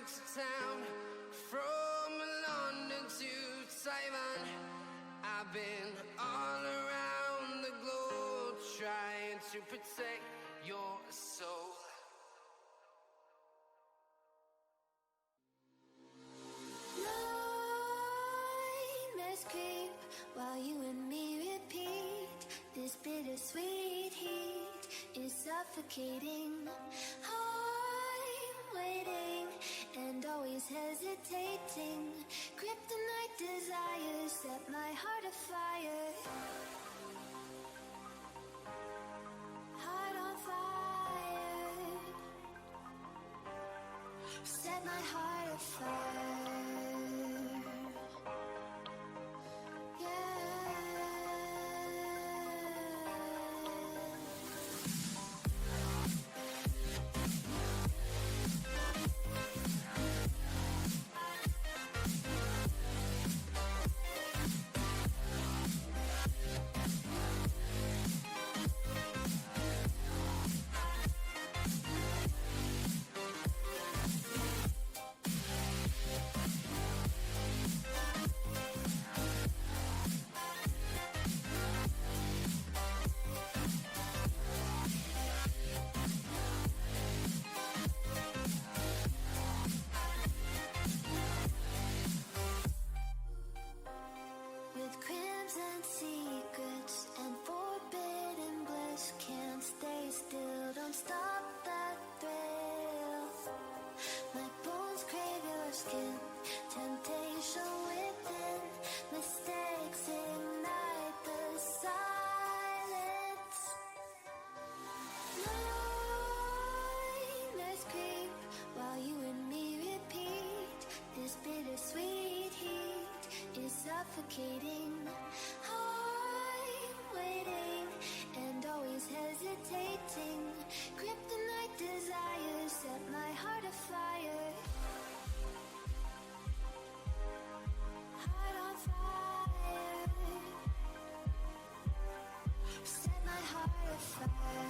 to town, from London to Taiwan. I've been all around the globe trying to protect your soul. Nightmares creep while you and me repeat. This bittersweet heat is suffocating. I'm waiting and always hesitating. Kryptonite desires set my heart afire. Heart on fire. Set my heart afire. Suffocating, I'm waiting and always hesitating. Kryptonite desires set my heart afire. Heart on fire. Set my heart afire.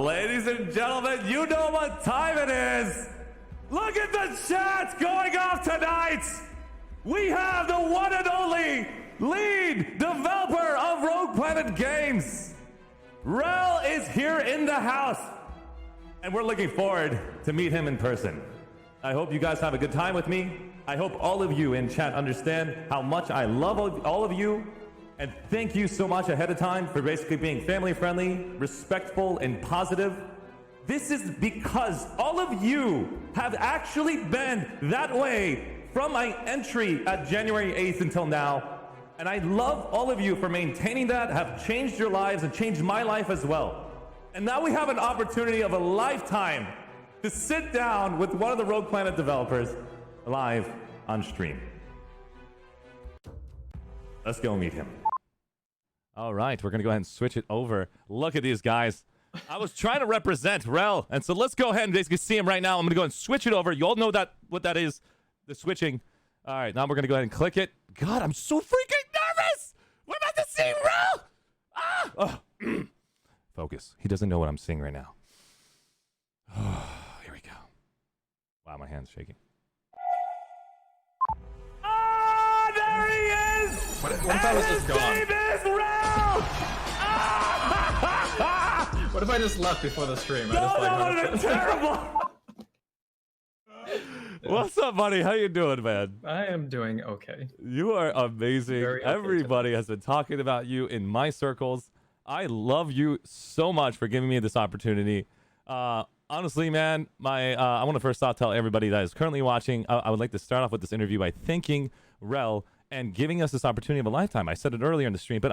Ladies and gentlemen, you know what time it is. Look at the chat going off tonight. We have the one and only lead developer of Rogue Planet Games. Wrel is here in the house, and we're looking forward to meet him in person. I hope you guys have a good time with me. I hope all of you in chat understand how much I love all of you, and thank you so much ahead of time for basically being family friendly, respectful, and positive. This is because all of you have actually been that way from my entry at January 8th until now. And I love all of you for maintaining that, have changed your lives and changed my life as well. And now we have an opportunity of a lifetime to sit down with one of the Rogue Planet developers live on stream. Let's go meet him. All right, we're going to go ahead and switch it over. Look at these guys. I was trying to represent Wrel, and so let's go ahead and basically see him right now. I'm going to go and switch it over. You all know what that is, the switching. All right, now we're going to go ahead and click it. God, I'm so freaking nervous. We're about to see Wrel. Ah! Oh. Focus. He doesn't know what I'm seeing right now. Here we go. Wow, my hand's shaking. Ah, there he is. What if I was just gone? His name is Wrel. What if I just left before the stream? No, that would have been terrible. What's up, buddy? How you doing, man? I am doing okay. You are amazing. Very okay Everybody has been talking about you in my circles. I love you so much for giving me this opportunity. Honestly, man, I want to first off tell everybody that is currently watching, I would like to start off with this interview by thanking Wrel and giving us this opportunity of a lifetime. I said it earlier in the stream, but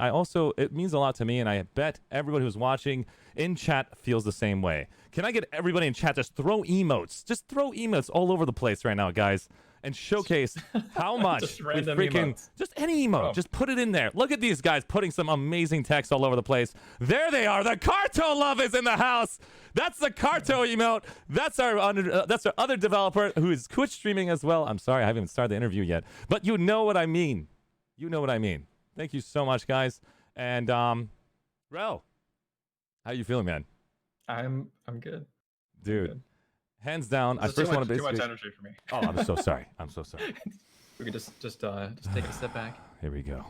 it means a lot to me, and I bet everybody who's watching in chat feels the same way. Can I get everybody in chat just throw emotes? Just throw emotes all over the place right now, guys, and showcase how much Just we random freaking emotes. just any emote. Oh. Just put it in there. Look at these guys putting some amazing text all over the place. There they are. The Carto love is in the house. That's the Carto emote. That's our other developer who is Twitch streaming as well. I'm sorry, I haven't even started the interview yet, but you know what I mean. You know what I mean. Thank you so much, guys. And Wrel, how you feeling, man? I'm good. Dude, good. Hands down. I This is first want to too basically. much energy for me. Oh, I'm so sorry. I'm so sorry. We could just take a step back. Here we go.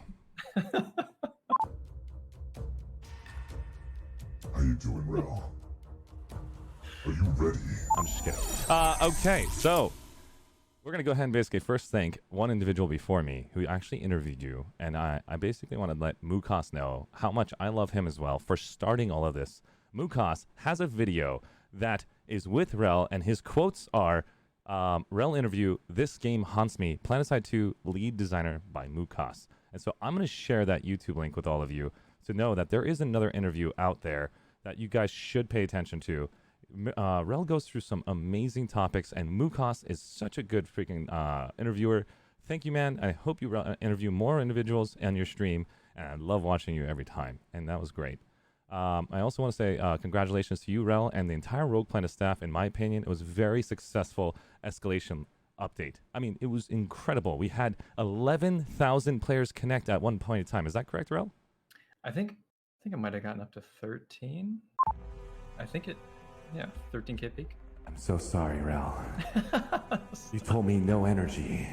How you doing, Wrel? Are you ready? I'm just kidding. Okay, so we're going to go ahead and basically first thank one individual before me who actually interviewed you. And I basically want to let Mukas know how much I love him as well for starting all of this. Mukas has a video that is with Wrel, and his quotes are, Wrel interview, "This game haunts me, Planetside 2 lead designer by Mukas." And so I'm going to share that YouTube link with all of you to know that there is another interview out there that you guys should pay attention to. Wrel goes through some amazing topics, and Mukas is such a good freaking interviewer. Thank you, man. I hope you interview more individuals on your stream, and I love watching you every time, and that was great. I also want to say congratulations to you, Wrel, and the entire Rogue Planet staff. In my opinion, it was a very successful escalation update. I mean, it was incredible. We had 11,000 players connect at one point in time. Is that correct, Wrel? I think it might have gotten up to 13. Yeah, 13K peak. I'm so sorry, Wrel. You told me no energy,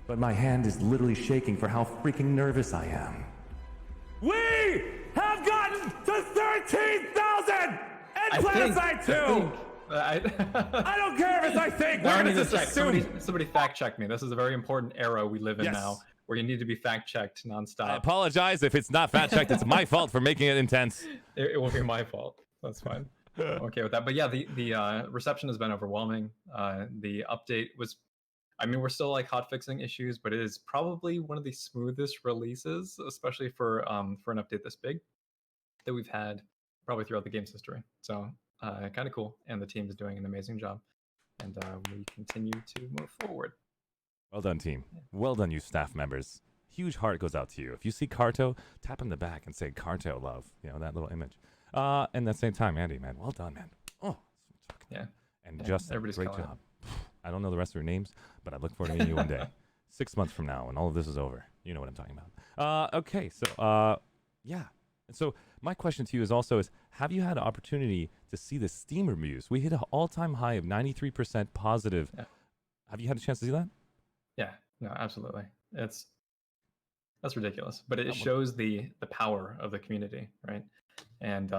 but my hand is literally shaking for how freaking nervous I am. We have gotten to 13,000 in Planetside 2! I don't care if it's I think. We're going to just assume. Somebody fact check me. This is a very important era we live in Yes. now, where you need to be fact checked nonstop. I apologize if it's not fact checked. It's my fault for making it intense. It won't be my fault. That's fine. I'm okay with that. But yeah, the reception has been overwhelming. The update was, I mean, we're still like hot fixing issues, but it is probably one of the smoothest releases, especially for an update this big, that we've had probably throughout the game's history. So kind of cool, and the team is doing an amazing job, and we continue to move forward. Well done, team. Well done, you staff members. Huge heart goes out to you. If you see Carto, tap him in the back and say Carto love. You know, that little image. And at the same time, Andy, man, well done, man. Oh, Yeah. and Yeah, Justin, everybody's great killing job. I don't know the rest of your names, but I look forward to meeting you one day. 6 months from now, when all of this is over. You know what I'm talking about. Okay, so, yeah. And so my question to you is also is, have you had an opportunity to see the Steam reviews? We hit an all-time high of 93% positive. Yeah. Have you had a chance to see that? Yeah, no, absolutely. That's ridiculous, but it shows the power of the community, right? And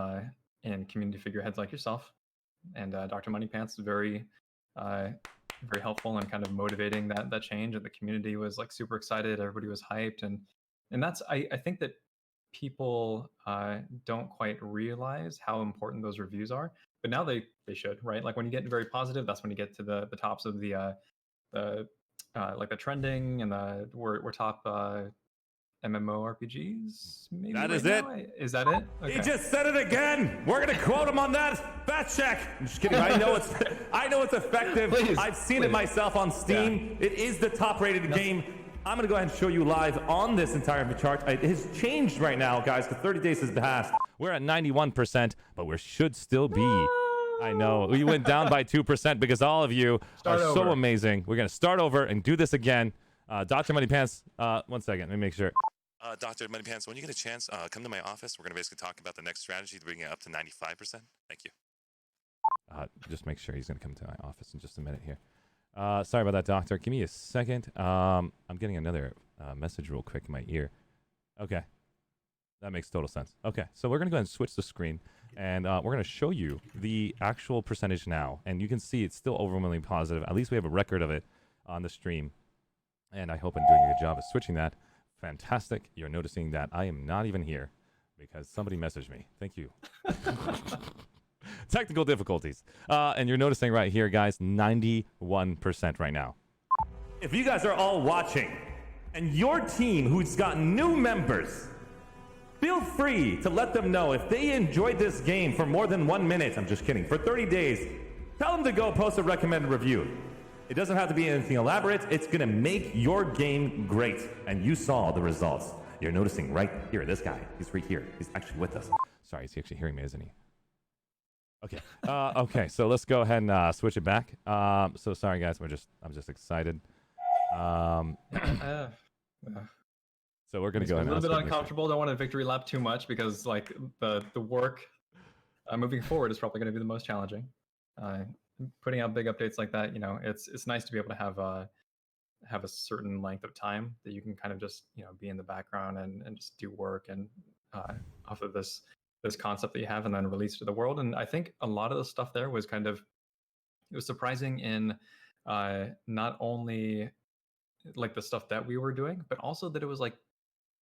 community figureheads like yourself and Dr. Moneypants is very helpful and kind of motivating that change. And the community was like super excited. Everybody was hyped, and that's I think that people don't quite realize how important those reviews are. But now they should, right? Like when you get very positive, that's when you get to the tops of the like the trending and we're top MMORPGs. Maybe that right is now? it. Is that it? Okay. He just said it again. We're gonna quote him on that. Fact check. I'm just kidding. I know it's effective. Please, I've seen it myself on Steam. Yeah. It is the top-rated game. I'm gonna go ahead and show you live on this entire chart. It has changed right now, guys. The 30 days has passed. We're at 91%, but we should still be. I know we went down by 2% because all of you are so amazing. We're gonna start over and do this again. Dr. Moneypants, 1 second. Let me make sure. Dr. Moneypants, when you get a chance, come to my office. We're going to basically talk about the next strategy to bring it up to 95%. Thank you. Just make sure he's going to come to my office in just a minute here. Sorry about that, Doctor. Give me a second. I'm getting another message real quick in my ear. Okay. That makes total sense. Okay, so we're going to go ahead and switch the screen, and we're going to show you the actual percentage now. And you can see it's still overwhelmingly positive. At least we have a record of it on the stream. And I hope I'm doing a good job of switching that. Fantastic. You're noticing that I am not even here because somebody messaged me. Thank you. Technical difficulties. And you're noticing right here, guys, 91% right now. If you guys are all watching and your team who's got new members, feel free to let them know if they enjoyed this game for more than 1 minute. I'm just kidding. For 30 days, tell them to go post a recommended review. It doesn't have to be anything elaborate. It's going to make your game great. And you saw the results. You're noticing right here, this guy. He's right here. He's actually with us. Sorry, he's actually hearing me, isn't he? Okay. Okay, so let's go ahead and switch it back. So sorry, guys. I'm just excited. So we're going to go ahead and... A little bit uncomfortable. Don't want to victory lap too much because like the work moving forward is probably going to be the most challenging. Putting out big updates like that, you know, it's nice to be able to have a certain length of time that you can kind of just, you know, be in the background and just do work and off of this concept that you have and then release to the world. And I think a lot of the stuff there was kind of, it was surprising in not only like the stuff that we were doing, but also that it was like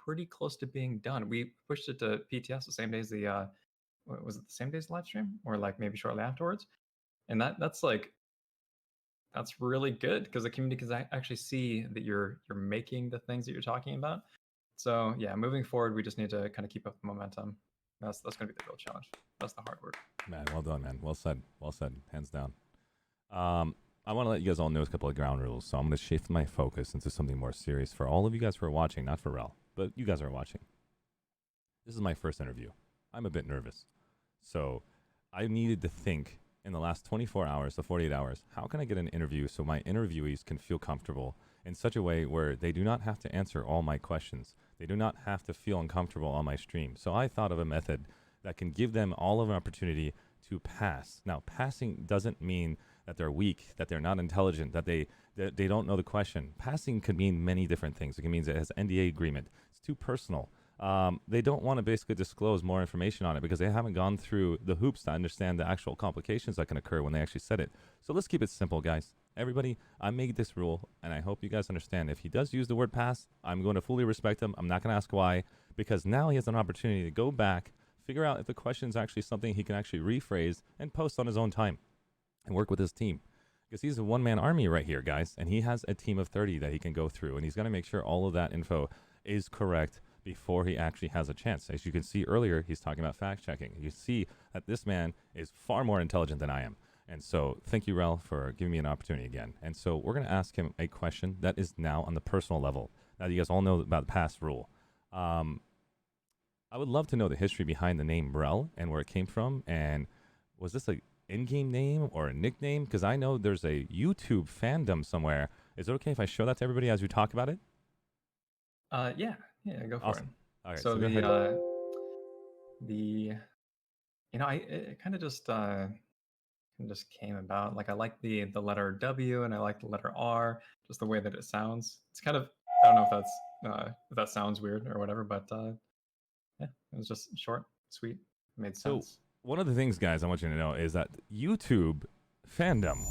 pretty close to being done. We pushed it to PTS the same day as was it the same day as the live stream or like maybe shortly afterwards? And that's really good because the community can actually see that you're making the things that you're talking about. So yeah, moving forward, we just need to kind of keep up the momentum. That's going to be the real challenge. That's the hard work. Man, well done, man. Well said. Well said. Hands down. I want to let you guys all know a couple of ground rules. So I'm going to shift my focus into something more serious for all of you guys who are watching, not for Wrel, but you guys are watching. This is my first interview. I'm a bit nervous. So I needed to think in the last 24 hours to 48 hours, how can I get an interview so my interviewees can feel comfortable in such a way where they do not have to answer all my questions. They do not have to feel uncomfortable on my stream. So I thought of a method that can give them all of an opportunity to pass. Now, passing doesn't mean that they're weak, that they're not intelligent, that they don't know the question. Passing could mean many different things. It can mean it has NDA agreement. It's too personal. They don't want to basically disclose more information on it because they haven't gone through the hoops to understand the actual complications that can occur when they actually said it. So let's keep it simple, guys. Everybody, I made this rule, and I hope you guys understand. If he does use the word pass, I'm going to fully respect him. I'm not going to ask why, because now he has an opportunity to go back, figure out if the question is actually something he can actually rephrase and post on his own time and work with his team. Because he's a one-man army right here, guys, and he has a team of 30 that he can go through, and he's going to make sure all of that info is correct before he actually has a chance. As you can see earlier, he's talking about fact-checking. You see that this man is far more intelligent than I am. And so thank you, Wrel, for giving me an opportunity again. And so we're going to ask him a question that is now on the personal level. Now, you guys all know about the pass rule. I would love to know the history behind the name Wrel and where it came from. And was this an in-game name or a nickname? Because I know there's a YouTube fandom somewhere. Is it okay if I show that to everybody as we talk about it? Yeah, go for Awesome. it. All right, So the it kind of just came about. Like I like the letter W and I like the letter R, just the way that it sounds. It's kind of, I don't know if that sounds weird or whatever, but yeah, it was just short, sweet, made So sense. one of the things, guys, I want you to know is that YouTube fandom,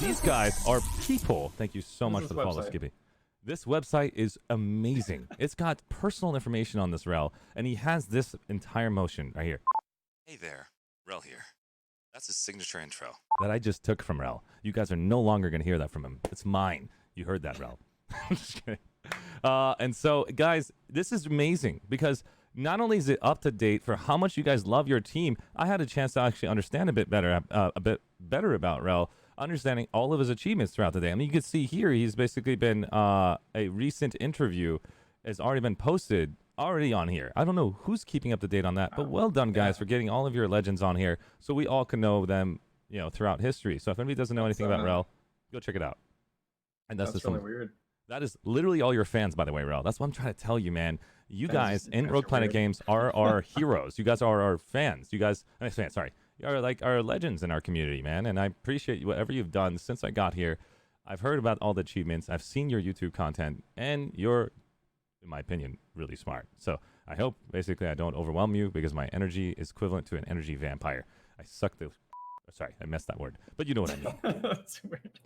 these guys are people. Thank you so What is much this for the follow, website? Skippy. This website is amazing. It's got personal information on this Wrel, and he has this entire motion right here Hey there, Wrel here. That's his signature intro. that I just took from Wrel. You guys are no longer going to hear that from him. It's mine. You heard that, Wrel. I'm just kidding. And so, guys, this is amazing because not only is it up to date for how much you guys love your team, I had a chance to actually understand a bit better about Wrel, understanding all of his achievements throughout the day. I mean, you can see here he's basically been a recent interview has already been posted already on here. I don't know who's keeping up to date on that, but well done, guys, for getting all of your legends on here so we all can know them, throughout history. So if anybody doesn't know anything about Wrel, go check it out. And that's just really weird. That is literally all your fans, by the way, Wrel. That's what I'm trying to tell you, man. You guys in guys Rogue are Planet weird. Games are our heroes. You guys are our fans. You guys, you are like our legends in our community, man. And I appreciate whatever you've done since I got here. I've heard about all the achievements. I've seen your YouTube content, and you're, in my opinion, really smart. So I hope, basically, I don't overwhelm you because my energy is equivalent to an energy vampire. I suck the... Sorry, I messed that word. But you know what I mean. That's weird.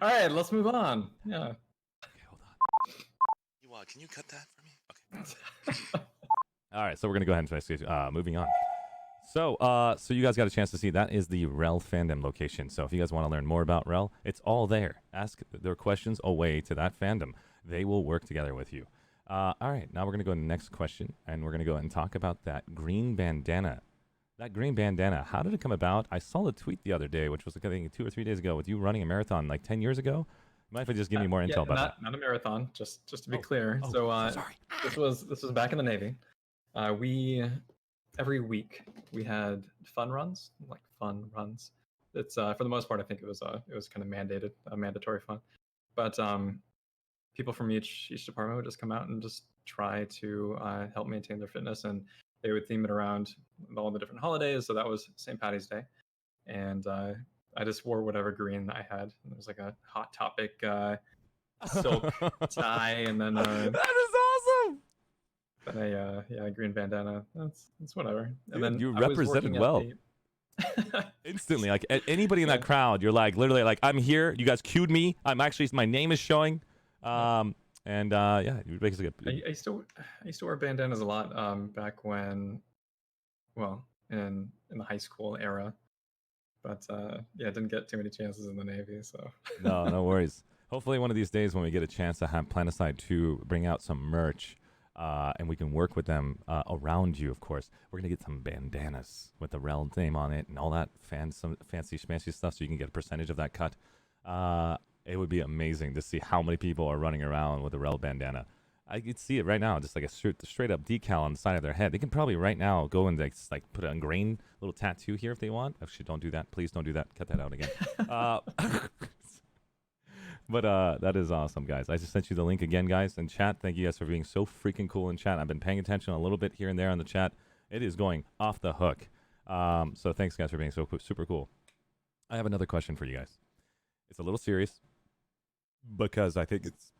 All right, let's move on. Yeah. Okay, hold on. Can you cut that for me? Okay. All right, so we're gonna go ahead and moving on. So, so you guys got a chance to see that is the Wrel fandom location. So if you guys want to learn more about Wrel, it's all there. Ask their questions away to that fandom. They will work together with you. All right, now we're gonna go to the next question, and we're gonna go and talk about that green bandana. That green bandana, how did it come about? I saw the tweet the other day, which was, I think, 2 or 3 days ago, with you running a marathon like 10 years ago. You might just give me more intel about that. Not a marathon, just to be Oh. clear. Oh, So sorry. this was back in the Navy. We every week we had fun runs. It's for the most part, I think it was kind of mandated, mandatory fun. But people from each department would just come out and just try to help maintain their fitness, and they would theme it around all the different holidays. So that was St. Patty's Day, and I just wore whatever green I had. And there was like a Hot Topic silk tie, and then That is awesome. a green bandana. That's whatever. And Dude, then you I was represented working at well. the- Instantly, like anybody in that crowd, you're like literally like, I'm here. You guys cued me. I'm actually, my name is showing. Yeah, you basically. I used to wear bandanas a lot back when, well, in the high school era, but yeah, didn't get too many chances in the Navy. So No worries. Hopefully, one of these days when we get a chance to have Planetside 2 bring out some merch, and we can work with them around you. Of course, we're gonna get some bandanas with the Wrel name on it and all that some fancy schmancy stuff, so you can get a percentage of that cut. It would be amazing to see how many people are running around with a Wrel bandana. I could see it right now, just like a straight up decal on the side of their head. They can probably right now go and like put an ingrained little tattoo here if they want. Actually, don't do that. Please don't do that. Cut that out again. But that is awesome, guys. I just sent you the link again, guys, in chat. Thank you guys for being so freaking cool in chat. I've been paying attention a little bit here and there on the chat. It is going off the hook. So thanks, guys, for being so super cool. I have another question for you guys. It's a little serious because I think it's,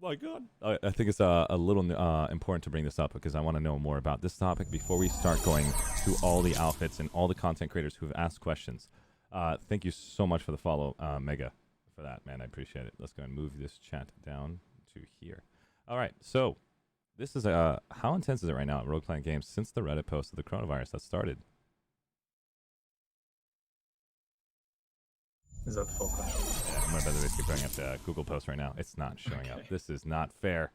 my God, I think it's a little important to bring this up because I want to know more about this topic before we start going to all the outfits and all the content creators who have asked questions. Thank you so much for the follow, Mega, for that, man. I appreciate it. Let's go and move this chat down to here. All right, so this is how intense is it right now at Rogue Planet Games since the Reddit post of the coronavirus that started? is that the full question? Yeah, I'm by the way, keep bringing up the Google post right now. It's not showing up. This is not fair.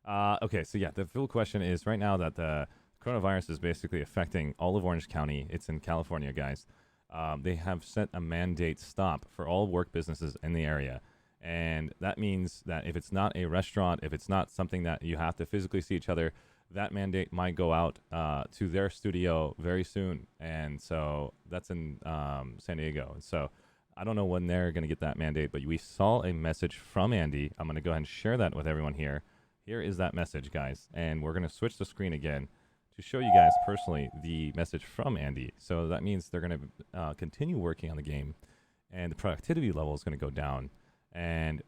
Okay, so yeah, the full question is right now that the coronavirus is basically affecting all of Orange County. It's in California, guys. They have set a mandate stop for all work businesses in the area. And that means that if it's not a restaurant, if it's not something that you have to physically see each other, that mandate might go out to their studio very soon. And so that's in San Diego. And so I don't know when they're going to get that mandate, but we saw a message from Andy. I'm going to go ahead and share that with everyone here. Here is that message, guys. And we're going to switch the screen again to show you guys personally the message from Andy. So that means they're going to continue working on the game, and the productivity level is going to go down. And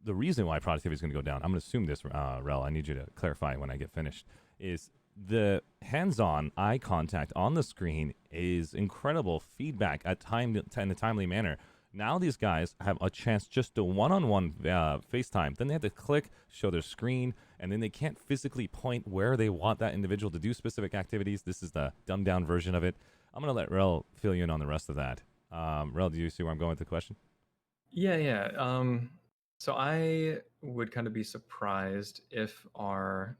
the reason why productivity is going to go down, I'm going to assume this, Wrel, I need you to clarify when I get finished, is the hands-on eye contact on the screen is incredible feedback in a timely manner. Now these guys have a chance just to one-on-one FaceTime. Then they have to click, show their screen, and then they can't physically point where they want that individual to do specific activities. This is the dumbed-down version of it. I'm going to let Wrel fill you in on the rest of that. Wrel, do you see where I'm going with the question? Yeah. So I would kind of be surprised if our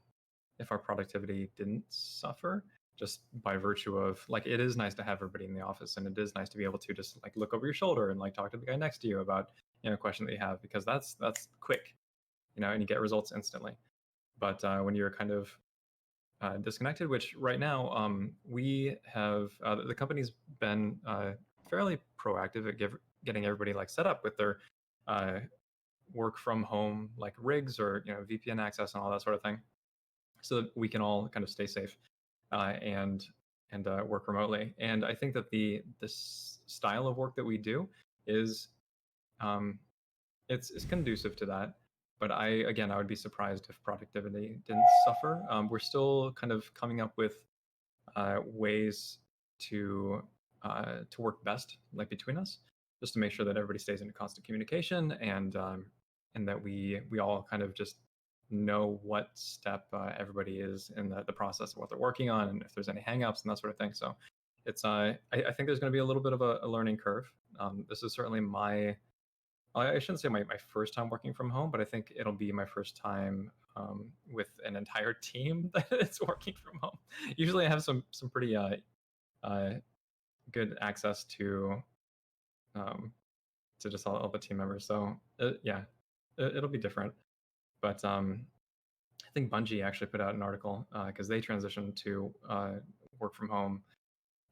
productivity didn't suffer, just by virtue of, like, it is nice to have everybody in the office, and it is nice to be able to just like look over your shoulder and like talk to the guy next to you about, a question that you have, because that's quick, and you get results instantly. But when you're kind of disconnected, which right now we have, the company's been fairly proactive at getting everybody like set up with their work from home like rigs, or VPN access and all that sort of thing, so that we can all kind of stay safe and work remotely. And I think that this style of work that we do is it's conducive to that. But I would be surprised if productivity didn't suffer. We're still kind of coming up with ways to work best, like between us, just to make sure that everybody stays in constant communication, and that we all kind of just know what step everybody is in the process of what they're working on, and if there's any hangups and that sort of thing. So it's I think there's going to be a little bit of a learning curve. This is certainly I shouldn't say my first time working from home, but I think it'll be my first time with an entire team that is working from home. Usually I have some pretty good access to just all the team members. So it'll be different. But I think Bungie actually put out an article because they transitioned to work from home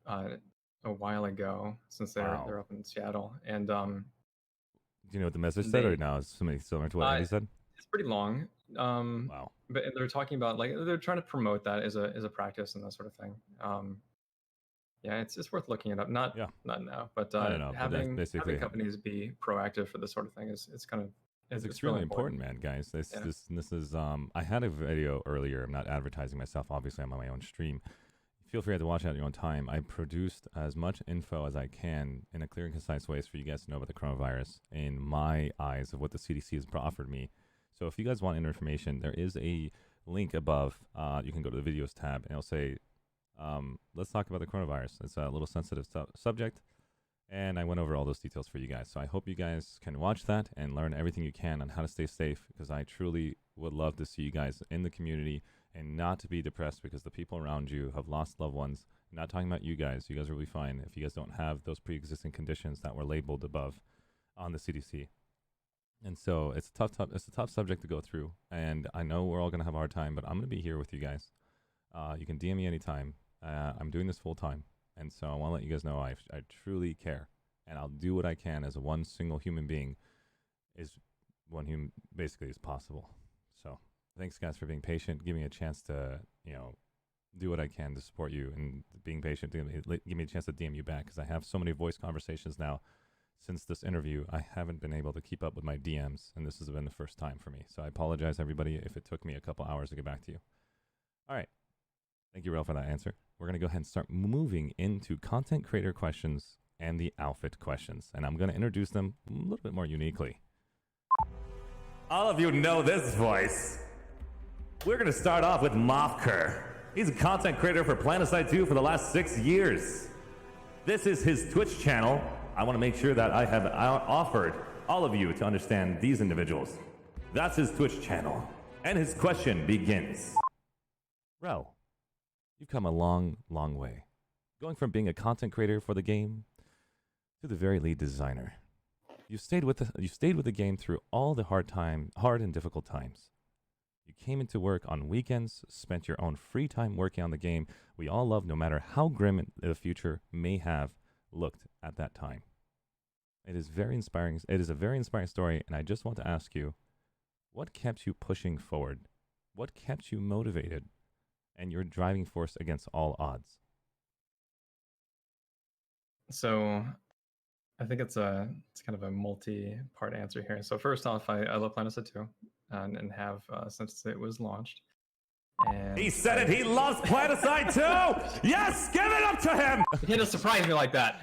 a while ago, since they're up in Seattle. And do you know what the message said, or now it's something similar to what Andy said? It's pretty long. Wow. But they're talking about, like, they're trying to promote that as a practice and that sort of thing. Yeah, it's worth looking it up. Not now, but I don't know, having basically companies be proactive for this sort of thing it's kind of it's extremely important, man, guys. This is I had a video earlier. I'm not advertising myself. Obviously, I'm on my own stream. Feel free to watch it at your own time. I produced as much info as I can in a clear and concise way for you guys to know about the coronavirus in my eyes of what the CDC has offered me. So if you guys want information, there is a link above. You can go to the videos tab, and it'll say, let's talk about the coronavirus. It's a little sensitive subject. And I went over all those details for you guys. So I hope you guys can watch that and learn everything you can on how to stay safe, because I truly would love to see you guys in the community and not to be depressed because the people around you have lost loved ones. I'm not talking about you guys. You guys will be fine if you guys don't have those pre-existing conditions that were labeled above on the CDC. And so it's a tough subject to go through. And I know we're all going to have a hard time, but I'm going to be here with you guys. You can DM me anytime. I'm doing this full time. And so I want to let you guys know I truly care, and I'll do what I can as one single human being, is one human basically as possible. So thanks, guys, for being patient, giving me a chance to do what I can to support you, and being patient to give me a chance to DM you back, because I have so many voice conversations now since this interview. I haven't been able to keep up with my DMs, and this has been the first time for me. So I apologize, everybody, if it took me a couple hours to get back to you. All right. Thank you, Wrel, for that answer. We're going to go ahead and start moving into content creator questions and the outfit questions. And I'm going to introduce them a little bit more uniquely. All of you know this voice. We're going to start off with Mofker. He's a content creator for Planetside 2 for the last 6 years. This is his Twitch channel. I want to make sure that I have offered all of you to understand these individuals. That's his Twitch channel. And his question begins. Wrel, you've come a long, long way, going from being a content creator for the game to the very lead designer. You stayed with the game through all the hard and difficult times. You came into work on weekends, spent your own free time working on the game we all love, no matter how grim the future may have looked at that time. It is very inspiring. It is a very inspiring story, and I just want to ask you, what kept you pushing forward? What kept you motivated? and your driving force against all odds? So I think it's kind of a multi-part answer here. So first off, I love Planetside 2 and have since it was launched. And He said it. He loves Planetside too. Yes, give it up to him. You can't just surprise me like that.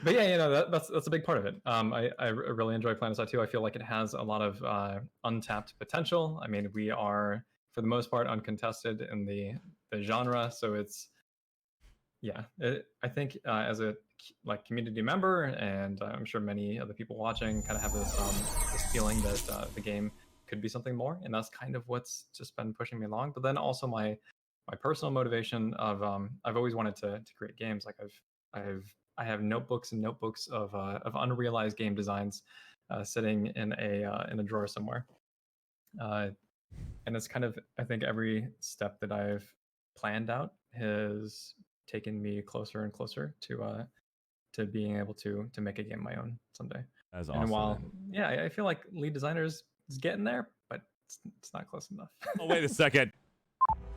But yeah, you know, that's a big part of it. I really enjoy Planetside 2. I feel like it has a lot of untapped potential. I mean, we are for the most part uncontested in the genre, so it's I think as a community member, and I'm sure many of the people watching kind of have this feeling that the game could be something more, and that's kind of what's just been pushing me along. But then also my personal motivation of I've always wanted to create games. Like I have notebooks and notebooks of unrealized game designs sitting in a drawer somewhere, and it's kind of, I think every step that I've planned out has taken me closer and closer to being able to make a game my own someday. That's awesome. And while I feel like lead designers is getting there, but it's not close enough. Oh, wait a second.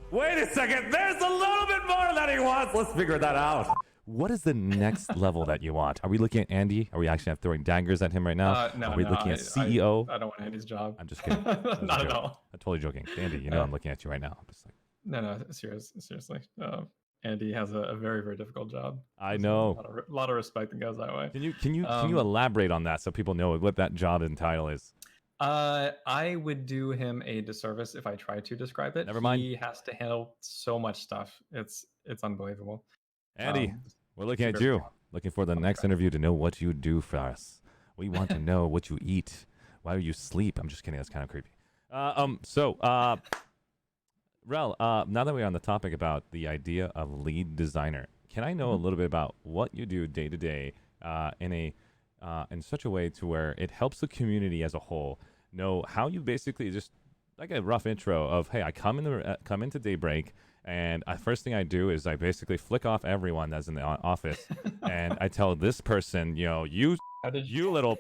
Wait a second. There's a little bit more that he wants. Let's figure that out. What is the next level that you want? Are we looking at Andy? Are we actually throwing daggers at him right now? No, Are we looking at CEO? I don't want Andy's job. I'm just kidding. Not at all. I'm totally joking. Andy, you know I'm looking at you right now. I'm just like, No, seriously. Andy has a very, very difficult job. I know. A lot of respect that goes that way. Can you elaborate on that so people know what that job and title is? I would do him a disservice if I tried to describe it. Never mind. He has to handle so much stuff. It's unbelievable. Andy, we're looking at you. Looking for the next interview to know what you do for us. We want to know what you eat. Why do you sleep? I'm just kidding. That's kind of creepy. Wrel, now that we're on the topic about the idea of lead designer, can I know a little bit about what you do day to day in such a way to where it helps the community as a whole know how you basically just like a rough intro of, hey, I come into Daybreak, and first thing I do is I basically flick off everyone that's in the office, and I tell this person, you little,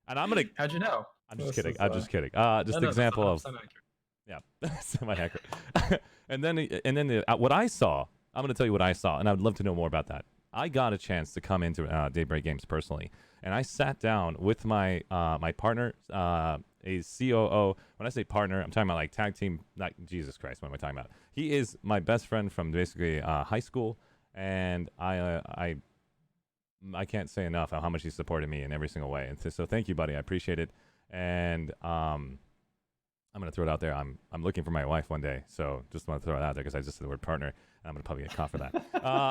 and I'm gonna. How'd you know? I'm just kidding. I'm just kidding. Just example of. Yeah, semi-accurate. and then what I saw, I'm going to tell you what I saw, and I would love to know more about that. I got a chance to come into Daybreak Games personally, and I sat down with my my partner, a COO. When I say partner, I'm talking about like tag team. Like Jesus Christ, what am I talking about? He is my best friend from basically high school, and I can't say enough how much he supported me in every single way. And so thank you, buddy. I appreciate it. And I'm gonna throw it out there. I'm looking for my wife one day, so just want to throw it out there because I just said the word partner, and I'm gonna probably get caught for that.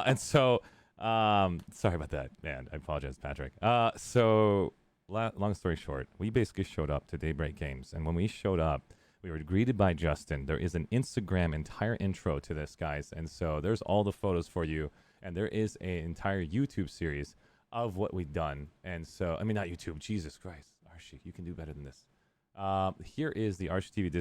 And so, sorry about that, man. I apologize, Patrick. So, long story short, we basically showed up to Daybreak Games, and when we showed up, we were greeted by Justin. There is an Instagram entire intro to this, guys, and so there's all the photos for you, and there is an entire YouTube series of what we've done. And so, I mean, not YouTube. Jesus Christ, Arshee, you can do better than this. Here is the ArsheeTV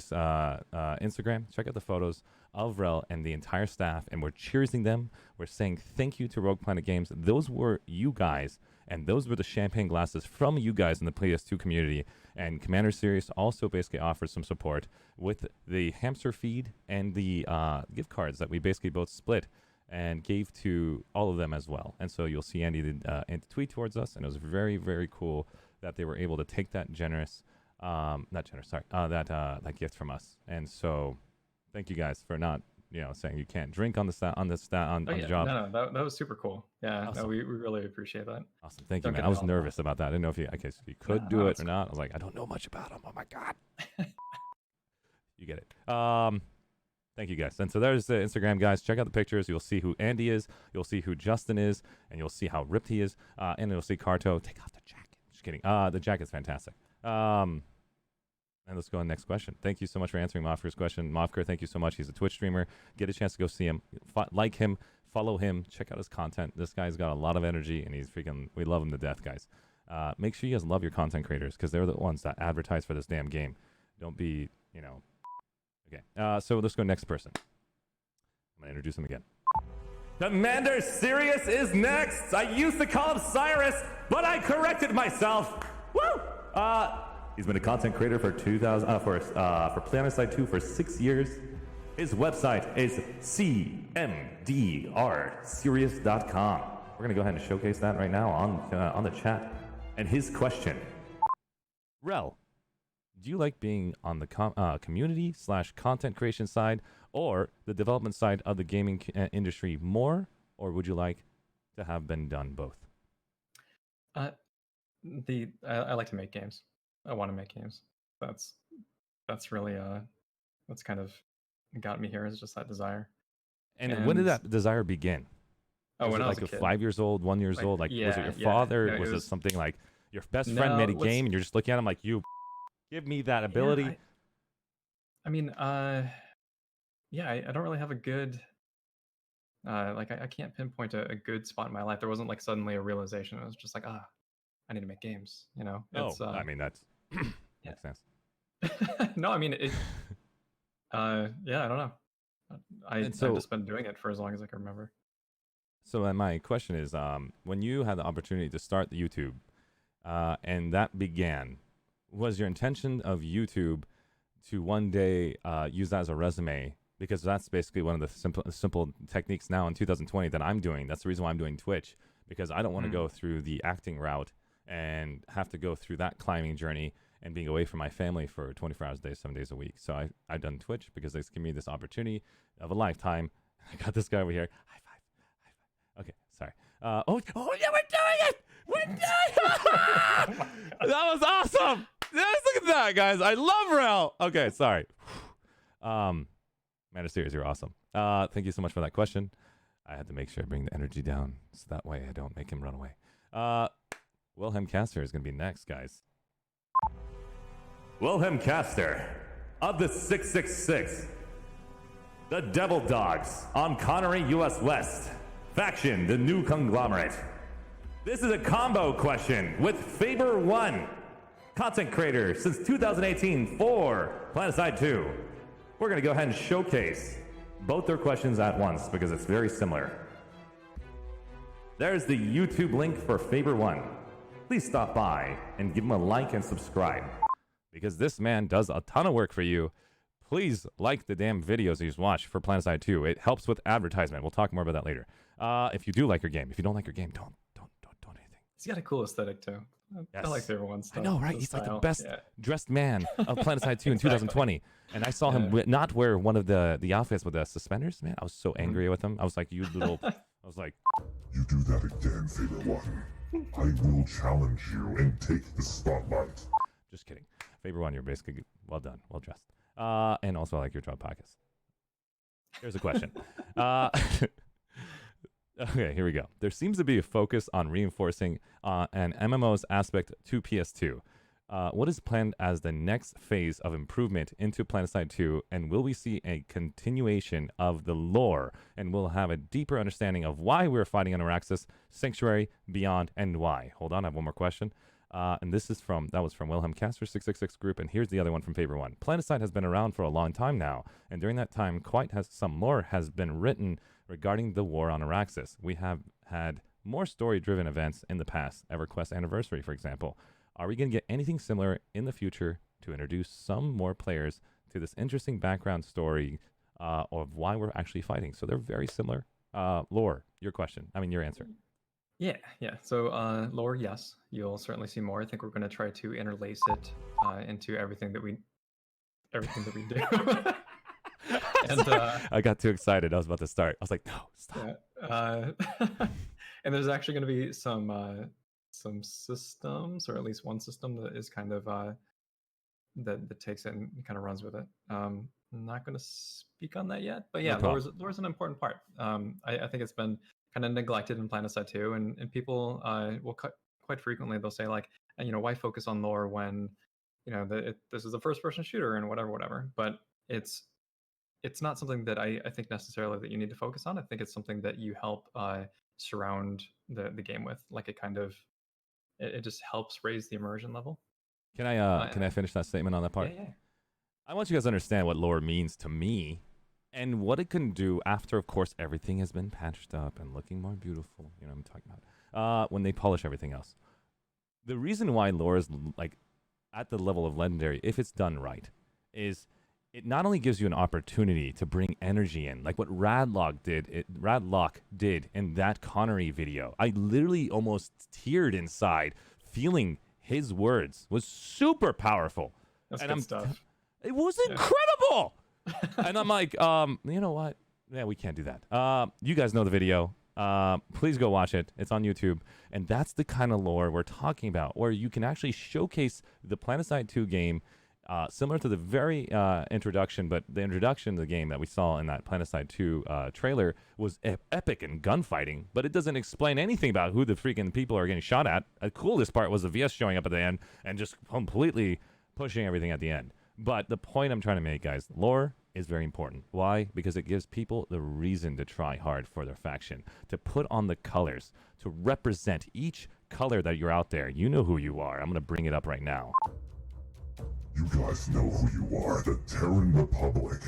Instagram. Check out the photos of Wrel and the entire staff, and we're cheersing them. We're saying thank you to Rogue Planet Games. Those were you guys, and those were the champagne glasses from you guys in the PS2 community. And Commander Series also basically offers some support with the hamster feed and the gift cards that we basically both split and gave to all of them as well. And so you'll see Andy did tweet towards us, and it was very, very cool that they were able to take that that gift from us. And so thank you guys for not saying you can't drink on the job. No, that was super cool. Yeah, awesome. No, we really appreciate that. Awesome. Thank you, man. I was nervous about that. I didn't know if you could do it or not. I was like, I don't know much about him. Oh my god. You get it. Thank you guys. And so there's the Instagram, guys. Check out the pictures. You'll see who Andy is. You'll see who Justin is, and you'll see how ripped he is. And you'll see Karto. Take off the jacket. Just kidding. The jacket's fantastic. And let's go on to the next question. Thank you so much for answering Mofker's question. Mofker, thank you so much. He's a Twitch streamer. Get a chance to go see him. Like him. Follow him. Check out his content. This guy's got a lot of energy, and we love him to death, guys. Make sure you guys love your content creators, because they're the ones that advertise for this damn game. Don't be, Okay. So let's go next person. I'm going to introduce him again. Commander Sirius is next. I used to call him Cyrus, but I corrected myself. Woo! He's been a content creator for for Planetside 2 for 6 years. His website is cmdrserious.com. We're gonna go ahead and showcase that right now on the chat. And his question, Wrel, do you like being on the community/content creation side or the development side of the gaming industry more, or would you like to have been done both? I like to make games. I want to make games. That's really that's kind of got me here, is just that desire. And when did that desire begin? Oh, when it I was like a kid. 5 years old, 1 year old? Like, was it your father? No, was it was something like your best friend made a game and you're just looking at him like, you give me that ability? Yeah, I mean, yeah, I don't really have a good, like, I can't pinpoint a good spot in my life. There wasn't like suddenly a realization. It was just like, I need to make games, you know? It's, I mean, that's yeah. makes sense. No, I mean, yeah, I don't know. I've just been doing it for as long as I can remember. So my question is, when you had the opportunity to start the YouTube, and that began, was your intention of YouTube to one day use that as a resume? Because that's basically one of the simple techniques now in 2020 that I'm doing. That's the reason why I'm doing Twitch, because I don't want to go through the acting route and have to go through that climbing journey and being away from my family for 24 hours a day, 7 days a week. So I've done Twitch because it's given me this opportunity of a lifetime. I got this guy over here. High five. Okay, sorry. Oh yeah, we're doing it! We're doing it! That was awesome! Yes, look at that, guys. I love Wrel. Okay, sorry. Man of Serious, you're awesome. Thank you so much for that question. I had to make sure I bring the energy down so that way I don't make him run away. Wilhelm Caster is going to be next, guys. Wilhelm Caster of the 666. The Devil Dogs on Connery, US West. Faction, the new conglomerate. This is a combo question with Faber 1. Content creator since 2018 for Planetside 2. We're going to go ahead and showcase both their questions at once because it's very similar. There's the YouTube link for Faber 1. Please stop by and give him a like and subscribe because this man does a ton of work for you. Please like the damn videos you watch for Planetside 2. It helps with advertisement. We'll talk more about that later. If you do like your game. If you don't like your game, don't anything. He's got a cool aesthetic too. Yes. I like Faber 1 stuff. I know, right? He's style. like the best dressed man of Planetside 2 in 2020. And I saw him not wear one of the outfits with the suspenders. Man, I was so angry with him. I was like, you little... I was like... You do that again, Faber 1. I will challenge you and take the spotlight. Just kidding. Faber 1, you're basically well done. Well dressed. And also I like your drop pockets. Here's a question. Okay, here we go. There seems to be a focus on reinforcing an MMO's aspect to PS2. What is planned as the next phase of improvement into Planetside 2, and will we see a continuation of the lore, and we'll have a deeper understanding of why we're fighting on Araxis, Sanctuary, Beyond, and why? Hold on, I have one more question. And this is that was from Wilhelm Caster 666 group, and here's the other one from Faber 1. Planetside has been around for a long time now, and during that time, some lore has been written regarding the war on Araxis. We have had more story-driven events in the past, EverQuest Anniversary, for example. Are we going to get anything similar in the future to introduce some more players to this interesting background story of why we're actually fighting? So they're very similar. Lore, your answer. Yeah. So lore, yes, you'll certainly see more. I think we're going to try to interlace it into everything that we do. And I got too excited. I was about to start. I was like, no, stop. Yeah. And there's actually going to be some systems, or at least one system that is kind of that takes it and kind of runs with it. I'm not going to speak on that yet, but yeah, lore's an important part. I think it's been kind of neglected in Planetside 2, and people will quite frequently they'll say like, why focus on lore when this is a first-person shooter and whatever. But it's not something that I think necessarily that you need to focus on. I think it's something that you help surround the game with, like it just helps raise the immersion level. Can I finish that statement on that part? Yeah. I want you guys to understand what lore means to me and what it can do after, of course, everything has been patched up and looking more beautiful. You know what I'm talking about. When they polish everything else. The reason why lore is at the level of legendary, if it's done right, is it not only gives you an opportunity to bring energy in, like what Radlock did in that Connery video. I literally almost teared inside, feeling his words was super powerful. That's and good stuff. It was incredible. And I'm like, you know what? Yeah, we can't do that. You guys know the video. Please go watch it. It's on YouTube. And that's the kind of lore we're talking about, where you can actually showcase the Planetside 2 game, similar to the very introduction, but the introduction to the game that we saw in that Planetside 2 trailer was epic and gunfighting, but it doesn't explain anything about who the freaking people are getting shot at. The coolest part was the VS showing up at the end and just completely pushing everything at the end. But the point I'm trying to make, guys, lore is very important. Why? Because it gives people the reason to try hard for their faction, to put on the colors, to represent each color that you're out there. You know who you are. I'm going to bring it up right now. You guys know who you are, the Terran Republic,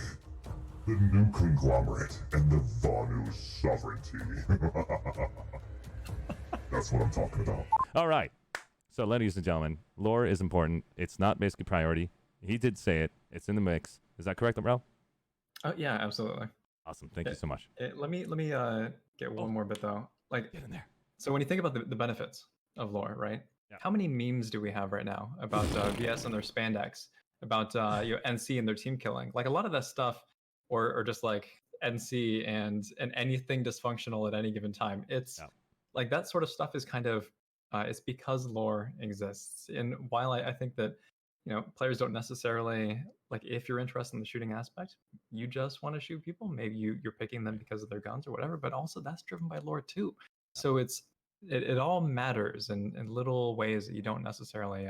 the new conglomerate, and the Vanu sovereignty. That's what I'm talking about. All right. So, ladies and gentlemen, lore is important. It's not basically priority. He did say it. It's in the mix. Is that correct, Wrel? Oh yeah, absolutely. Awesome. Thank you so much. Let me get one more bit though. Like, get in there. So when you think about the benefits of lore, right? Yeah. How many memes do we have right now about VS and their spandex, about NC and their team killing? Like a lot of that stuff, or just like NC and anything dysfunctional at any given time. It's like that sort of stuff is kind of it's because lore exists. And while I think that players don't necessarily, like, if you're interested in the shooting aspect, you just want to shoot people. Maybe you're picking them because of their guns or whatever, but also that's driven by lore too. So it all matters in little ways that you don't necessarily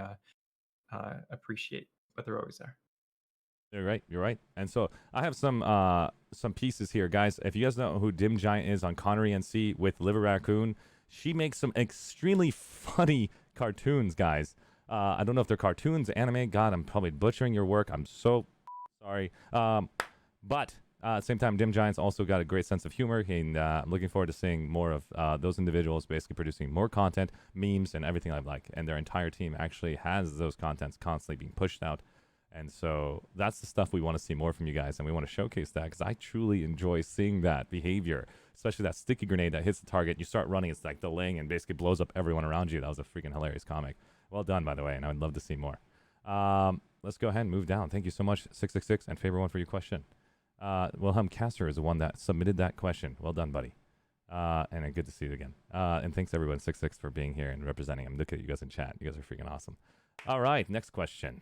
appreciate, but they're always there. You're right. And so I have some pieces here, guys. If you guys know who Dim Giant is on Connery NC with Liver Raccoon, she makes some extremely funny cartoons, guys. I don't know if they're cartoons, anime. God, I'm probably butchering your work. I'm so sorry. But at the same time, Dim Giant's also got a great sense of humor. And I'm looking forward to seeing more of those individuals basically producing more content, memes, and everything I like. And their entire team actually has those contents constantly being pushed out. And so that's the stuff we want to see more from you guys. And we want to showcase that because I truly enjoy seeing that behavior, especially that sticky grenade that hits the target. You start running, it's like delaying and basically blows up everyone around you. That was a freaking hilarious comic. Well done, by the way, and I would love to see more. Let's go ahead and move down. Thank you so much, 666, and favorite one for your question. Wilhelm Castor is the one that submitted that question. Well done, buddy. And good to see you again. And thanks, everyone, 66, for being here and representing. I'm looking at you guys in chat. You guys are freaking awesome. All right, next question.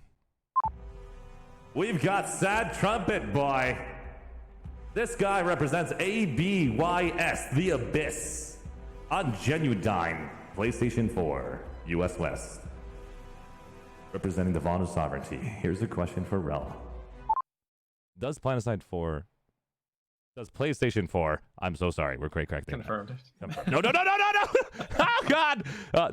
We've got Sad Trumpet Boy. This guy represents ABYS, The Abyss, on Genudyne, PlayStation 4, US West. Representing the Vanu sovereignty. Here's a question for Wrel. Does PlanetSide 4... Does PlayStation 4... I'm so sorry, we're correcting Confirmed. No! Oh, God!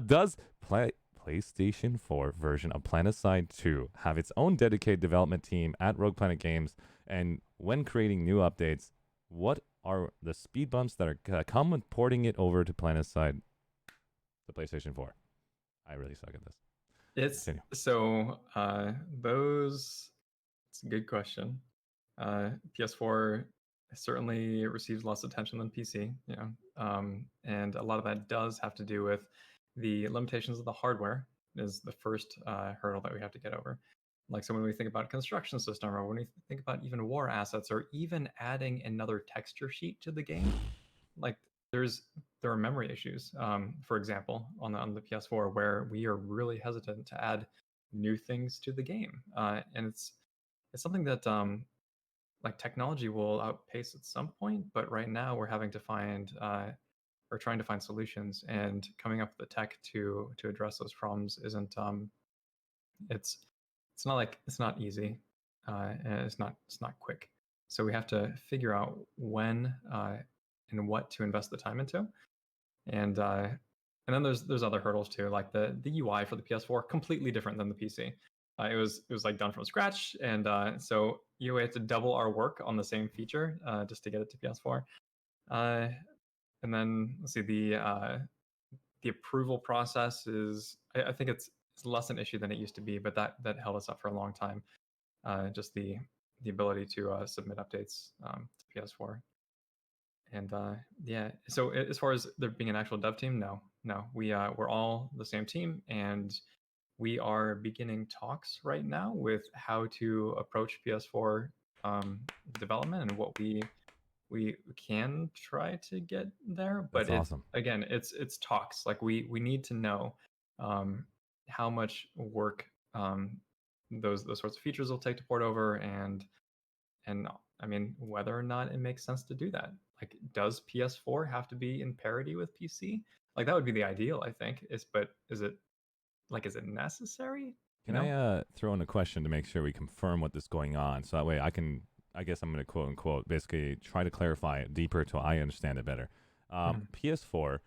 Does PlayStation 4 version of PlanetSide 2 have its own dedicated development team at Rogue Planet Games? And when creating new updates, what are the speed bumps that are come with porting it over to PlanetSide to PlayStation 4? I really suck at this. It's so those. It's a good question. PS4 certainly receives less attention than PC, and a lot of that does have to do with the limitations of the hardware. Is the first hurdle that we have to get over. Like, so when we think about construction system, or when we think about even war assets, or even adding another texture sheet to the game, like there are memory issues. For example, on the PS4, where we are really hesitant to add new things to the game, and it's something that like technology will outpace at some point, but right now we're having to find or trying to find solutions, and coming up with the tech to address those problems isn't it's not easy, and it's not quick. So we have to figure out when and what to invest the time into, and then there's other hurdles too, like the UI for the PS4 completely different than the PC. It was like done from scratch, and so we had to double our work on the same feature just to get it to PS4. And then let's see, the approval process is, I think less an issue than it used to be, but that held us up for a long time. Just the ability to submit updates to PS4. And yeah, so as far as there being an actual dev team, no, we're all the same team, and we are beginning talks right now with how to approach PS4 development and what we can try to get there. But That's awesome. Again, it's talks. Like we need to know how much work those sorts of features will take to port over, and I mean whether or not it makes sense to do that. Like, does PS4 have to be in parity with PC? Like, that would be the ideal, I think. But is it necessary? Can I throw in a question to make sure we confirm what is going on, so that way I guess I'm going to quote unquote basically try to clarify it deeper till I understand it better. PS4,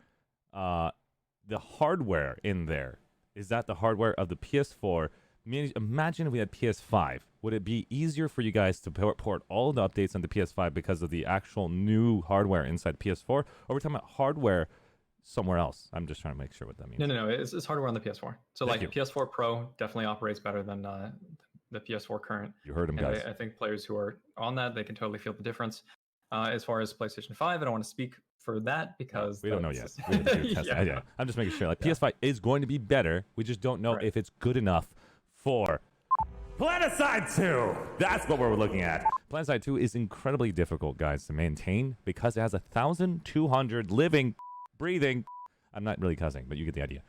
the hardware in there, is that the hardware of the PS4? Imagine if we had PS5. Would it be easier for you guys to port all the updates onto PS5 because of the actual new hardware inside PS4? Or we're talking about hardware somewhere else? I'm just trying to make sure what that means. No. It's hardware on the PS4. So PS4 Pro definitely operates better than the PS4 current. You heard him, guys. I think players who are on that, they can totally feel the difference. As far as PlayStation 5, I don't want to speak for that because we don't know yet. Yeah. I'm just making sure. PS5 is going to be better. We just don't know if it's good enough for Planetside 2. That's what we're looking at. Planetside 2 is incredibly difficult, guys, to maintain because it has 1,200 living, breathing, I'm not really cussing, but you get the idea,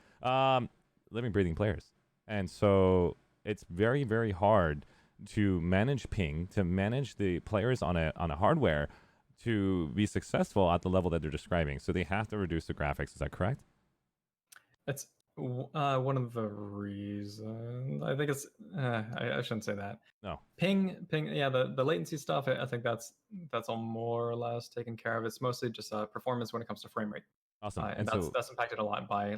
living, breathing players. And so it's very, very hard to manage ping, to manage the players on a hardware to be successful at the level that they're describing. So they have to reduce the graphics. Is that correct? That's one of the reasons. I think it's I shouldn't say that. No. Ping. Yeah, the latency stuff. I think that's all more or less taken care of. It's mostly just performance when it comes to frame rate. Awesome. And that's impacted a lot by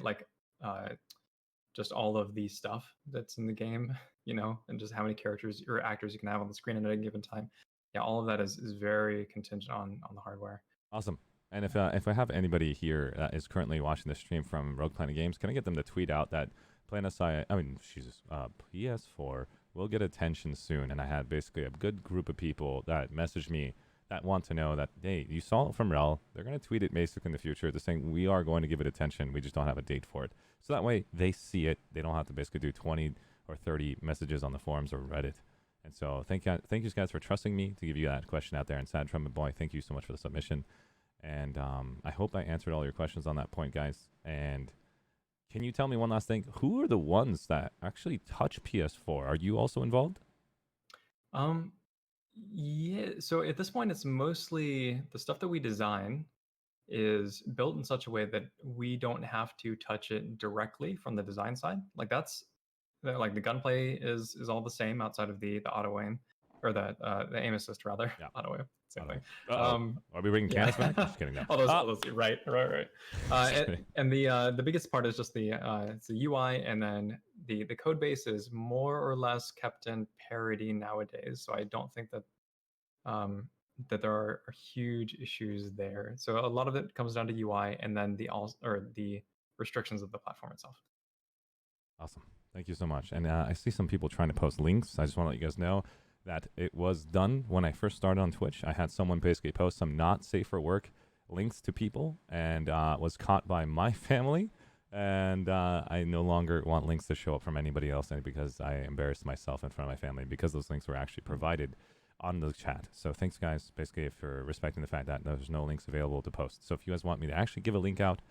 just all of the stuff that's in the game, and just how many characters or actors you can have on the screen at a given time. Yeah, all of that is very contingent on the hardware. Awesome. And if I have anybody here that is currently watching the stream from Rogue Planet Games, can I get them to tweet out that PS4 will get attention soon? And I had basically a good group of people that messaged me that want to know that, hey, you saw it from Wrel. They're going to tweet it basically in the future. They're saying we are going to give it attention. We just don't have a date for it. So that way they see it. They don't have to basically do 20 or 30 messages on the forums or Reddit. And so thank you guys for trusting me to give you that question out there. And Sad Trumpet Boy, thank you so much for the submission. And I hope I answered all your questions on that point, guys. And can you tell me one last thing? Who are the ones that actually touch PS4? Are you also involved? Yeah. So at this point, it's mostly the stuff that we design is built in such a way that we don't have to touch it directly from the design side. Like the gunplay is all the same outside of the auto aim or the aim assist rather. Yeah. Auto aim. Same thing. Are we bringing cannons back? Just kidding. No. all those, right. And the biggest part is just it's the UI, and then the code base is more or less kept in parity nowadays. So I don't think that that there are huge issues there. So a lot of it comes down to UI, and then the restrictions of the platform itself. Awesome. Thank you so much. And I see some people trying to post links. I just want to let you guys know that it was done when I first started on Twitch. I had someone basically post some not safe for work links to people, and was caught by my family. And I no longer want links to show up from anybody else, because I embarrassed myself in front of my family because those links were actually provided on the chat. So thanks, guys, basically for respecting the fact that there's no links available to post. So if you guys want me to actually give a link out,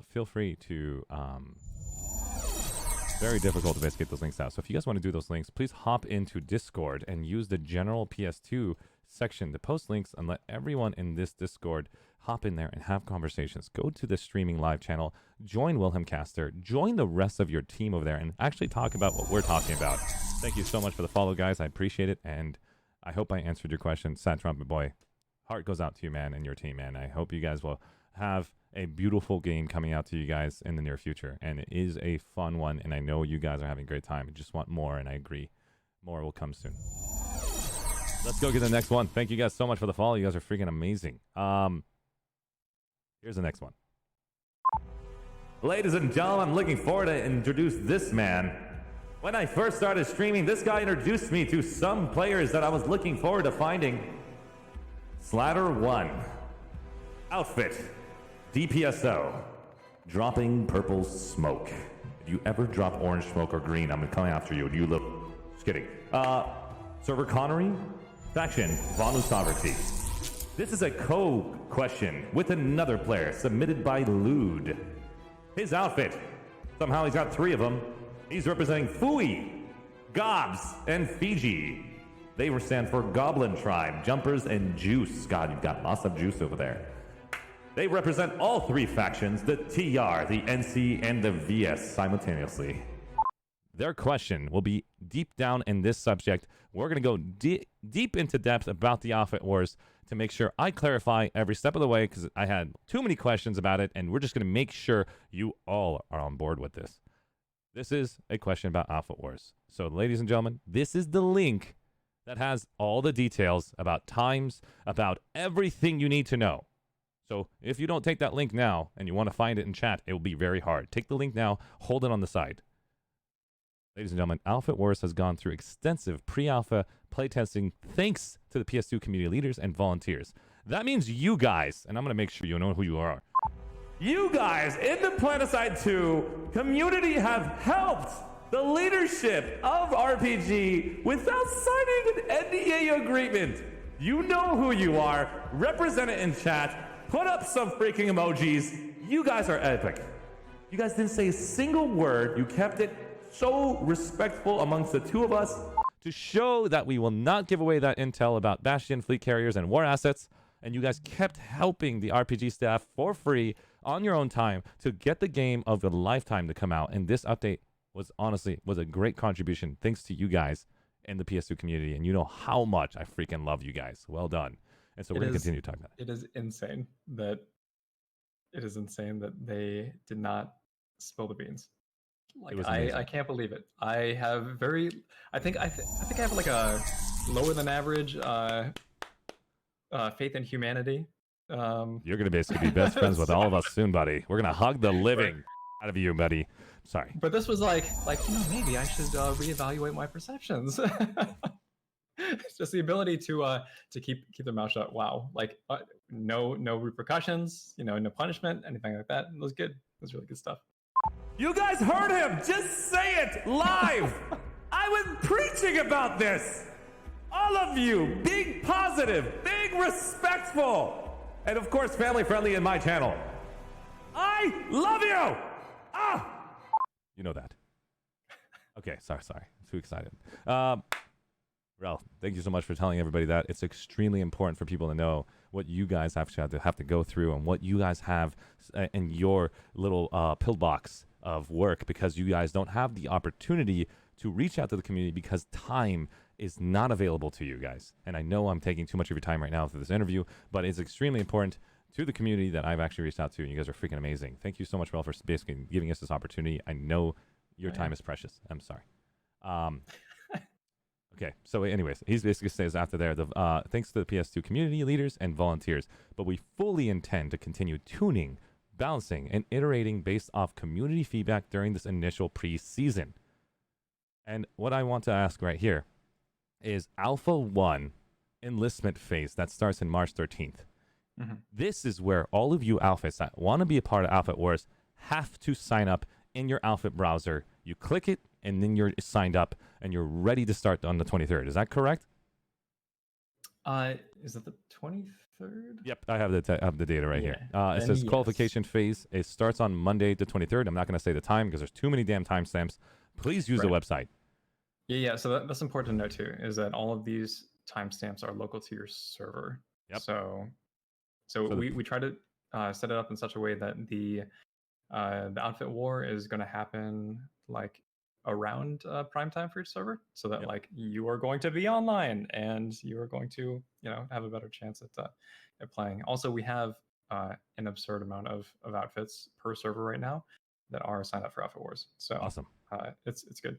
feel free to... very difficult to basically get those links out. So if you guys want to do those links, please hop into Discord and use the general PS2 section to post links and let everyone in this Discord hop in there and have conversations. Go to the streaming live channel, join Wilhelm Caster, join the rest of your team over there, and actually talk about what we're talking about. Thank you so much for the follow, guys. I appreciate it, and I hope I answered your question. Sad Trumpet Boy, heart goes out to you, man, and your team, man. I hope you guys will have a beautiful game coming out to you guys in the near future, and it is a fun one, and I know you guys are having a great time. I just want more, and I agree, more will come soon. Let's go get the next one. Thank you guys so much for the follow. You guys are freaking amazing. Here's the next one. Ladies and gentlemen, I'm looking forward to introduce this man. When I first started streaming, this guy introduced me to some players that I was looking forward to finding. Slatter 1. Outfit. DPSO. Dropping purple smoke. If you ever drop orange smoke or green, I'm coming after you. Do you look... Just kidding. Server Connery. Faction. Vonu Sovereignty. This is a co-question with another player submitted by Lude. His outfit. Somehow he's got 3 of them. He's representing Fui, Gobs, and Fiji. They stand for Goblin Tribe, Jumpers, and Juice. God, you've got lots of juice over there. They represent all 3 factions, the TR, the NC, and the VS simultaneously. Their question will be deep down in this subject. We're going to go deep into depth about the outfit wars to make sure I clarify every step of the way because I had too many questions about it, and we're just going to make sure you all are on board with this. This is a question about outfit wars. So, ladies and gentlemen, this is the link that has all the details about times, about everything you need to know. So if you don't take that link now and you want to find it in chat, it will be very hard. Take the link now, hold it on the side. Ladies and gentlemen, Outfit Wars has gone through extensive pre-alpha playtesting thanks to the PS2 community leaders and volunteers. That means you guys, and I'm going to make sure you know who you are. You guys in the Planetside 2 community have helped the leadership of RPG without signing an NDA agreement. You know who you are. Represent it in chat. Put up some freaking emojis. You guys are epic. You guys didn't say a single word. You kept it so respectful amongst the 2 of us to show that we will not give away that intel about Bastion, fleet carriers, and war assets. And you guys kept helping the RPG staff for free on your own time to get the game of a lifetime to come out. And this update was a great contribution thanks to you guys in the PS2 community. And you know how much I freaking love you guys. Well done. And so we're going to continue talking about it. It is insane that they did not spill the beans. Like I can't believe it. I think I have like a lower than average faith in humanity. You're going to basically be best friends with all of us soon, buddy. We're going to hug the living out of you, buddy. Sorry. But this was like maybe I should reevaluate my perceptions. It's just the ability to keep their mouth shut. Wow. Like no repercussions, no punishment, anything like that. It was good. It was really good stuff. You guys heard him. Just say it live. I was preaching about this. All of you, big positive, big respectful, and of course family friendly in my channel. I love you. You know that. Okay, sorry. I'm too excited. Wrel, thank you so much for telling everybody that. It's extremely important for people to know what you guys have to go through and what you guys have in your little pillbox of work, because you guys don't have the opportunity to reach out to the community because time is not available to you guys. And I know I'm taking too much of your time right now for this interview, but it's extremely important to the community that I've actually reached out to, and you guys are freaking amazing. Thank you so much, Wrel, for basically giving us this opportunity. I know your time is precious. I'm sorry. Okay, so anyways, he basically says after there, thanks to the PS2 community leaders and volunteers, but we fully intend to continue tuning, balancing, and iterating based off community feedback during this initial pre-season. And what I want to ask right here is Alpha 1 enlistment phase that starts in March 13th. Mm-hmm. This is where all of you outfits that want to be a part of Outfit Wars have to sign up in your outfit browser. You click it, and then you're signed up, and you're ready to start on the 23rd. Is that correct? Is it the 23rd? Yep, I have the data right here. It says qualification phase. It starts on Monday the 23rd. I'm not going to say the time because there's too many damn timestamps. Please use the website. Yeah. So that's important to note too, is that all of these timestamps are local to your server. Yep. So we try to set it up in such a way that the outfit war is going to happen like around prime time for each server, so that like you are going to be online and you are going to have a better chance at playing. Also, we have an absurd amount of outfits per server right now that are signed up for Outfit Wars. So awesome. It's good.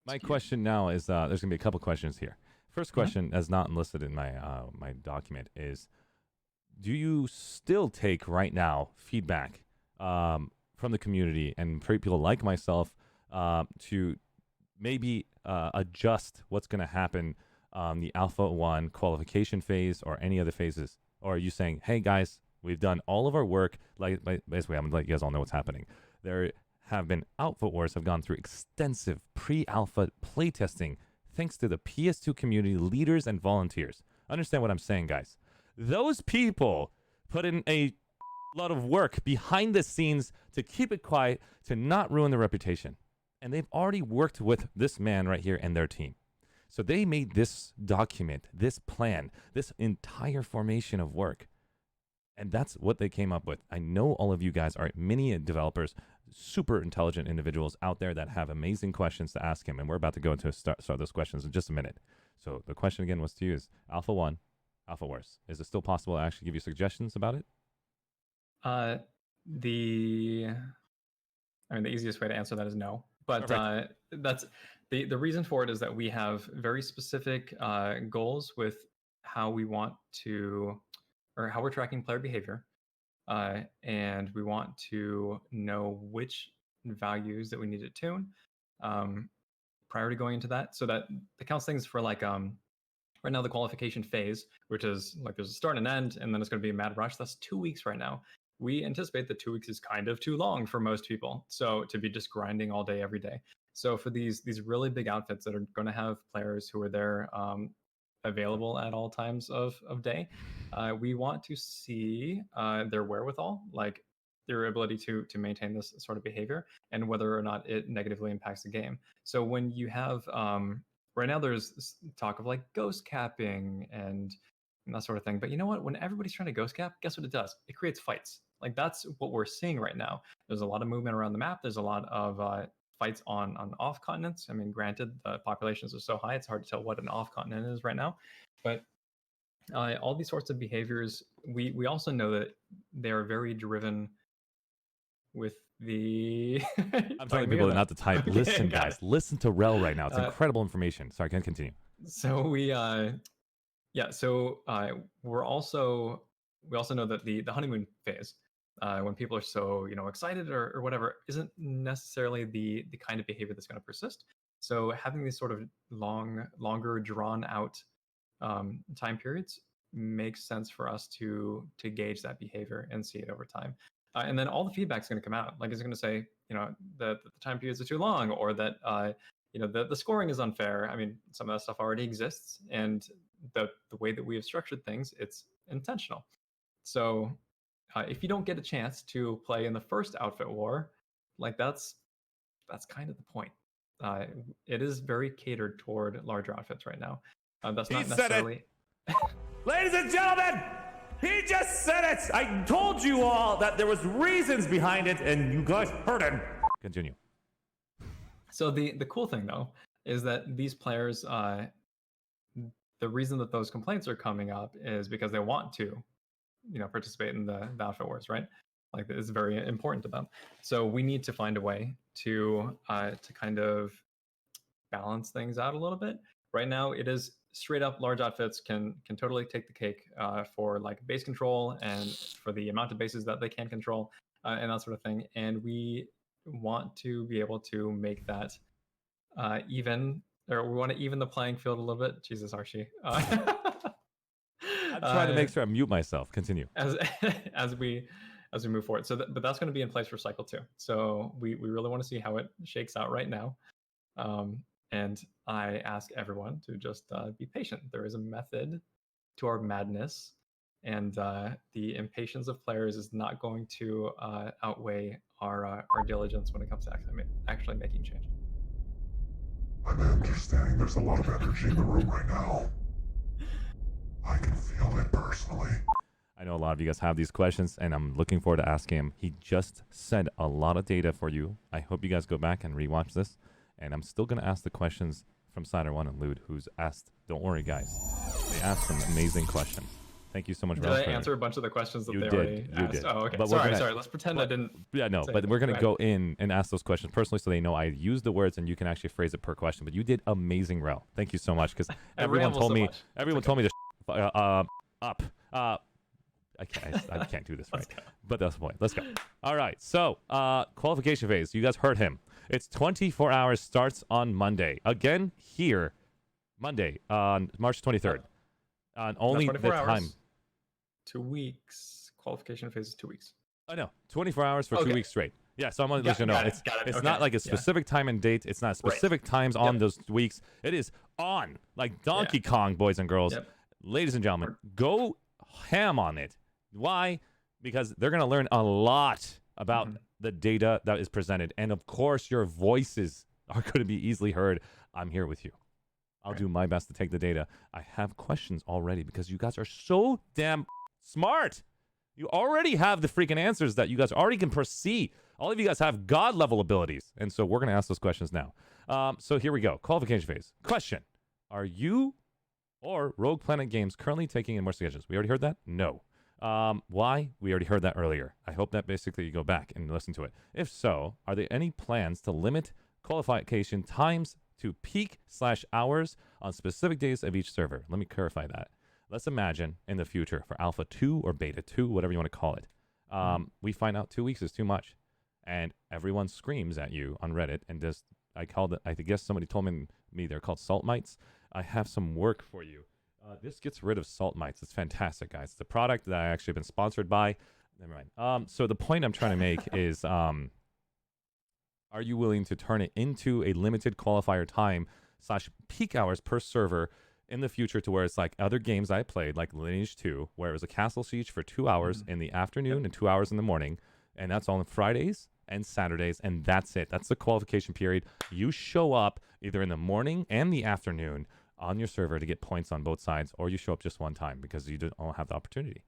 My question now is there's gonna be a couple questions here. First question, as not enlisted in my my document, is do you still take right now feedback from the community and people like myself to maybe adjust what's going to happen the Alpha 1 qualification phase or any other phases? Or are you saying, hey guys, we've done all of our work, like basically I'm going to let you guys all know what's happening. There have been Outfit Wars have gone through extensive pre-alpha playtesting thanks to the PS2 community leaders and volunteers. Understand what I'm saying, guys. Those people put in a lot of work behind the scenes to keep it quiet, to not ruin the reputation. And they've already worked with this man right here and their team. So they made this document, this plan, this entire formation of work. And that's what they came up with. I know all of you guys are mini developers, super intelligent individuals out there that have amazing questions to ask him. And we're about to go into start those questions in just a minute. So the question again was to you is Alpha 1, Alpha Wars. Is it still possible to actually give you suggestions about it? The easiest way to answer that is no. But that's the reason for it is that we have very specific goals with how we want to, or how we're tracking player behavior. And we want to know which values that we need to tune prior to going into that. So that counts things for like right now the qualification phase, which is like there's a start and an end, and then it's going to be a mad rush. That's 2 weeks right now. We anticipate that 2 weeks is kind of too long for most people. So to be just grinding all day, every day. So for these really big outfits that are going to have players who are there available at all times of day, we want to see their wherewithal, like their ability to maintain this sort of behavior and whether or not it negatively impacts the game. So when you have, right now there's talk of like ghost capping and that sort of thing. But you know what? When everybody's trying to ghost cap, guess what it does? It creates fights. Like that's what we're seeing right now. There's a lot of movement around the map. There's a lot of fights on off continents. I mean, granted, the populations are so high, it's hard to tell what an off continent is right now. But all these sorts of behaviors, we also know that they are very driven with the... I'm telling people not to type. Okay, listen, guys. Listen to Wrel right now. It's incredible information. Sorry, can I continue? So we also know that the honeymoon phase, when people are so excited or whatever, isn't necessarily the kind of behavior that's going to persist. So having these sort of longer drawn out time periods makes sense for us to gauge that behavior and see it over time. And then all the feedback's going to come out. Like it's going to say, that the time periods are too long, or that the scoring is unfair. I mean, some of that stuff already exists, and the way that we have structured things, it's intentional. So if you don't get a chance to play in the first outfit war, like that's kind of the point. It is very catered toward larger outfits right now. That's not necessarily. Ladies and gentlemen, he just said it. I told you all that there was reasons behind it, and you guys heard him. Continue. So the cool thing though is that these players, the reason that those complaints are coming up is because they want to, participate in the outfit wars, right? Like it's very important to them. So we need to find a way to kind of balance things out a little bit. Right now, it is straight up large outfits can totally take the cake for like base control and for the amount of bases that they can control and that sort of thing. And we want to be able to make that even, or we want to even the playing field a little bit. Jesus, Arshee. I'm trying to make sure I mute myself. Continue. As we move forward. So, but that's going to be in place for cycle 2. So we really want to see how it shakes out right now. And I ask everyone to just be patient. There is a method to our madness, and the impatience of players is not going to outweigh our diligence when it comes to actually making change. I'm understanding there's a lot of energy in the room right now. I can feel it personally. I know a lot of you guys have these questions, and I'm looking forward to asking him. He just said a lot of data for you. I hope you guys go back and rewatch this. And I'm still going to ask the questions from Cider1 and Lude, who's asked. Don't worry, guys. They asked some amazing questions. Thank you so much, Did I answer a bunch of the questions that they already asked? You did. Oh, okay. But sorry. Let's pretend I didn't. Yeah, no. But we're going to go in and ask those questions personally so they know I use the words and you can actually phrase it per question. But you did amazing, Wrel. Thank you so much, because everyone told me to up. I can't do this right. But that's the point. Let's go. All right. So, qualification phase. You guys heard him. It's 24 hours. Starts on Monday. Again, here, Monday on March 23rd. Only the 24 hours, time. 2 weeks. Qualification phase is 2 weeks. I know. 24 hours for 2 weeks straight. Yeah, so I'm going to let you know. It's not like a specific time and date. It's not specific times on those weeks. It is on, like Donkey Kong, boys and girls. Ladies and gentlemen, go ham on it. Why? Because they're going to learn a lot about the data that is presented. And of course, your voices are going to be easily heard. I'm here with you. I'll do my best to take the data. I have questions already because you guys are so damn smart. You already have the freaking answers that you guys already can foresee. All of you guys have God level abilities. And so we're going to ask those questions now. So here we go. Qualification phase. Question. Are you or Rogue Planet Games currently taking in more suggestions? We already heard that? No. Why? We already heard that earlier. I hope that basically you go back and listen to it. If so, are there any plans to limit qualification times to peak/hours on specific days of each server? Let me clarify that. Let's imagine in the future for Alpha 2 or Beta 2, whatever you want to call it, we find out 2 weeks is too much. And everyone screams at you on Reddit. And this, I guess somebody told me they're called salt mites. I have some work for you. This gets rid of salt mites. It's fantastic, guys. It's a product that I actually been sponsored by. Never mind. So the point I'm trying to make is, are you willing to turn it into a limited qualifier time / peak hours per server in the future to where it's like other games I played, like Lineage 2, where it was a castle siege for 2 hours in the afternoon and 2 hours in the morning. And that's on Fridays and Saturdays. And that's it. That's the qualification period. You show up either in the morning and the afternoon on your server to get points on both sides, or you show up just one time because you don't have the opportunity.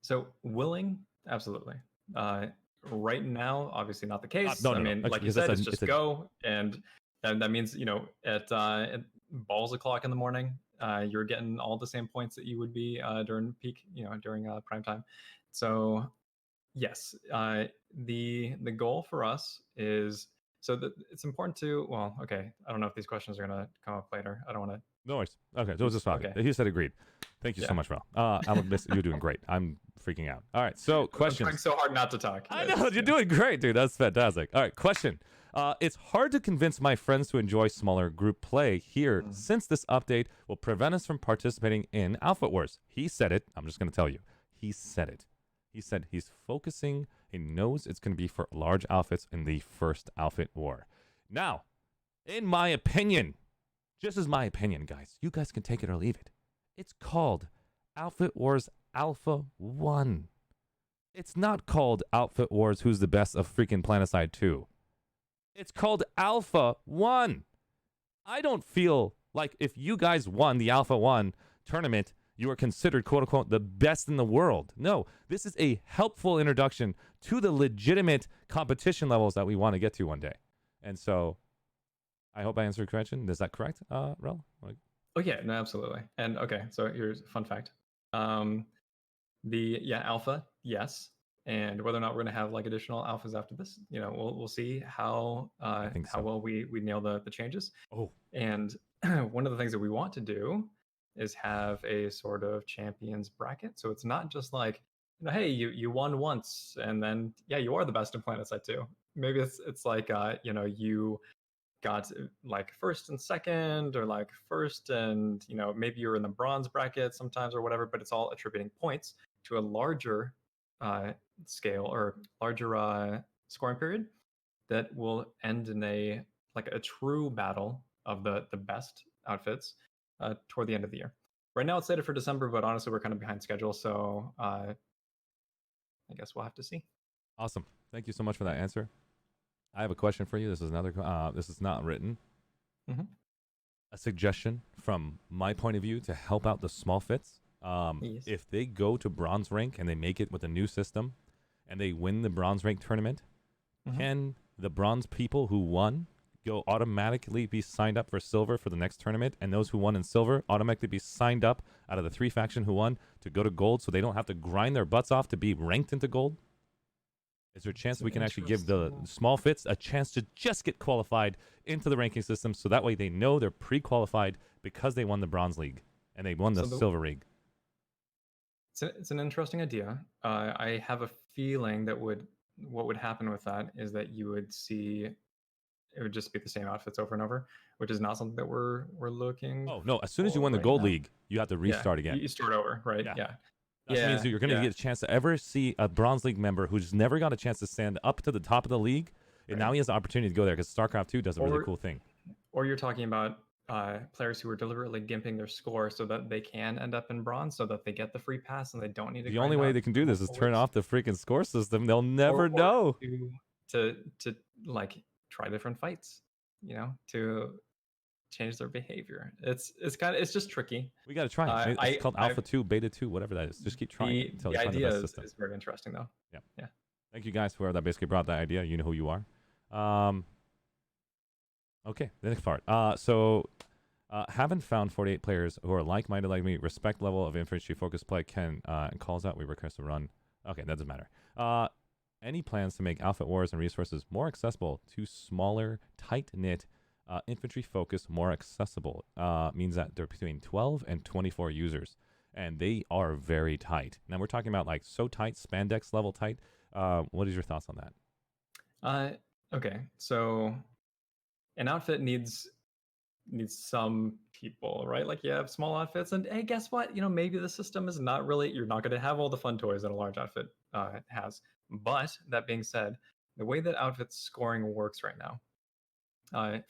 So willing, absolutely. Right now, obviously not the case. No, I mean, no. like you said, it's just go, and that means at balls o'clock in the morning, you're getting all the same points that you would be during peak, during prime time. So yes, the goal for us is it's important to I don't know if these questions are gonna come up later. I don't want to. No worries. Okay, so just fine. Okay. He said agreed. Thank you so much, Wrel. You're doing great. I'm freaking out. All right, so questions. I'm trying so hard not to talk. I know, you're doing great, dude. That's fantastic. All right, question. It's hard to convince my friends to enjoy smaller group play here since this update will prevent us from participating in Alpha Wars. He said it. I'm just going to tell you. He said it. He said he's focusing. He knows it's going to be for large outfits in the first outfit war. Now, in my opinion, just as my opinion, guys, you guys can take it or leave it. It's called Outfit Wars Alpha 1. It's not called Outfit Wars Who's the Best of freaking Planetside 2. It's called Alpha 1. I don't feel like if you guys won the Alpha 1 tournament, you are considered, quote unquote, the best in the world. No, this is a helpful introduction to the legitimate competition levels that we want to get to one day. And so I hope I answered your question. Is that correct, Wrel? Oh, yeah, no, absolutely. And okay, so here's a fun fact. Alpha, yes. And whether or not we're going to have like additional alphas after this, we'll see how well we nail the changes. Oh, and one of the things that we want to do is have a sort of champions bracket. So it's not just like, hey, you won once and then you are the best in Planetside 2. Maybe it's like you got like first and second, or like first and maybe you're in the bronze bracket sometimes or whatever, but it's all attributing points to a larger scale or larger scoring period that will end in a true battle of the best outfits toward the end of the year. Right now it's slated for December, but honestly we're kind of behind schedule, so I guess we'll have to see. Awesome. Thank you so much for that answer. I have a question for you. This is another. This is not written. A suggestion from my point of view to help out the small fits. Yes. If they go to bronze rank and they make it with a new system, and they win the bronze rank tournament, can the bronze people who won go automatically be signed up for silver for the next tournament, and those who won in silver automatically be signed up out of the 3 faction who won to go to gold, so they don't have to grind their butts off to be ranked into gold? Is there a chance we can actually give the small fits a chance to just get qualified into the ranking system, so that way they know they're pre-qualified because they won the bronze league and they won the silver league? It's an interesting idea. I have a feeling that what would happen with that is that you would see it would just be the same outfits over and over, which is not something that we're looking. Oh no! As soon as you for win the right gold now. league, you have to restart again. You start over, right? Yeah. That means you're going to yeah. get a chance to ever see a bronze league member who's never got a chance to stand up to the top of the league, and now he has the opportunity to go there because StarCraft 2 does a really cool thing. Or you're talking about players who are deliberately gimping their score so that they can end up in bronze, so that they get the free pass and they don't need to. The only way they can do this is turn off the freaking score system. They'll never know. To like try different fights, to change their behavior. It's just tricky. We got to try it. It's called Alpha 2, Beta 2, whatever that is. Just keep trying until you find the best system. Is very interesting, though. Yeah. Thank you guys for that. Basically brought that idea. You know who you are. Okay, the next part. Haven't found 48 players who are like-minded like me. Respect level of infantry focus play. Ken and calls out. We request a run. Okay, that doesn't matter. Any plans to make Alpha Wars and resources more accessible to smaller, tight-knit infantry focus more accessible? Means that they're between 12 and 24 users, and they are very tight. Now we're talking about like so tight, spandex level tight. What is your thoughts on that? Okay, so an outfit needs some people, right? Like you have small outfits, and hey, guess what? Maybe the system is not really. You're not going to have all the fun toys that a large outfit has. But that being said, the way that outfit scoring works right now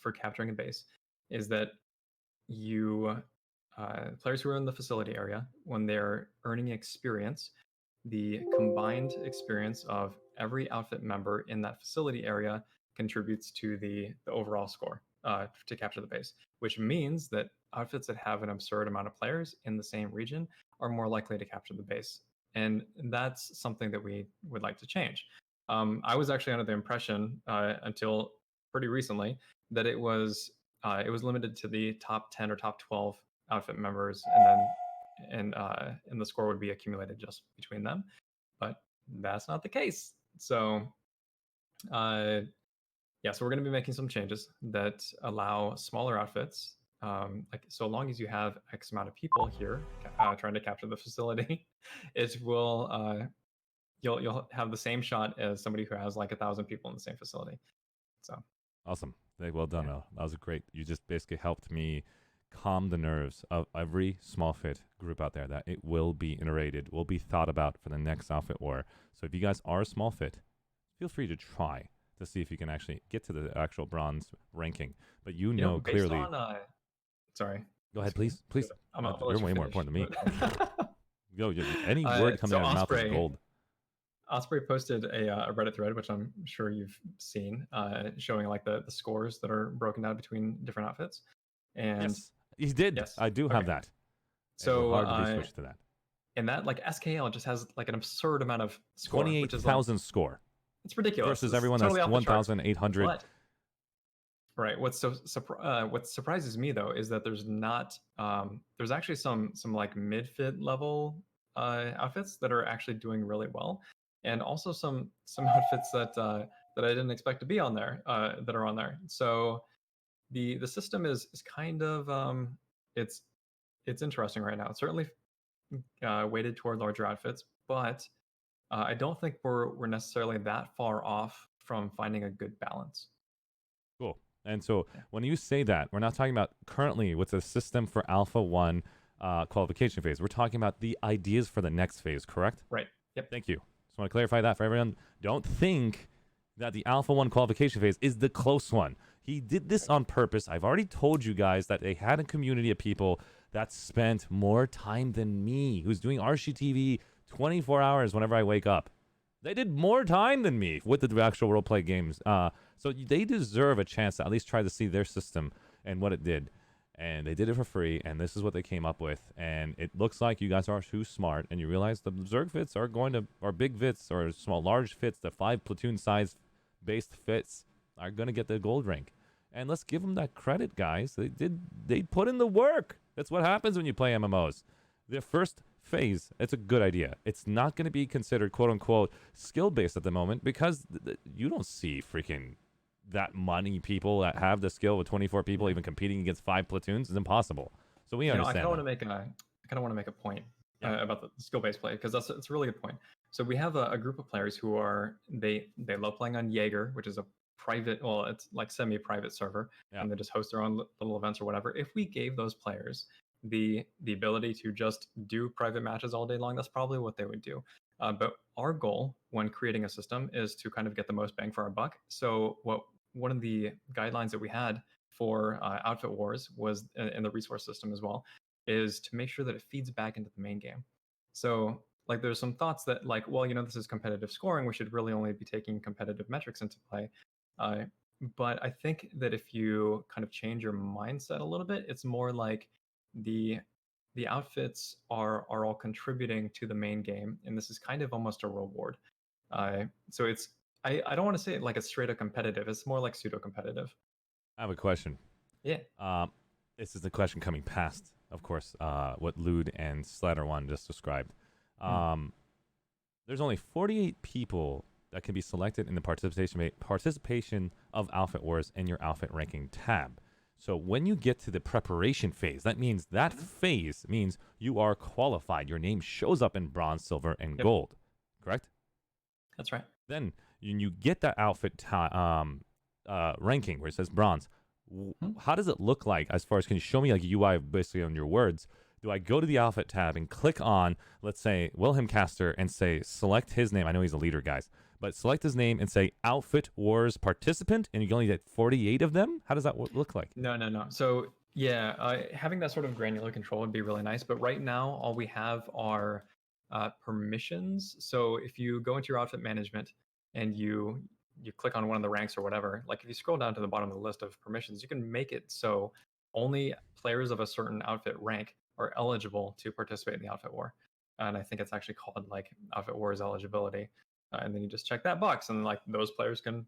for capturing a base is that you players who are in the facility area, when they're earning experience, the combined experience of every outfit member in that facility area contributes to the overall score to capture the base, which means that outfits that have an absurd amount of players in the same region are more likely to capture the base. And that's something that we would like to change. I was actually under the impression until pretty recently that it was limited to the top 10 or top 12 outfit members, and the score would be accumulated just between them. But that's not the case. So so we're going to be making some changes that allow smaller outfits. Like so long as you have X amount of people here trying to capture the facility, it will you'll have the same shot as somebody who has like 1,000 people in the same facility. So awesome. Well done. Yeah. That was great. You just basically helped me calm the nerves of every small fit group out there, that it will be iterated, will be thought about for the next outfit war. So if you guys are a small fit, feel free to try to see if you can actually get to the actual bronze ranking. But clearly. Sorry. Go ahead, please. You're way more important than me. Yo, any word word coming out of your mouth is gold. Osprey posted a Reddit thread, which I'm sure you've seen, showing like the scores that are broken down between different outfits. And yes, he did. Yes. I do have that. So hard to be switched to that. And that like SKL just has like an absurd amount of score, 28,000 score. It's ridiculous. Versus everyone totally that's 1,800. Right. What surprises me though is that there's not there's actually some like mid-fit level outfits that are actually doing really well, and also some outfits that I didn't expect to be on there that are on there. So the system is kind of it's interesting right now. It's certainly weighted toward larger outfits, but I don't think we're necessarily that far off from finding a good balance. Cool. And so when you say that, we're not talking about currently with the system for Alpha 1 qualification phase. We're talking about the ideas for the next phase, correct? Right. Yep. Thank you. Just want to clarify that for everyone. Don't think that the Alpha 1 qualification phase is the close one. He did this on purpose. I've already told you guys that they had a community of people that spent more time than me, who's doing ArsheeTV 24 hours whenever I wake up. They did more time than me with the actual roleplay games. So they deserve a chance to at least try to see their system and what it did. And they did it for free, and this is what they came up with. And it looks like you guys are too smart, and you realize the Zerg fits are big fits, or small, large fits, the 5 platoon size based fits are going to get the gold rank. And let's give them that credit, guys. They put in the work. That's what happens when you play MMOs. The first phase, it's a good idea. It's not going to be considered quote-unquote skill-based at the moment, because you don't see freaking that many people that have the skill with 24 people even competing against 5 platoons. Is impossible. So we understand. I kind of want to make a point about the skill-based play, because that's a really good point. So we have a group of players who are they love playing on Jaeger, which is a private, well, it's like semi-private server, and they just host their own little events or whatever. If we gave those players the ability to just do private matches all day long, that's probably what they would do. But our goal when creating a system is to kind of get the most bang for our buck. So one of the guidelines that we had for outfit wars was in the resource system as well, is to make sure that it feeds back into the main game. So like there's some thoughts that like, well, this is competitive scoring, we should really only be taking competitive metrics into play. But I think that if you kind of change your mindset a little bit, it's more like the outfits are all contributing to the main game, and this is kind of almost a reward. So it's I don't want to say it like it's straight up competitive. It's more like pseudo competitive. I have a question. Yeah. This is the question coming past, of course, what Lude and Slatter1 just described. There's only 48 people that can be selected in the participation of Outfit Wars in your outfit ranking tab. So when you get to the preparation phase, that means phase means you are qualified. Your name shows up in bronze, silver, and gold. Correct? That's right. Then you get that outfit ranking where it says bronze. How does it look like as far as, can you show me like UI basically on your words? Do I go to the outfit tab and click on, let's say, Wilhelm Caster and say, select his name? I know he's a leader, guys, but select his name and say Outfit Wars participant, and you can only get 48 of them? How does that look like? No. So yeah, having that sort of granular control would be really nice. But right now, all we have are permissions. So if you go into your outfit management and you click on one of the ranks or whatever, like if you scroll down to the bottom of the list of permissions, you can make it so only players of a certain outfit rank are eligible to participate in the outfit war. And I think it's actually called like Outfit Wars eligibility. And then you just check that box, and like those players can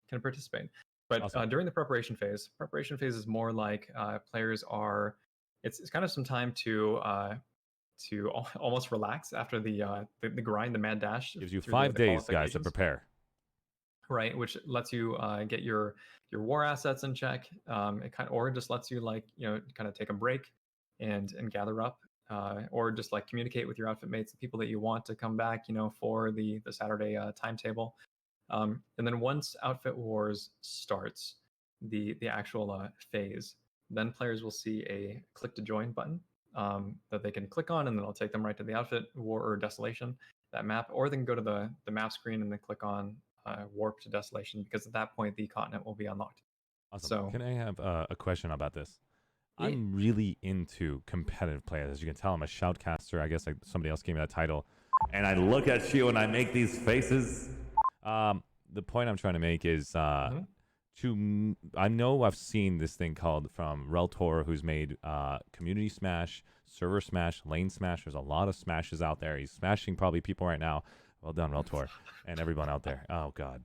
participate. But awesome. During the preparation phase is more like players are. It's kind of some time to almost relax after the grind, the mad dash. Gives you 5 days, guys, to prepare. Right, which lets you get your war assets in check. It or just lets you kind of take a break and gather up. Or just like communicate with your outfit mates, the people that you want to come back, for the Saturday timetable. And then once Outfit Wars starts, the actual phase, then players will see a click to join button that they can click on, and then it'll take them right to the Outfit War or Desolation, that map, or they can go to the map screen and then click on Warp to Desolation, because at that point the continent will be unlocked. Awesome. So can I have a question about this? I'm really into competitive play. As you can tell, I'm a shoutcaster. I guess like somebody else gave me that title. And I look at you and I make these faces. The point I'm trying to make is I know I've seen this thing called from Wrel, who's made Community Smash, Server Smash, Lane Smash. There's a lot of smashes out there. He's smashing probably people right now. Well done, Wrel, and everyone out there. Oh, God.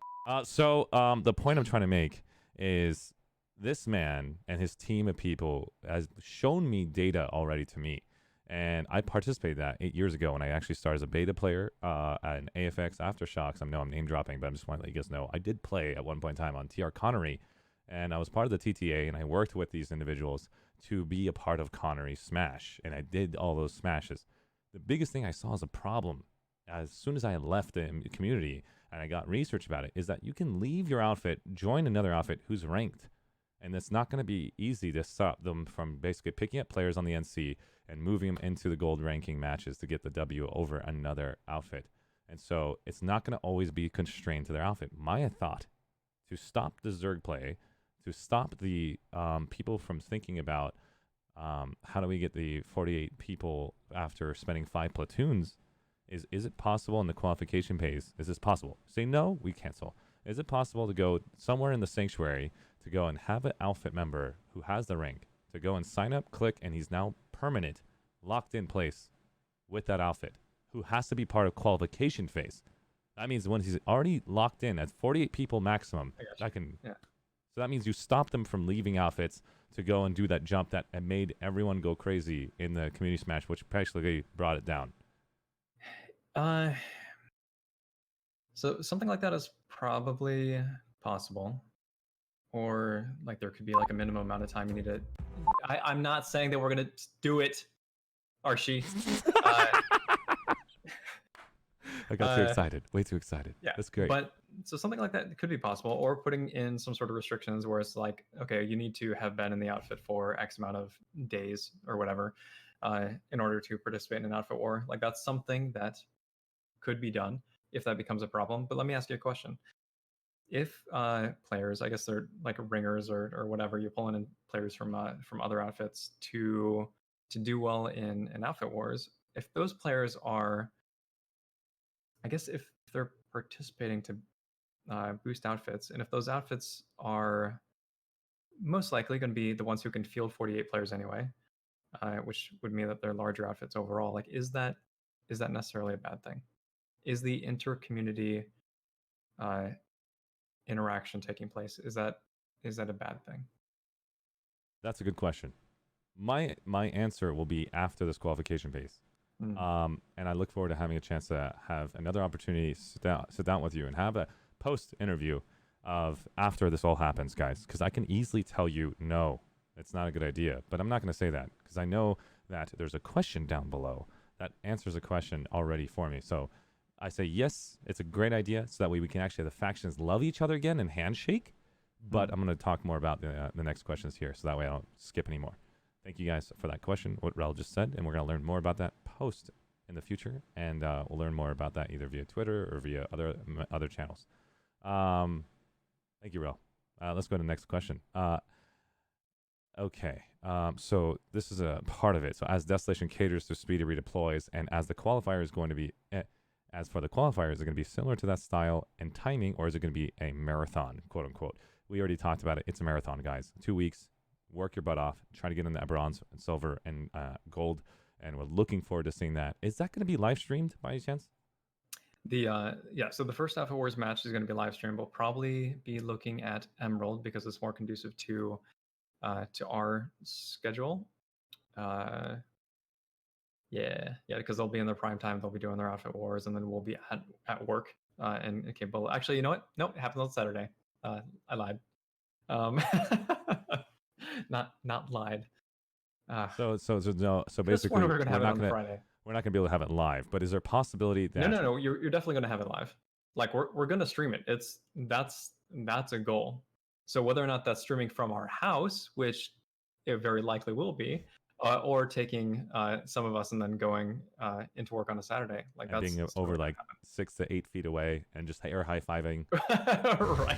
So the point I'm trying to make is this man and his team of people has shown me data already to me. And I participated in that 8 years ago when I actually started as a beta player at an AFX Aftershocks. I know I'm name dropping, but I'm just wanting to let you guys know I did play at one point in time on TR Connery, and I was part of the TTA, and I worked with these individuals to be a part of Connery Smash, and I did all those smashes. The biggest thing I saw as a problem as soon as I had left the community and I got research about it is that you can leave your outfit, join another outfit who's ranked. And it's not going to be easy to stop them from basically picking up players on the NC and moving them into the gold ranking matches to get the W over another outfit. And so it's not going to always be constrained to their outfit. My thought, to stop the Zerg play, to stop the people from thinking about how do we get the 48 people after spending 5 platoons, is it possible in the qualification phase? Is this possible? Say no, we cancel. Is it possible to go somewhere in the sanctuary to go and have an outfit member who has the rank to go and sign up, click, and he's now permanent, locked in place with that outfit, who has to be part of qualification phase? That means when he's already locked in at 48 people maximum, that can. Yeah. So that means you stop them from leaving outfits to go and do that jump that made everyone go crazy in the community smash, which practically brought it down. So something like that is probably possible. Or like there could be like a minimum amount of time you need to. I'm not saying that we're gonna do it. Archie. I got too excited. Way too excited. Yeah, That's great. But so something like that could be possible, or putting in some sort of restrictions where it's like, okay, you need to have been in the outfit for X amount of days or whatever, in order to participate in an outfit war. Like that's something that could be done if that becomes a problem. But let me ask you a question: if players, I guess they're like ringers or whatever, you're pulling in players from other outfits to do well in outfit wars. If those players are, I guess, if they're participating to boost outfits, and if those outfits are most likely going to be the ones who can field 48 players anyway, which would mean that they're larger outfits overall. Like, is that necessarily a bad thing? Is the inter-community interaction taking place? Is that a bad thing? That's a good question. My answer will be after this qualification phase. And I look forward to having a chance to have another opportunity to sit down with you and have a post interview of after this all happens, guys, because I can easily tell you no, it's not a good idea, but I'm not going to say that because I know that there's a question down below that answers a question already for me. So I say yes, it's a great idea, so that way we can actually have the factions love each other again and handshake. But I'm going to talk more about the next questions here, so that way I don't skip anymore. Thank you guys for that question, what Wrel just said, and we're going to learn more about that post in the future, and we'll learn more about that either via Twitter or via other channels. Thank you, Wrel. Let's go to the next question. Okay, so this is a part of it. So as Desolation caters to speedy redeploys, and as the qualifier is going to be, as for the qualifiers, is it going to be similar to that style and timing, or is it going to be a marathon, quote unquote? We already talked about it. It's a marathon, guys. 2 weeks. Work your butt off. Try to get in that bronze and silver and gold. And we're looking forward to seeing that. Is that going to be live streamed by any chance? So the first Alpha Wars match is going to be live streamed. We'll probably be looking at Emerald because it's more conducive to our schedule. Because they'll be in their prime time. They'll be doing their outfit wars, and then we'll be at work and capable. Actually, you know what? Nope, it happens on Saturday. I lied. Not lied. So basically, we're gonna have it on Friday. We're not gonna be able to have it live. But is there a possibility that No, you're definitely gonna have it live. Like we're gonna stream it. That's a goal. So whether or not that's streaming from our house, which it very likely will be, or taking some of us and then going into work on a Saturday, like that's being over like 6 to 8 feet away and just air high-fiving. Right.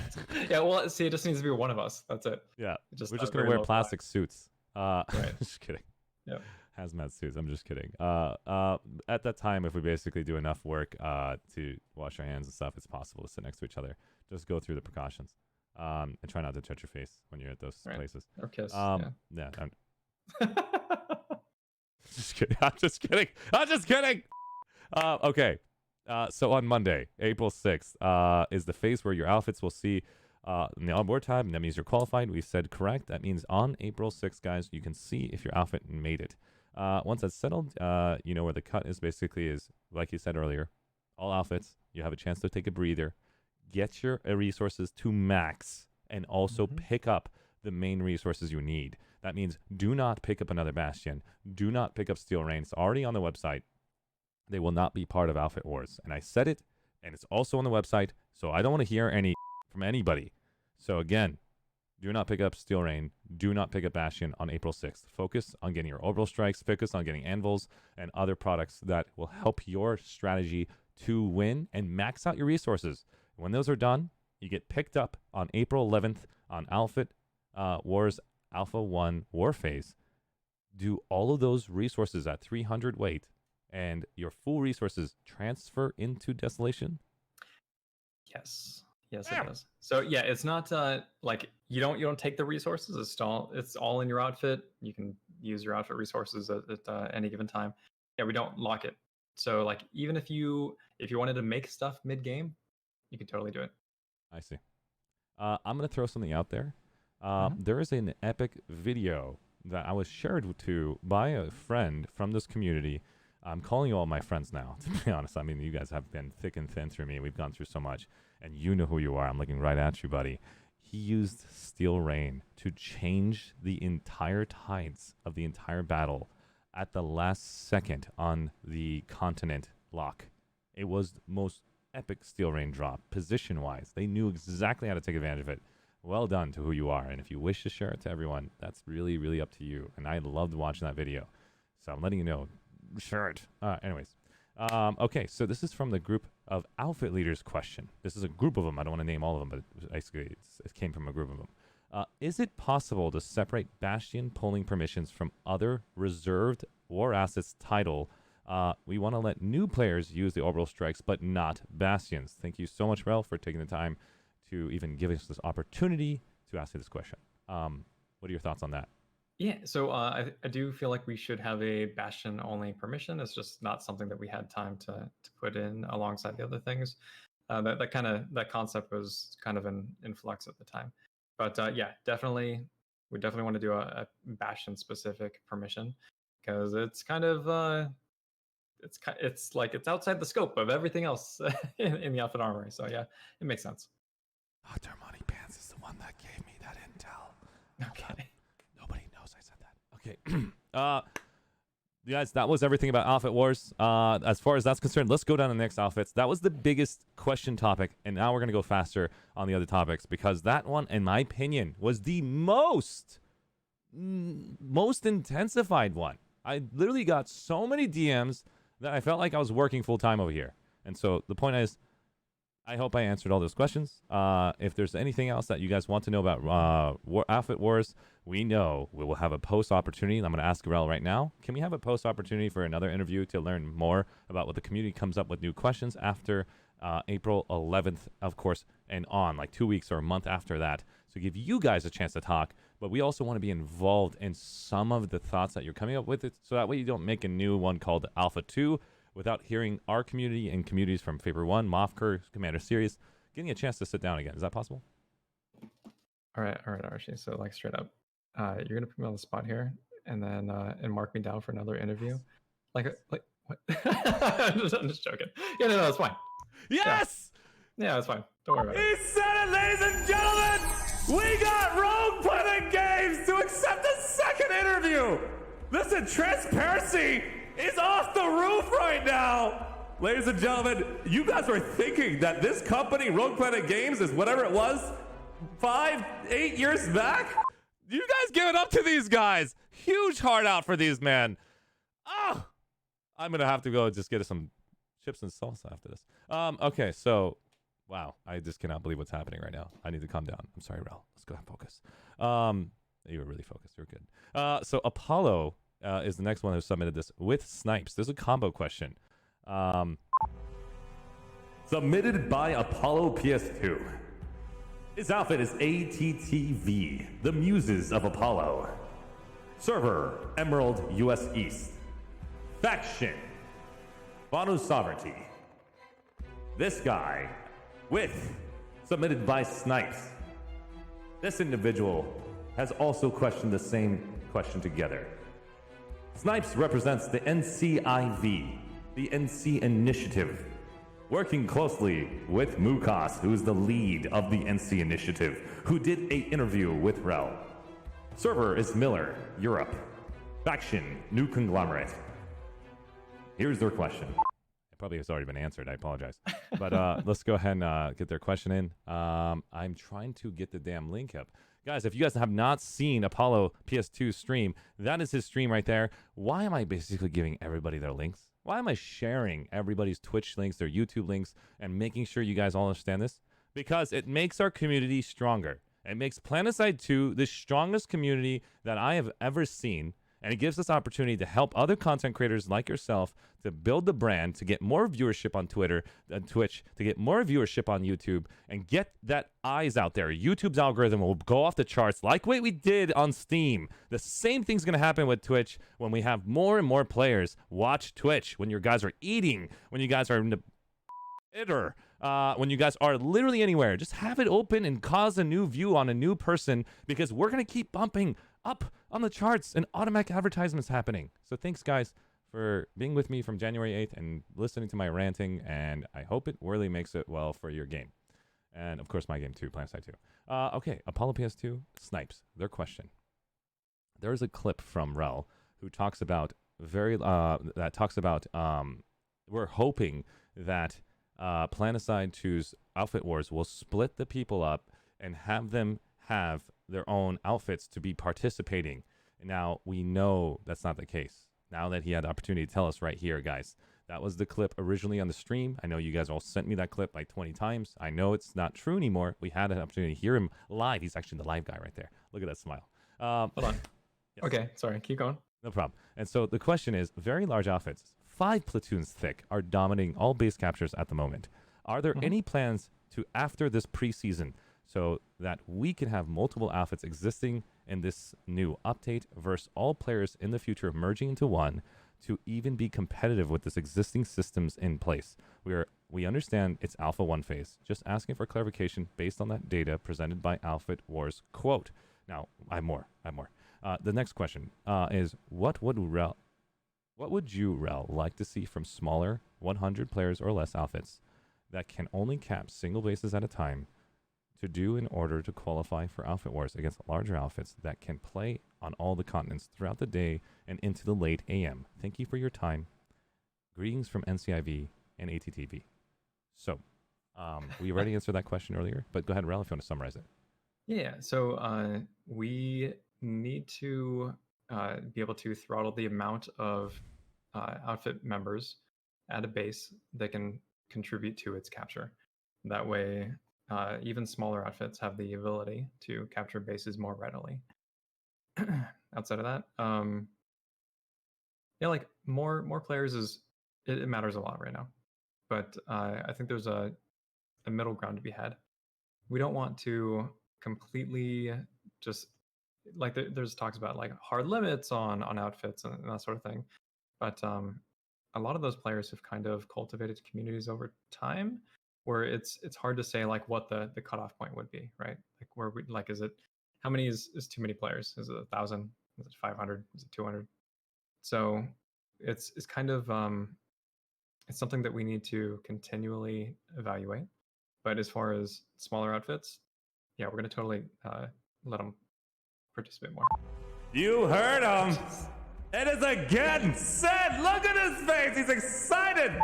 Yeah. Well, see, it just needs to be one of us. That's it. Yeah. We're just gonna wear plastic suits. Right. Just kidding. Yep. Hazmat suits. I'm just kidding. At that time, if we basically do enough work to wash our hands and stuff, it's possible to sit next to each other. Just go through the precautions. And try not to touch your face when you're at those places. Or kiss. Yeah. Just kidding. I'm just kidding. Okay. So on Monday, April 6th, is the phase where your outfits will see in the onboard tab, and that means you're qualified. We said correct. That means on April 6th, guys, you can see if your outfit made it. Once that's settled, you know where the cut is basically is, like you said earlier, all outfits, you have a chance to take a breather, get your resources to max, and also pick up the main resources you need. That means do not pick up another Bastion. Do not pick up Steel Rain. It's already on the website. They will not be part of Outfit Wars. And I said it, and it's also on the website, so I don't want to hear any from anybody. So again, do not pick up Steel Rain. Do not pick up Bastion on April 6th. Focus on getting your orbital strikes. Focus on getting anvils and other products that will help your strategy to win and max out your resources. When those are done, you get picked up on April 11th on Outfit Wars Alpha 1 War Phase. Do all of those resources at 300 weight, and your full resources transfer into Desolation? Yes, it does. So yeah, it's not like you don't take the resources. It's all in your outfit. You can use your outfit resources at any given time. Yeah, we don't lock it. So like even if you wanted to make stuff mid game, you can totally do it. I see. I'm gonna throw something out there. There is an epic video that I was shared to by a friend from this community. I'm calling you all my friends now, to be honest. I mean, you guys have been thick and thin through me. We've gone through so much, and you know who you are. I'm looking right at you, buddy. He used Steel Rain to change the entire tides of the entire battle at the last second on the continent lock. It was the most epic steel rain drop, position-wise. They knew exactly how to take advantage of it. Well done to who you are. And if you wish to share it to everyone, that's really, really up to you. And I loved watching that video. So I'm letting you know. Share it. Anyways. Okay, so this is from the group of outfit leaders question. This is a group of them. I don't want to name all of them, but basically it came from a group of them. Is it possible to separate Bastion polling permissions from other reserved war assets title? We want to let new players use the orbital strikes, but not Bastions. Thank you so much, Wrel, for taking the time to even give us this opportunity to ask you this question. What are your thoughts on that? Yeah, so I do feel like we should have a Bastion only permission. It's just not something that we had time to put in alongside the other things. That concept was kind of in flux at the time. But yeah, definitely, we definitely want to do a Bastion specific permission because it's kind of it's like it's outside the scope of everything else in the outfit armory. So yeah, it makes sense. Dr. Money Pants is the one that gave me that intel. Okay. Nobody knows I said that. Okay. Guys, that was everything about Outfit Wars. As far as that's concerned, let's go down to the next outfits. That was the biggest question topic, and now we're going to go faster on the other topics because that one, in my opinion, was the most intensified one. I literally got so many DMs that I felt like I was working full-time over here. And so the point is, I hope I answered all those questions. If there's anything else that you guys want to know about Outfit Wars, we know we will have a post opportunity. I'm going to ask Wrel right now. Can we have a post opportunity for another interview to learn more about what the community comes up with new questions after April 11th, of course, and on, like 2 weeks or a month after that. So give you guys a chance to talk, but we also want to be involved in some of the thoughts that you're coming up with, so that way you don't make a new one called Alpha 2 without hearing our community and communities from Favor 1, Mofker, Commander Series, getting a chance to sit down again. Is that possible? All right, Arshee. So like straight up, you're gonna put me on the spot here, and then and mark me down for another interview. Like what? I'm just joking. Yeah, no, that's fine. Yes. Yeah, that's fine. Don't worry about it. He said it, ladies and gentlemen. We got Rogue Planet Games to accept a second interview. Listen, transparency is off the roof right now. Ladies and gentlemen, you guys were thinking that this company, Rogue Planet Games, is whatever it was 5-8 years back? You guys give it up to these guys. Huge heart out for these men. Oh, I'm going to have to go just get some chips and salsa after this. Okay, so, wow. I just cannot believe what's happening right now. I need to calm down. I'm sorry, Wrel. Let's go ahead and focus. You were really focused. You're good. So Apollo is the next one who submitted this with Snipes. There's a combo question. Submitted by Apollo PS2. His outfit is ATTV, the Muses of Apollo. Server, Emerald US East. Faction, Banu Sovereignty. This guy, submitted by Snipes. This individual has also questioned the same question together. Snipes represents the NCIV, the NC Initiative, working closely with Mukas, who is the lead of the NC Initiative, who did an interview with Wrel. Server is Miller, Europe. Faction, New Conglomerate. Here's their question. It probably has already been answered. I apologize. But let's go ahead and get their question in. I'm trying to get the damn link up. Guys, if you guys have not seen Apollo PS2 stream, that is his stream right there. Why am I basically giving everybody their links? Why am I sharing everybody's Twitch links, their YouTube links, and making sure you guys all understand this? Because it makes our community stronger. It makes Planetside 2 the strongest community that I have ever seen. And it gives us opportunity to help other content creators like yourself to build the brand, to get more viewership on Twitter and Twitch, to get more viewership on YouTube, and get that eyes out there. YouTube's algorithm will go off the charts like what we did on Steam. The same thing's going to happen with Twitch when we have more and more players watch Twitch, when your guys are eating, when you guys are in the when you guys are literally anywhere. Just have it open and cause a new view on a new person, because we're going to keep bumping up on the charts and automatic advertisements happening. So thanks, guys, for being with me from January 8th and listening to my ranting, and I hope it really makes it well for your game. And, of course, my game, too, Planetside 2. Okay, Apollo PS2, Snipes, their question. There is a clip from Wrel who talks about that talks about we're hoping that Planetside 2's Outfit Wars will split the people up and have them have their own outfits to be participating. Now, we know that's not the case. Now that he had the opportunity to tell us right here, guys. That was the clip originally on the stream. I know you guys all sent me that clip like 20 times. I know it's not true anymore. We had an opportunity to hear him live. He's actually the live guy right there. Look at that smile. Hold on. Yes. Okay, sorry. Keep going. No problem. And so the question is, very large outfits, 5 platoons thick, are dominating all base captures at the moment. Are there any plans to, after this preseason, so that we can have multiple outfits existing in this new update versus all players in the future merging into one, to even be competitive with this existing systems in place? We understand it's Alpha 1 phase. Just asking for clarification based on that data presented by Outfit Wars quote. Now, I have more. The next question is, what would you, Wrel, like to see from smaller 100 players or less outfits that can only cap single bases at a time to do in order to qualify for Outfit Wars against larger outfits that can play on all the continents throughout the day and into the late AM? Thank you for your time. Greetings from NCIV and ATTV. So, we already answered that question earlier, but go ahead, Wrel, if you want to summarize it. Yeah, so we need to be able to throttle the amount of outfit members at a base that can contribute to its capture. That way, even smaller outfits have the ability to capture bases more readily. Outside of that, yeah, like more players it matters a lot right now. But I think there's a middle ground to be had. We don't want to completely just like there's talks about like hard limits on outfits and that sort of thing. But a lot of those players have kind of cultivated communities over time, where it's hard to say like what the cutoff point would be, right? Like where we like, is it, how many is too many players? Is it 1,000? Is it 500? Is it 200? So it's kind of it's something that we need to continually evaluate. But as far as smaller outfits, yeah, we're gonna totally let them participate more. You heard him. It is again said. Look at his face. He's excited.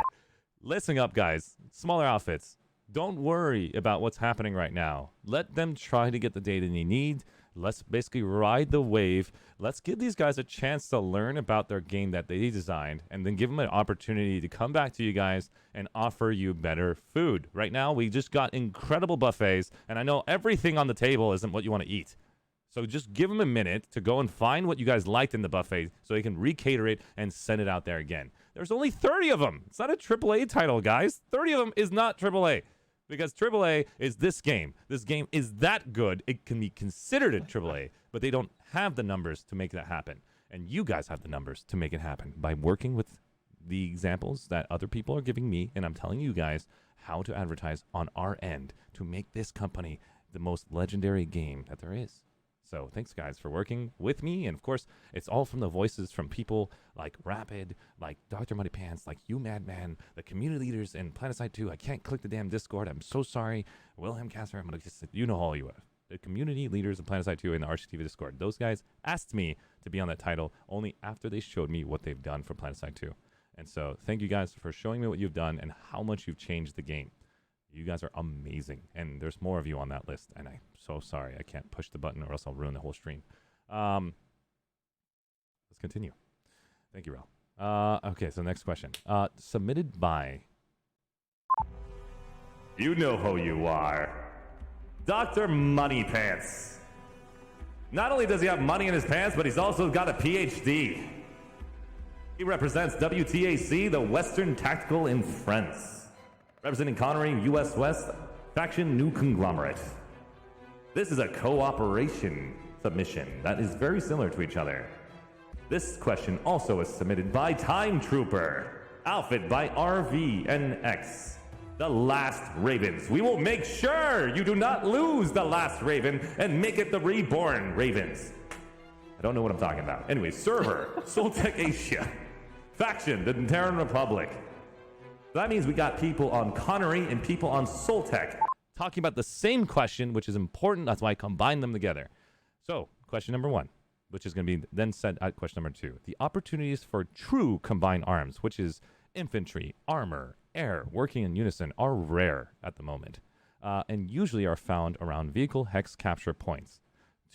Listen up, guys. Smaller outfits. Don't worry about what's happening right now. Let them try to get the data they need. Let's basically ride the wave. Let's give these guys a chance to learn about their game that they designed, and then give them an opportunity to come back to you guys and offer you better food. Right now, we just got incredible buffets, and I know everything on the table isn't what you want to eat. So just give them a minute to go and find what you guys liked in the buffet so they can recater it and send it out there again. There's only 30 of them. It's not a AAA title, guys. 30 of them is not AAA. Because AAA is this game. This game is that good. It can be considered a AAA, but they don't have the numbers to make that happen. And you guys have the numbers to make it happen by working with the examples that other people are giving me, and I'm telling you guys how to advertise on our end to make this company the most legendary game that there is. So thanks, guys, for working with me. And, of course, it's all from the voices from people like Rapid, like Dr. Muddy Pants, like you, Madman, the community leaders in Planetside 2. I can't click the damn Discord. I'm so sorry. Wilhelm Casper, I'm going to just, you know all you are. The community leaders of Planetside 2 in the ArsheeTV Discord. Those guys asked me to be on that title only after they showed me what they've done for Planetside 2. And so thank you guys for showing me what you've done and how much you've changed the game. You guys are amazing, and there's more of you on that list, and I'm so sorry I can't push the button or else I'll ruin the whole stream. Let's continue. Thank you, Wrel. Okay, so next question. Submitted by... You know who you are. Dr. Money Pants. Not only does he have money in his pants, but he's also got a PhD. He represents WTAC, the Western Tactical in France. Representing Connery, U.S. West, faction New Conglomerate. This is a cooperation submission that is very similar to each other. This question also is submitted by Time Trooper, outfit by RVNX. The Last Ravens. We will make sure you do not lose the Last Raven and make it the Reborn Ravens. I don't know what I'm talking about. Anyway, server, Soltec Asia. Faction, the Terran Republic. That means we got people on Connery and people on Soltec talking about the same question, which is important. That's why I combined them together. So, question number 1. which is going to be then said at question number 2. The opportunities for true combined arms, which is infantry, armor, air, working in unison, are rare at the moment, and usually are found around vehicle hex capture points.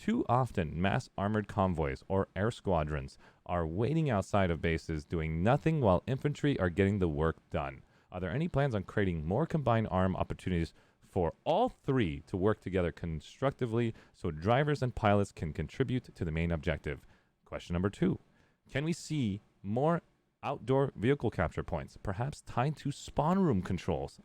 Too often, mass armored convoys or air squadrons are waiting outside of bases doing nothing while infantry are getting the work done. Are there any plans on creating more combined arm opportunities for all three to work together constructively so drivers and pilots can contribute to the main objective? Question number 2. Can we see more outdoor vehicle capture points, perhaps tied to spawn room controls?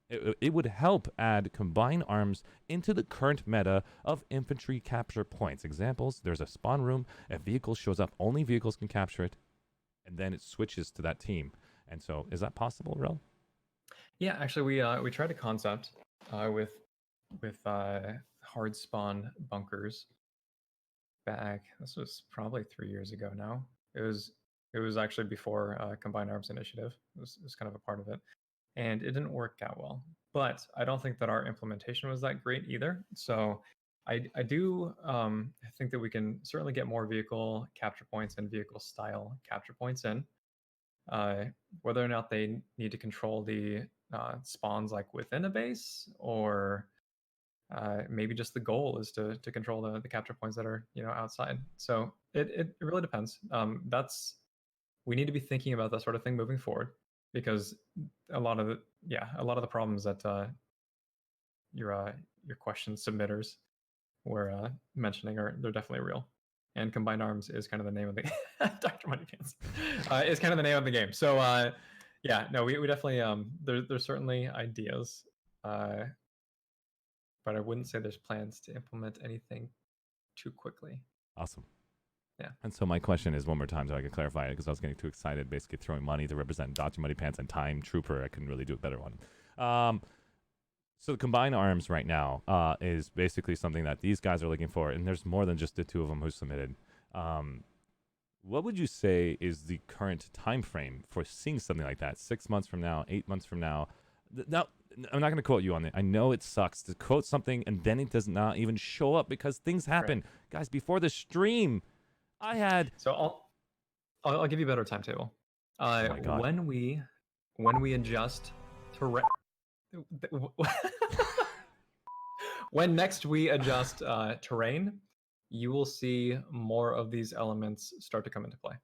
It would help add combined arms into the current meta of infantry capture points. Examples, there's a spawn room, a vehicle shows up, only vehicles can capture it, and then it switches to that team. And so, is that possible, Wrel? Yeah, actually, we tried a concept with hard spawn bunkers back. This was probably 3 years ago now. It was actually before Combined Arms Initiative. It was kind of a part of it, and it didn't work out well. But I don't think that our implementation was that great either. So I do think that we can certainly get more vehicle capture points and vehicle style capture points in. Whether or not they need to control the spawns like within a base, or maybe just the goal is to control the capture points that are outside. So it really depends. We need to be thinking about that sort of thing moving forward, because a lot of the problems that your question submitters were mentioning they're definitely real. And combined arms is kind of the name of the Dr. Moneypants is kind of the name of the game. So we definitely there's certainly ideas, but I wouldn't say there's plans to implement anything too quickly. Awesome. Yeah. And so my question is, one more time so I can clarify it, because I was getting too excited, basically throwing money to represent Dr. Moneypants and Time Trooper. I couldn't really do a better one. So the combined arms right now is basically something that these guys are looking for, and there's more than just the two of them who submitted. What would you say is the current time frame for seeing something like that? 6 months from now, 8 months from now? Now, I'm not going to quote you on it. I know it sucks to quote something and then it does not even show up because things happen. Right. Guys, before the stream, I had... So I'll give you a better timetable. Oh my God. When we adjust to... when next we adjust terrain, you will see more of these elements start to come into play.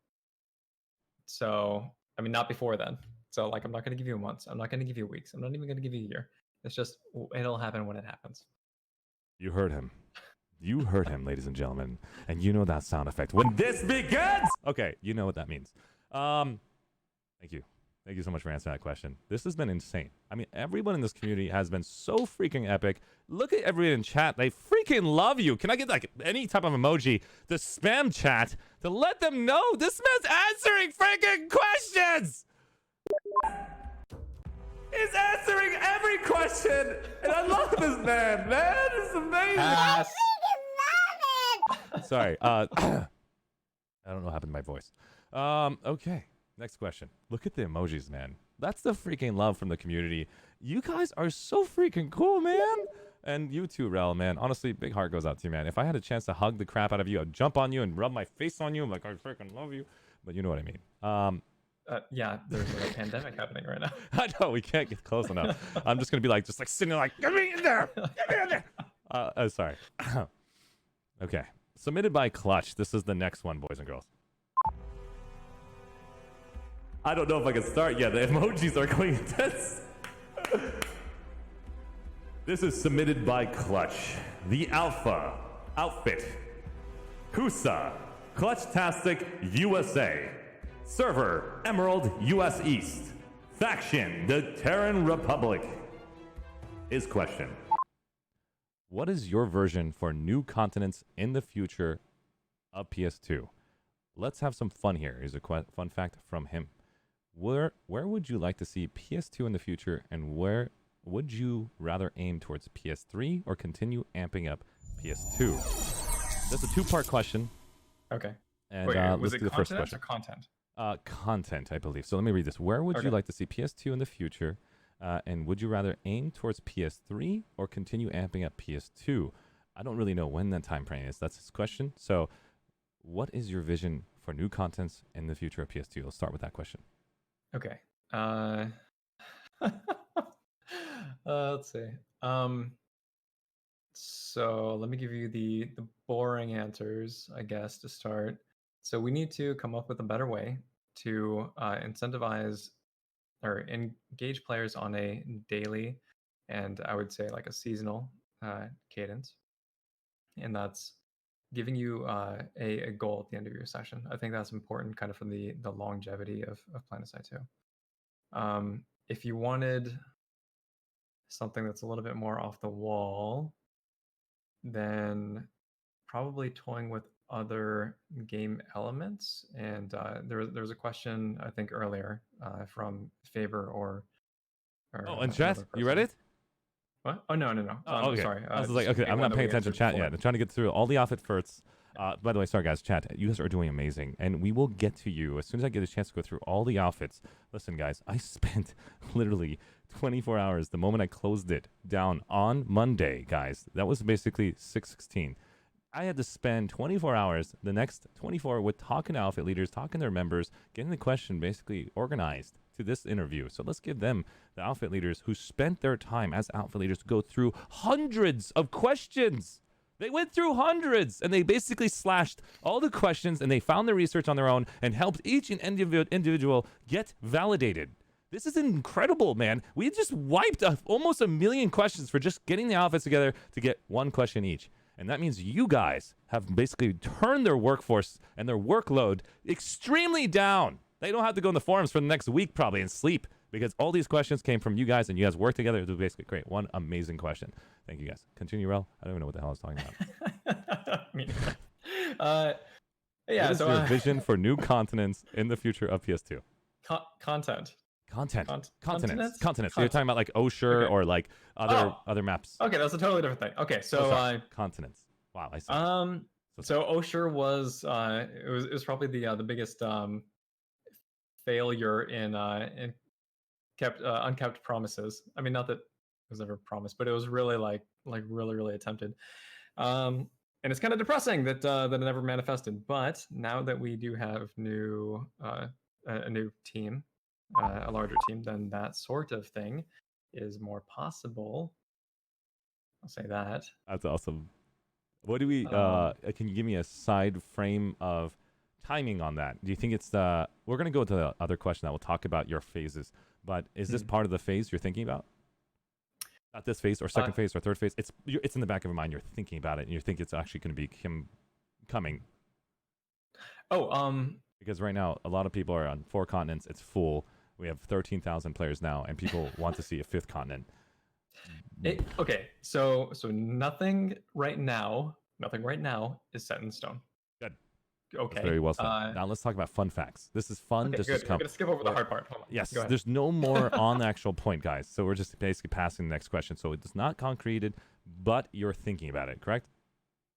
So, I mean, not before then. So, like, I'm not going to give you months. I'm not going to give you weeks. I'm not even going to give you a year. It's just, it'll happen when it happens. You heard him. You heard him, ladies and gentlemen. And you know that sound effect. When this begins! Okay, you know what that means. Thank you. Thank you so much for answering that question. This has been insane. I mean, everyone in this community has been so freaking epic. Look at everyone in chat. They freaking love you. Can I get like any type of emoji to spam chat to let them know this man's answering freaking questions? He's answering every question. And I love this man. Man, it's amazing. I freaking love it! Sorry. I don't know what happened to my voice. Okay. Next question. Look at the emojis, man. That's the freaking love from the community. You guys are so freaking cool, man. And you too, Wrel, man. Honestly, big heart goes out to you, man. If I had a chance to hug the crap out of you, I'd jump on you and rub my face on you. I'm like, I freaking love you. But you know what I mean. Yeah, there's a pandemic happening right now. I know, we can't get close enough. I'm just going to be like, sitting there like, get me in there. Get me in there. Sorry. Okay. Submitted by Clutch. This is the next one, boys and girls. I don't know if I can start yet. The emojis are going intense. This is submitted by Clutch. The Alpha Outfit. Kusa. Clutch-tastic USA. Server Emerald US East. Faction the Terran Republic. His question. What is your version for new continents in the future of PS2? Let's have some fun here. Here's a fun fact from him. Where would you like to see PS2 in the future, and where would you rather aim towards PS3 or continue amping up PS2? That's a two-part question. Okay. And wait, let's do the first question. Or content? Content, I believe. So let me read this. Where would you like to see PS2 in the future, and would you rather aim towards PS3 or continue amping up PS2? I don't really know when that time frame is. That's his question. So, what is your vision for new contents in the future of PS2? Let's start with that question. Okay. Let's see. So let me give you the boring answers, I guess, to start. So we need to come up with a better way to incentivize or engage players on a daily and I would say like a seasonal cadence, and that's giving you a goal at the end of your session. I think that's important, kind of for the longevity of Planetside 2. If you wanted something that's a little bit more off the wall, then probably toying with other game elements. And there was a question I think earlier from Faber or Oh, and chat, another you read person. it? What? Oh no. Oh, okay. Sorry. I was just like, okay, I'm one not that paying we attention answered chat before. yet. I'm trying to get through all the outfit firsts. By the way, sorry guys, chat. You guys are doing amazing, and we will get to you as soon as I get a chance to go through all the outfits. Listen, guys, I spent literally 24 hours the moment I closed it down on Monday, guys. That was basically 6/16. I had to spend 24 hours, the next 24, with talking to outfit leaders, talking to their members, getting the question basically organized to this interview. So let's give them, the outfit leaders who spent their time as outfit leaders, to go through hundreds of questions. They went through hundreds, and they basically slashed all the questions, and they found the research on their own and helped each individual get validated. This is incredible, man. We just wiped almost 1 million questions for just getting the outfits together to get one question each. And that means you guys have basically turned their workforce and their workload extremely down. They don't have to go in the forums for the next week probably and sleep, because all these questions came from you guys, and you guys worked together to basically create one amazing question. Thank you guys. Continue, Wrel. I don't even know what the hell I was talking about. Yeah. What is So your vision for new continents in the future of PS2? Content. Continents. So you're Content. talking about like Osher Okay. or like other maps. Okay, that's a totally different thing. Okay, so continents. Wow, I see. so Osher was it was probably the biggest failure in unkept promises. I mean, not that it was ever promised, but it was really really attempted. And it's kind of depressing that that it never manifested. But now that we do have a new team, a larger team, then that sort of thing is more possible. I'll say that. That's awesome. What do we? Can you give me a side frame of timing on that? Do you think it's the? We're gonna go to the other question that we'll talk about your phases. But is this part of the phase you're thinking about? Not this phase or second phase or third phase. It's in the back of your mind. You're thinking about it, and you think it's actually going to be coming. Oh, because right now a lot of people are on 4 continents. It's full. We have 13,000 players now, and people want to see a 5th continent. Okay, so nothing right now is set in stone. Good. Okay. That's very well said. Now let's talk about fun facts. This is fun. Okay, Just good. I'm gonna skip over the hard part. Hold on. Yes, Go ahead. there's no more on the actual point, guys. So we're just basically passing the next question. So it's not concreted, but you're thinking about it, correct?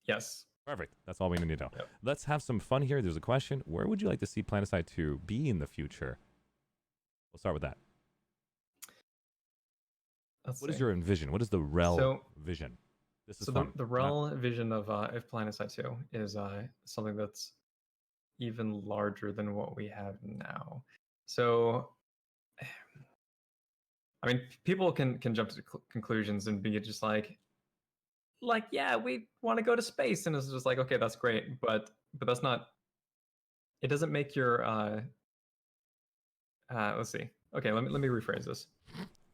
Yes. Perfect. That's all we need to know. Yep. Let's have some fun here. There's a question. Where would you like to see Planetside 2 be in the future? We'll start with that. What is your envision? What is the Wrel vision? This is fun. The Wrel vision of Planetside 2 is something that's even larger than what we have now. So, I mean, people can jump to conclusions and be just like, yeah, we want to go to space, and it's just like, okay, that's great, but that's not. It doesn't make your. Let's see. Okay, let me rephrase this.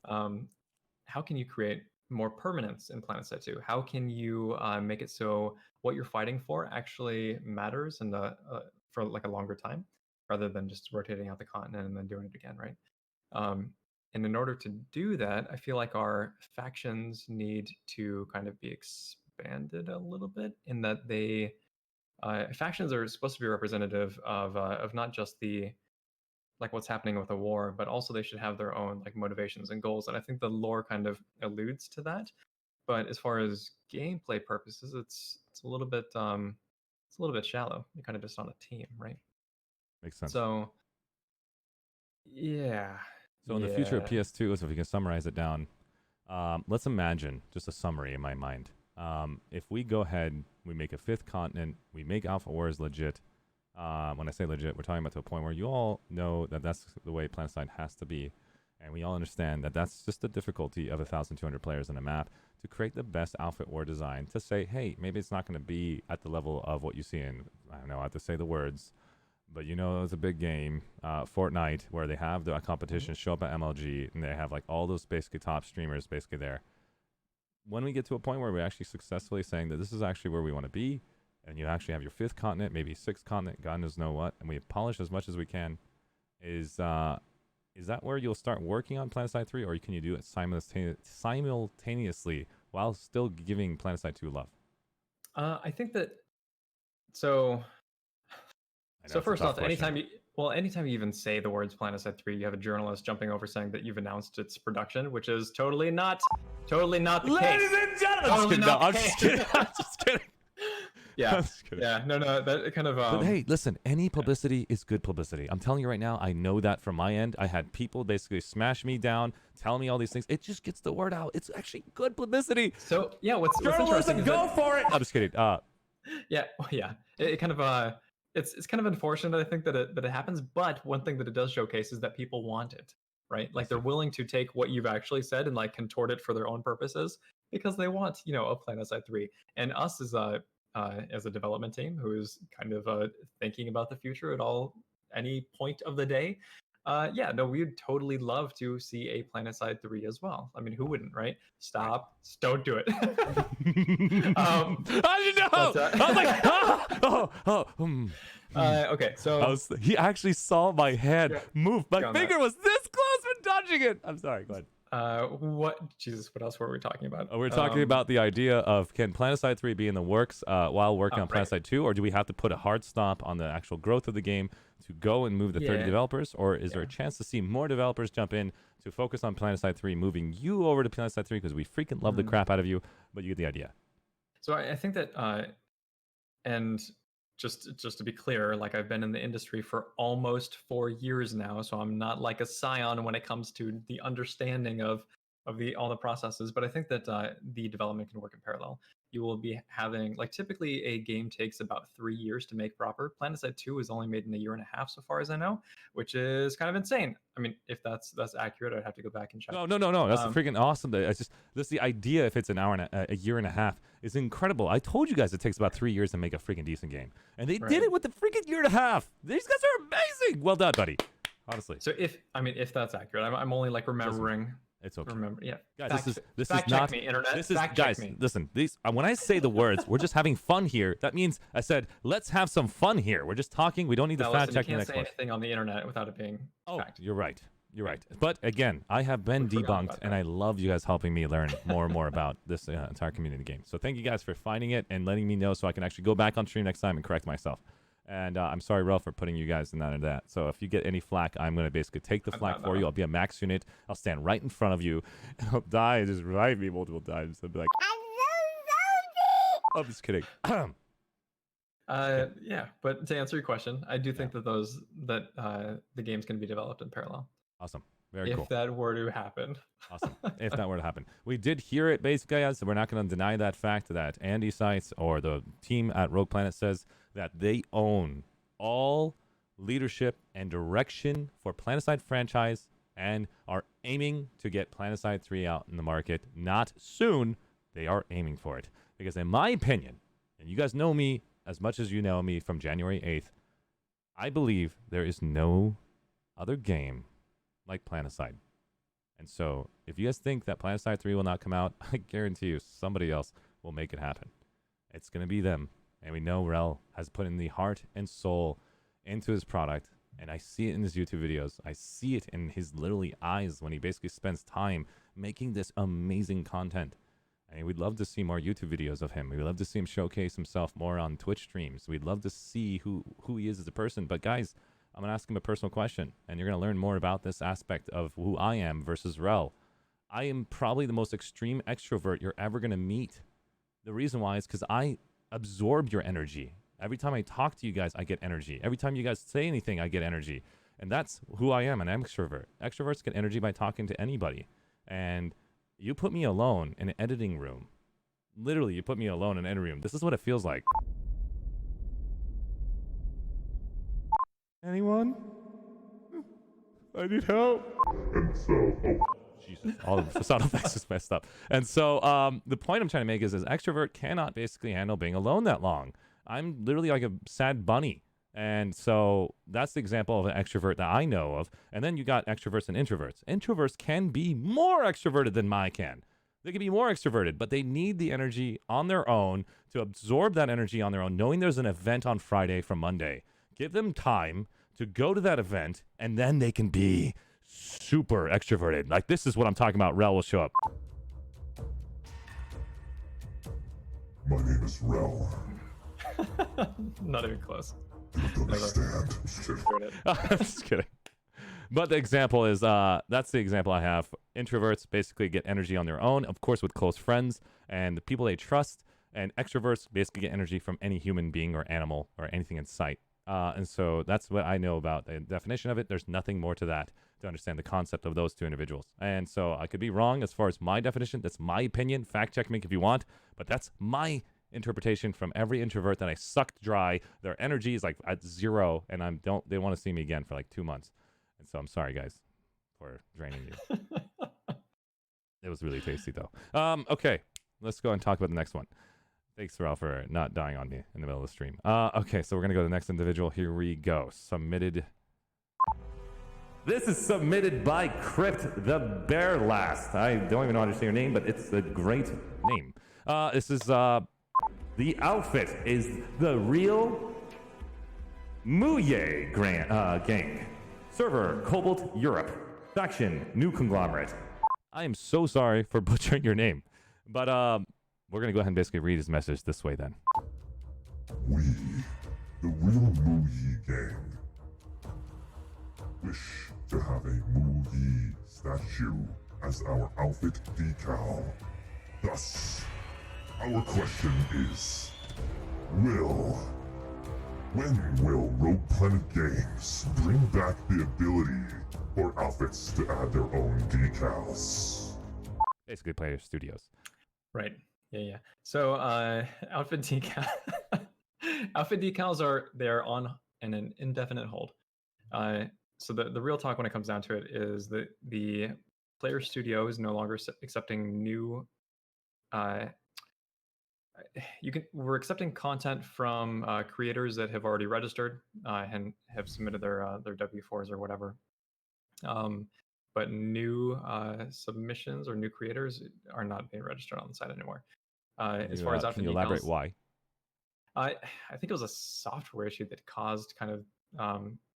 How can you create more permanence in Planetside 2? How can you make it so what you're fighting for actually matters and for like a longer time, rather than just rotating out the continent and then doing it again, right? And in order to do that, I feel like our factions need to kind of be expanded a little bit, in that they factions are supposed to be representative of not just the like what's happening with the war, but also they should have their own like motivations and goals. And I think the lore kind of alludes to that. But as far as gameplay purposes, it's a little bit shallow. You're kind of just on a team, right? Makes sense. So yeah. So in the future of PS2, so if you can summarize it down, let's imagine just a summary in my mind. If we go ahead, we make a 5th continent, we make Alpha Wars legit. When I say legit, we're talking about to a point where you all know that that's the way Planetside has to be. And we all understand that that's just the difficulty of 1,200 players in a map to create the best outfit war design to say, hey, maybe it's not going to be at the level of what you see in, I don't know, I have to say the words, but you know, it's a big game, Fortnite, where they have the competition show up at MLG and they have like all those basically top streamers basically there. When we get to a point where we're actually successfully saying that this is actually where we want to be, and you actually have your 5th continent, maybe 6th continent, God knows know what, and we polish as much as we can, is that where you'll start working on Planetside 3, or can you do it simultaneously while still giving Planetside 2 love? I think that. So first off, anytime you even say the words Planetside 3, you have a journalist jumping over saying that you've announced its production, which is totally not the case. Ladies and gentlemen, I'm just kidding. I'm just kidding. Yeah, no, that kind of. But hey, listen, any publicity is good publicity. I'm telling you right now, I know that from my end. I had people basically smash me down, tell me all these things. It just gets the word out. It's actually good publicity. So yeah, what's interesting is go for it. I'm just kidding. Yeah. It kind of it's kind of unfortunate, I think, that it happens. But one thing that it does showcase is that people want it, right? Like they're willing to take what you've actually said and like contort it for their own purposes because they want, a Planetside 3. And us as a development team who is kind of thinking about the future at any point of the day, we'd totally love to see a Planetside 3 as well. I mean, who wouldn't, right? Stop. Don't do it. How did you know? I was like, okay, so he actually saw my hand move. My finger was this close from dodging it. I'm sorry. Go ahead. What else were we talking about? We're talking about the idea of, can Planetside 3 be in the works while working on Planetside 2, or do we have to put a hard stop on the actual growth of the game to go and move the 30 developers, or is there a chance to see more developers jump in to focus on Planetside 3, moving you over to Planetside 3 because we freaking love the crap out of you, but you get the idea. So I think that, and just to be clear, like I've been in the industry for almost 4 years now, so I'm not like a scion when it comes to the understanding of all the processes. But I think that the development can work in parallel. You will be having, like, typically a game takes about 3 years to make proper. Planetside 2 is only made in 1.5 years so far as I know, which is kind of insane. I mean, if that's accurate, I'd have to go back and check. No. That's freaking awesome. It's just the idea. If it's an hour and a year and a half, is incredible. I told you guys it takes about 3 years to make a freaking decent game, and they did it with the freaking year and a half. These guys are amazing. Well done, buddy. Honestly. So if that's accurate, I'm only like remembering. It's okay. Remember, yeah. Guys, this is fact not check me, internet. This is fact guys. check me. Listen, these when I say the words, we're just having fun here. That means I said let's have some fun here. We're just talking. We don't need to fact check the next one. You can't say anything on the internet without it being fact. You're right. You're right. But again, I have been debunked, and I love you guys helping me learn more and more about this entire community game. So thank you guys for finding it and letting me know, so I can actually go back on stream next time and correct myself. And I'm sorry, Wrel, for putting you guys in that. So if you get any flack, I'm going to basically take the flack for you. I'll be a max unit. I'll stand right in front of you, and I'll die and just revive me multiple times. I'll be like, I'm just kidding. Yeah, but to answer your question, I do think that the games can be developed in parallel. Awesome. Very cool. If that were to happen. Awesome. If that were to happen. We did hear it, basically, guys. So we're not going to deny that fact that Andy Sites or the team at Rogue Planet says that they own all leadership and direction for Planetside franchise and are aiming to get Planetside 3 out in the market. Not soon. They are aiming for it. Because in my opinion, and you guys know me as much as you know me from January 8th, I believe there is no other game like Planetside. And so if you guys think that Planetside 3 will not come out, I guarantee you somebody else will make it happen. It's going to be them. And we know Wrel has put in the heart and soul into his product. And I see it in his YouTube videos. I see it in his literally eyes when he basically spends time making this amazing content. And we'd love to see more YouTube videos of him. We'd love to see him showcase himself more on Twitch streams. We'd love to see who he is as a person. But guys, I'm going to ask him a personal question. And you're going to learn more about this aspect of who I am versus Wrel. I am probably the most extreme extrovert you're ever going to meet. The reason why is because I absorb your energy. Every time I talk to you guys, I get energy. Every time you guys say anything, I get energy. And that's who I am, an extrovert. Extroverts get energy by talking to anybody. And you put me alone in an editing room, Literally, you put me alone in any room. This is what it feels like. Anyone? I need help. And so, Jesus, all the sound effects is messed up. And so the point I'm trying to make is extrovert cannot basically handle being alone that long. I'm literally like a sad bunny. And so that's the example of an extrovert that I know of. And then you got extroverts and introverts. Introverts can be more extroverted than I can. They can be more extroverted, but they need the energy on their own to absorb that energy on their own, knowing there's an event on Friday from Monday. Give them time to go to that event, and then they can be super extroverted. Like, this is what I'm talking about. Wrel will show up. my name is Wrel. Not even close. You don't understand. I'm just kidding. But the example is, that's the example I have. Introverts basically get energy on their own, of course, with close friends and the people they trust. And extroverts basically get energy from any human being or animal or anything in sight. And so that's what I know about the definition of it. There's nothing more to that to understand the concept of those two individuals. And so I could be wrong as far as my definition. That's my opinion. Fact check me if you want. But that's my interpretation from every introvert that I sucked dry. Their energy is like at zero, and they want to see me again for like 2 months. And so I'm sorry, guys, for draining you. It was really tasty, though. Okay, let's go and talk about the next one. Thanks, Wrel, for not dying on me in the middle of the stream. Okay, so we're going to go to the next individual. Here we go. Submitted. This is submitted by Crypt the Bear Last. I don't even know how to say your name, but it's a great name. This is, the outfit is the real Muye gang. Server, Cobalt Europe. Faction, New Conglomerate. I am so sorry for butchering your name. But we're going to go ahead and basically read his message this way then. We, the real Muyi gang, wish to have a Muyi statue as our outfit decal. Thus, our question is, when will Rogue Planet Games bring back the ability for outfits to add their own decals? Basically, Player Studios. Right. Yeah. So outfit decal outfit decals are on an indefinite hold. So the real talk when it comes down to it is that the Player Studio is no longer accepting new we're accepting content from creators that have already registered and have submitted their W4s or whatever. But new submissions or new creators are not being registered on the site anymore. As far as can you elaborate why? I think it was a software issue that caused kind of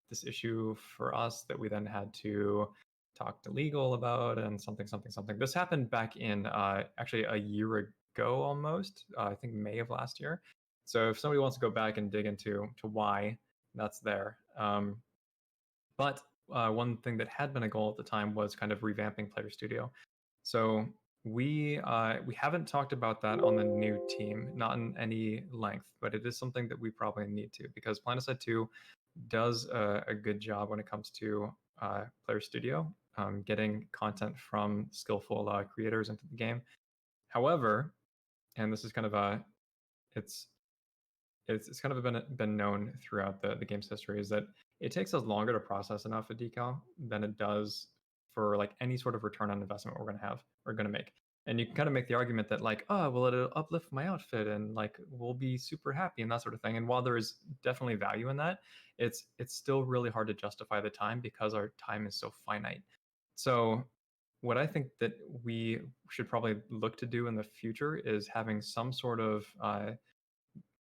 this issue for us that we then had to talk to legal about and something. This happened back in actually a year ago almost. I think May of last year. So if somebody wants to go back and dig into why, that's there. But one thing that had been a goal at the time was kind of revamping Player Studio. So we haven't talked about that on the new team, not in any length, but it is something that we probably need to, because Planetside 2 does a good job when it comes to Player Studio, getting content from skillful creators into the game. However, and this is kind of it's kind of been known throughout the game's history, is that it takes us longer to process an outfit decal than it does for like any sort of return on investment we're going to make. And you can kind of make the argument that like, oh, well, it'll uplift my outfit and like we'll be super happy and that sort of thing. And while there is definitely value in that, it's still really hard to justify the time because our time is so finite. So what I think that we should probably look to do in the future is having some sort of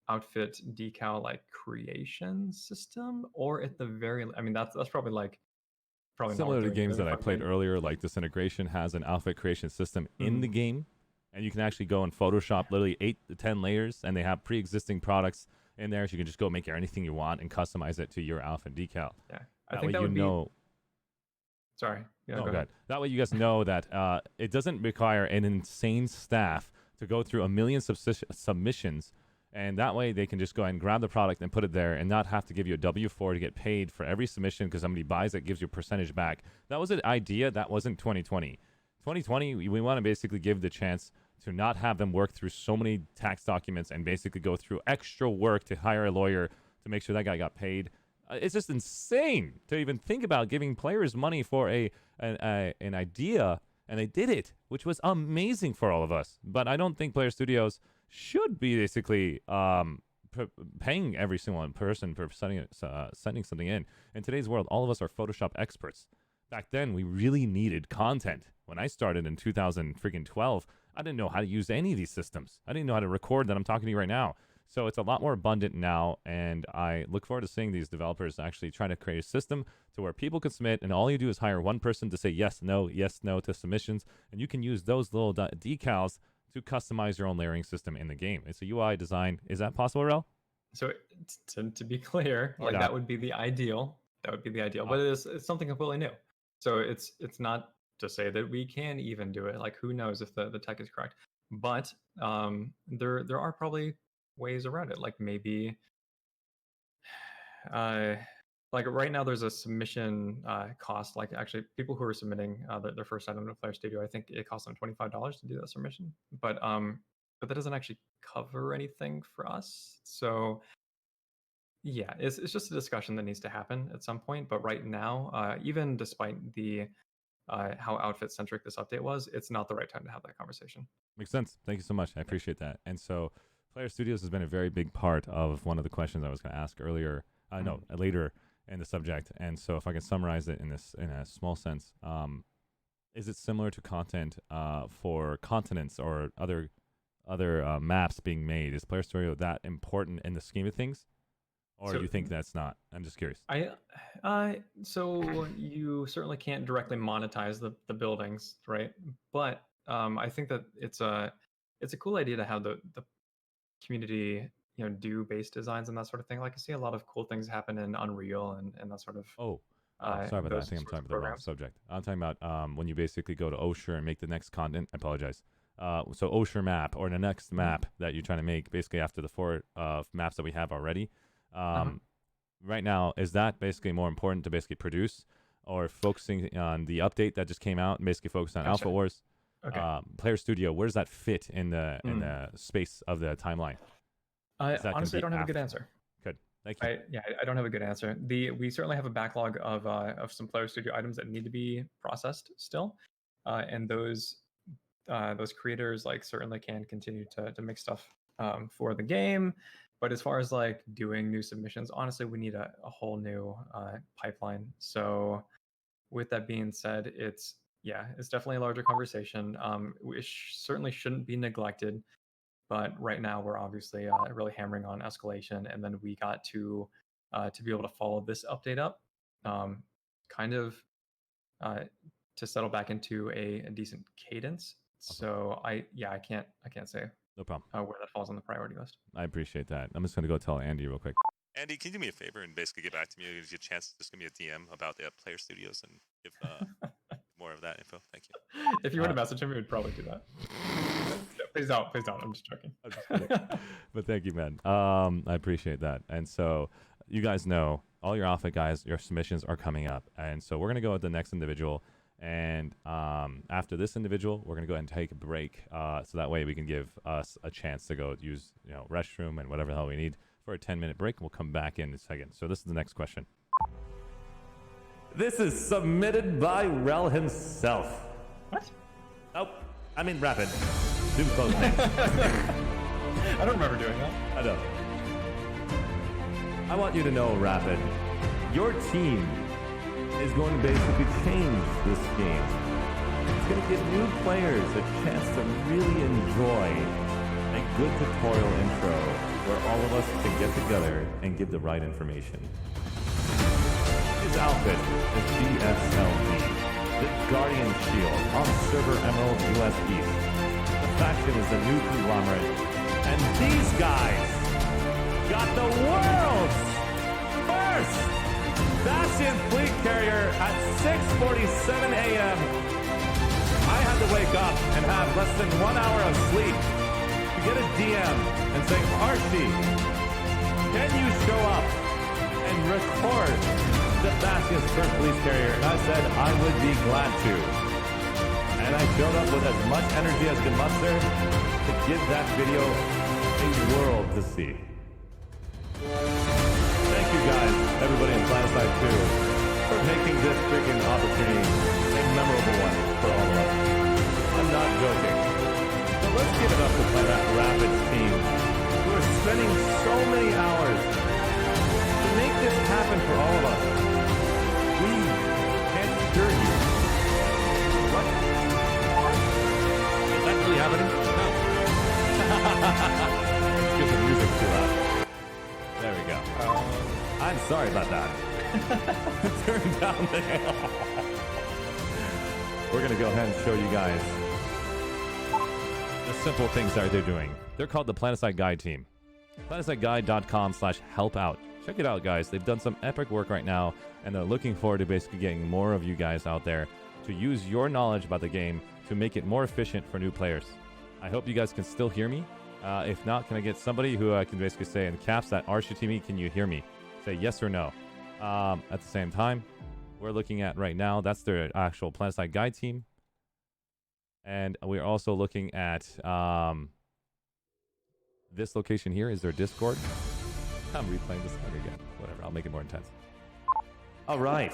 outfit decal like creation system, or at the very, I mean, that's probably similar to games that I played earlier, like Disintegration has an outfit creation system in the game, and you can actually go and Photoshop literally 8 to 10 layers, and they have pre-existing products in there, so you can just go make anything you want and customize it to your outfit decal. Yeah, I think that would be... Sorry. Yeah, go ahead. That way you guys know that it doesn't require an insane staff to go through a million submissions, and that way they can just go ahead and grab the product and put it there and not have to give you a W4 to get paid for every submission because somebody buys it, gives you a percentage back. That was an idea. That wasn't 2020. 2020, we want to basically give the chance to not have them work through so many tax documents and basically go through extra work to hire a lawyer to make sure that guy got paid. It's just insane to even think about giving players money for an idea, and they did it, which was amazing for all of us. But I don't think Player Studios should be basically paying every single person for sending something in. In today's world, all of us are Photoshop experts. Back then, we really needed content. When I started in 2012, I didn't know how to use any of these systems. I didn't know how to record that I'm talking to you right now. So it's a lot more abundant now, and I look forward to seeing these developers actually try to create a system to where people can submit, and all you do is hire one person to say yes, no to submissions, and you can use those little decals to customize your own layering system in the game. It's a UI design. Is that possible, Wrel? So to be clear, like that would be the ideal. That would be the ideal, but it's something completely new. So it's not to say that we can even do it. Like, who knows if the tech is correct? But there are probably ways around it. Like maybe, like right now there's a submission cost. Like actually, people who are submitting their first item to Player Studio, I think it costs them $25 to do that submission. But that doesn't actually cover anything for us. So yeah, it's just a discussion that needs to happen at some point. But right now, even despite the how outfit centric this update was, it's not the right time to have that conversation. Makes sense. Thank you so much. I appreciate that. And so Player Studios has been a very big part of one of the questions I was going to ask earlier. Later in the subject. And so if I can summarize it in a small sense, is it similar to content for continents or other maps being made? Is Player Studio that important in the scheme of things? Or do you think that's not? I'm just curious. So you certainly can't directly monetize the buildings, right? But I think that it's a cool idea to have the community, do base designs and that sort of thing. Like I see a lot of cool things happen in Unreal and that sort of. Sorry about that. I think I'm talking about the wrong subject. I'm talking about when you basically go to Osher and make the next content. I apologize. So Osher map or the next map that you're trying to make, basically after the 4 maps that we have already. Right now, is that basically more important to basically produce, or focusing on the update that just came out and basically focus on Alpha Wars? Okay. Player Studio, where does that fit in the space of the timeline? Honestly, I don't have a good answer. Good, thank you. I don't have a good answer. We certainly have a backlog of some Player Studio items that need to be processed still, and those creators certainly can continue to make stuff for the game. But as far as doing new submissions, honestly, we need a whole new pipeline. So with that being said, it's definitely a larger conversation. It certainly shouldn't be neglected. But right now, we're obviously really hammering on escalation. And then we got to be able to follow this update up, to settle back into a decent cadence. Okay. So I can't say. No problem. Where that falls on the priority list. I appreciate that. I'm just going to go tell Andy real quick. Andy, can you do me a favor and basically get back to me? Give you a chance. Just give me a DM about the Player Studios and give more of that info. Thank you. If you were to message him, he would probably do that. Please don't. I'm just joking. But thank you, man. I appreciate that. And so you guys know, all your alpha guys, your submissions are coming up. And so we're going to go with the next individual. And after this individual, we're going to go ahead and take a break. So that way we can give us a chance to go use, restroom and whatever the hell we need for a 10-minute break. We'll come back in a second. So this is the next question. This is submitted by Wrel himself. What? Oh, I'm in Rapid. Zoom close. I don't remember doing that. I know. I want you to know, Rapid, your team is going to basically change this game. It's going to give new players a chance to really enjoy a good tutorial intro where all of us can get together and give the right information. His outfit is BSLV, the Guardian Shield on Server Emerald US East. The faction is the new conglomerate, and these guys got the world's first Bastion Fleet Carrier at 6:47 a.m. I had to wake up and have less than 1 hour of sleep to get a DM and say, Archie, can you show up and record the Bastion's first police carrier? And I said I would be glad to. And I showed up with as much energy as could muster to give that video a world to see. Thank you guys, everybody in Planetside 2, for making this freaking opportunity a memorable one for all of us. I'm not joking. So let's give it up to Planet Rapids team, who are spending so many hours to make this happen for all of us. We can't assure you. What? Is that really happening? No. Let's get the music too loud. There we go. I'm sorry about that. Turn down the hill. We're going to go ahead and show you guys the simple things that they're doing. They're called the Planetside Guide team. PlanetSideGuide.com/help out. Check it out, guys. They've done some epic work right now, and they're looking forward to basically getting more of you guys out there to use your knowledge about the game to make it more efficient for new players. I hope you guys can still hear me. If not, can I get somebody who I can basically say in caps that ArsheeTV, can you hear me? Say yes or no. At the same time, we're looking at right now, that's their actual Planetside Guide team. And we're also looking at this location here is their Discord. I'm replaying this one again. Whatever, I'll make it more intense. All right.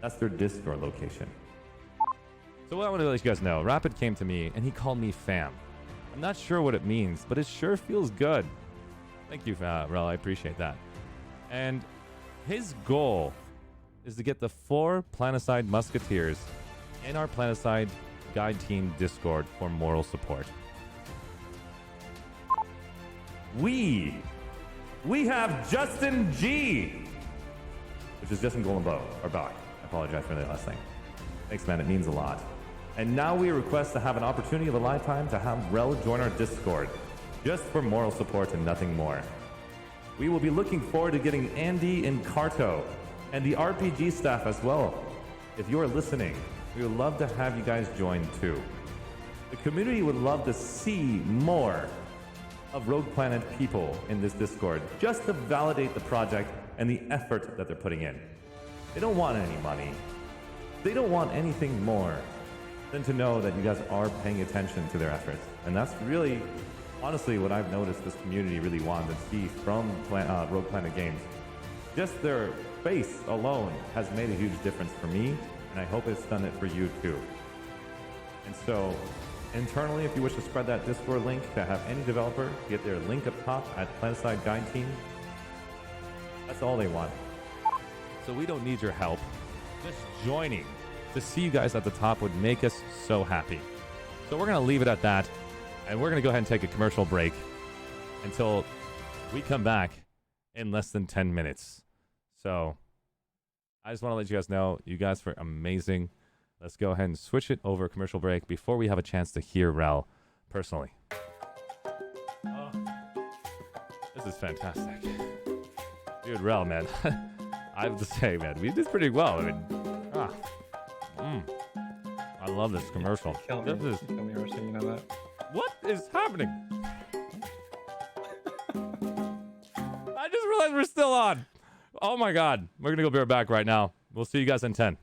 That's their Discord location. So what I want to let you guys know, Rapid came to me and he called me fam. I'm not sure what it means, but it sure feels good. Thank you, Wrel. I appreciate that. And his goal is to get the 4 Planetside Musketeers in our Planetside Guide Team Discord for moral support. We have Justin G, which is Justin Goldenbow, or Bach. I apologize for the last thing. Thanks, man. It means a lot. And now we request to have an opportunity of a lifetime to have Wrel join our Discord, just for moral support and nothing more. We will be looking forward to getting Andy and Carto and the RPG staff as well. If you are listening, we would love to have you guys join too. The community would love to see more of Rogue Planet people in this Discord, just to validate the project and the effort that they're putting in. They don't want any money. They don't want anything more than to know that you guys are paying attention to their efforts. And that's really, honestly, what I've noticed this community really wanted to see from Rogue Planet Games. Just their face alone has made a huge difference for me, and I hope it's done it for you too. And so, internally, if you wish to spread that Discord link to have any developer get their link up top at Planetside Guide Team, that's all they want. So we don't need your help. Just joining to see you guys at the top would make us so happy. So we're going to leave it at that, and we're going to go ahead and take a commercial break until we come back in less than 10 minutes. So I just want to let you guys know, you guys were amazing. Let's go ahead and switch it over commercial break before we have a chance to hear Wrel personally. Oh, this is fantastic. Dude, Wrel, man. I have to say, man, we did pretty well. I mean, I love this commercial. Kill me, Arshee, you know that. What is happening? I just realized we're still on. Oh my God. We're going to go be right back right now. We'll see you guys in 10.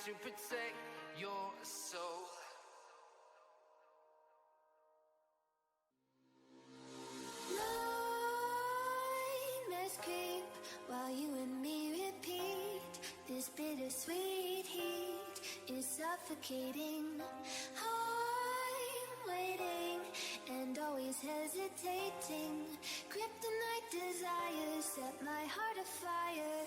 to protect your soul. Nightmares creep while you and me repeat. This bittersweet heat is suffocating. I'm waiting and always hesitating. Kryptonite desires set my heart afire.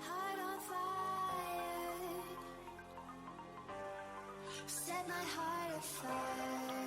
Heart on fire. Set my heart afire.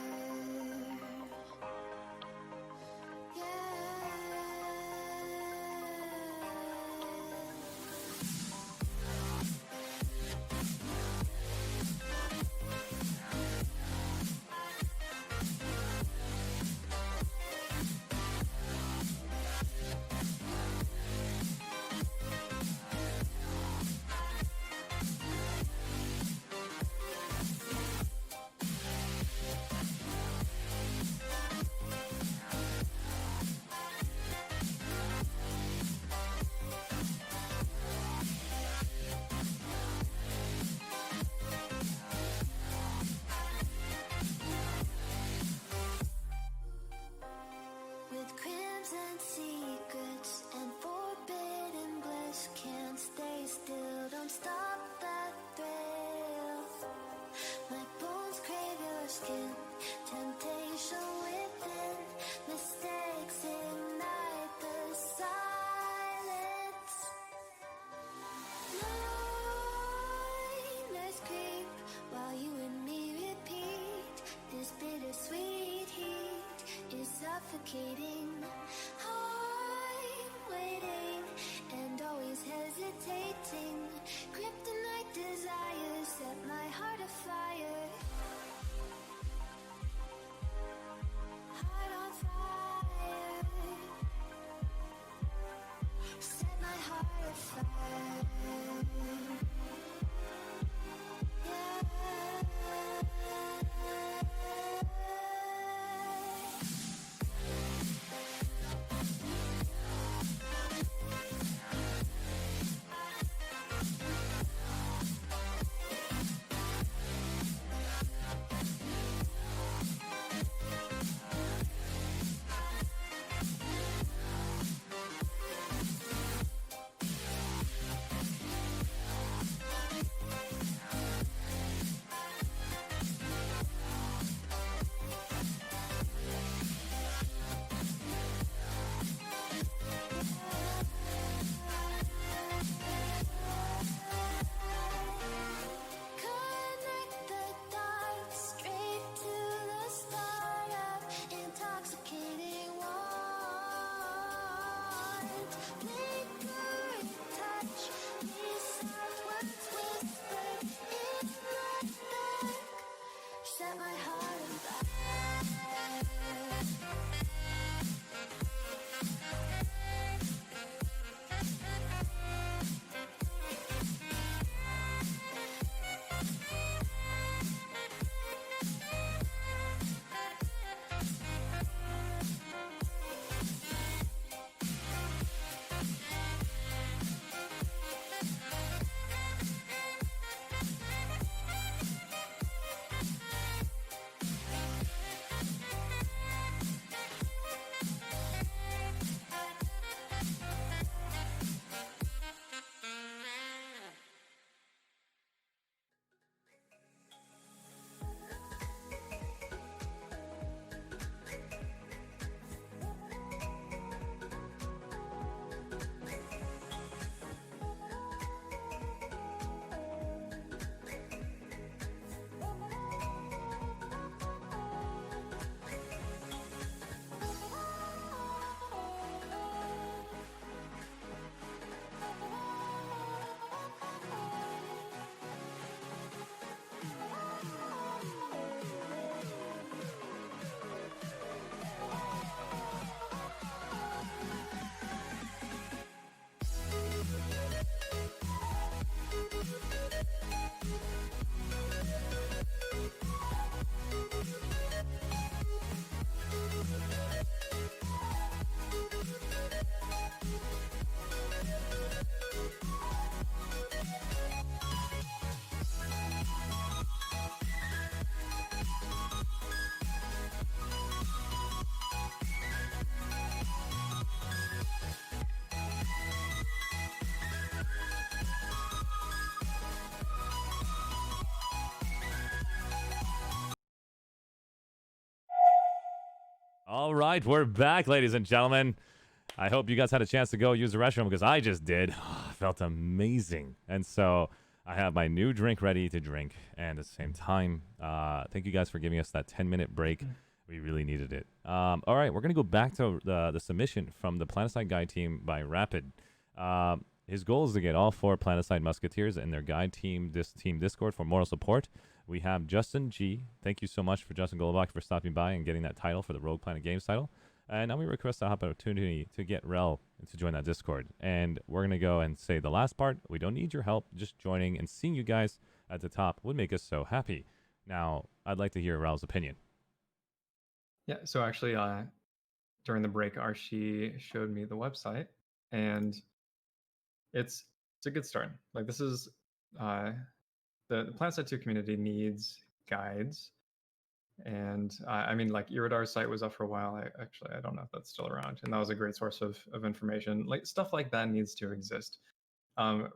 With crimson secrets and forbidden bliss, can't stay still, don't stop that thrill. My bones crave your skin, temptation within, mistakes ignite the silence. Nightmares creep while you and me repeat. This bittersweet heat is suffocating. I'm waiting and always hesitating. Kryptonite desires set my heart afire. Heart on fire. Set my heart afire. All right, we're back, ladies and gentlemen. I hope you guys had a chance to go use the restroom because I just did. I felt amazing. And so I have my new drink ready to drink. And at the same time, thank you guys for giving us that 10-minute break. We really needed it. All right, we're going to go back to the submission from the Planetside guide team by Rapid. His goal is to get all 4 Planetside Musketeers in their guide team Discord for moral support. We have Justin G. Thank you so much for Justin Golubach for stopping by and getting that title for the Rogue Planet Games title. And now we request a opportunity to get Wrel to join that Discord. And we're going to go and say the last part. We don't need your help. Just joining and seeing you guys at the top would make us so happy. Now, I'd like to hear Wrel's opinion. Yeah, so actually, during the break, Arshee showed me the website, and it's a good start. Like, this is the Planetside 2 community needs guides, and I mean, like, Iridar's site was up for a while. I don't know if that's still around, and that was a great source of information. Like, stuff like that needs to exist.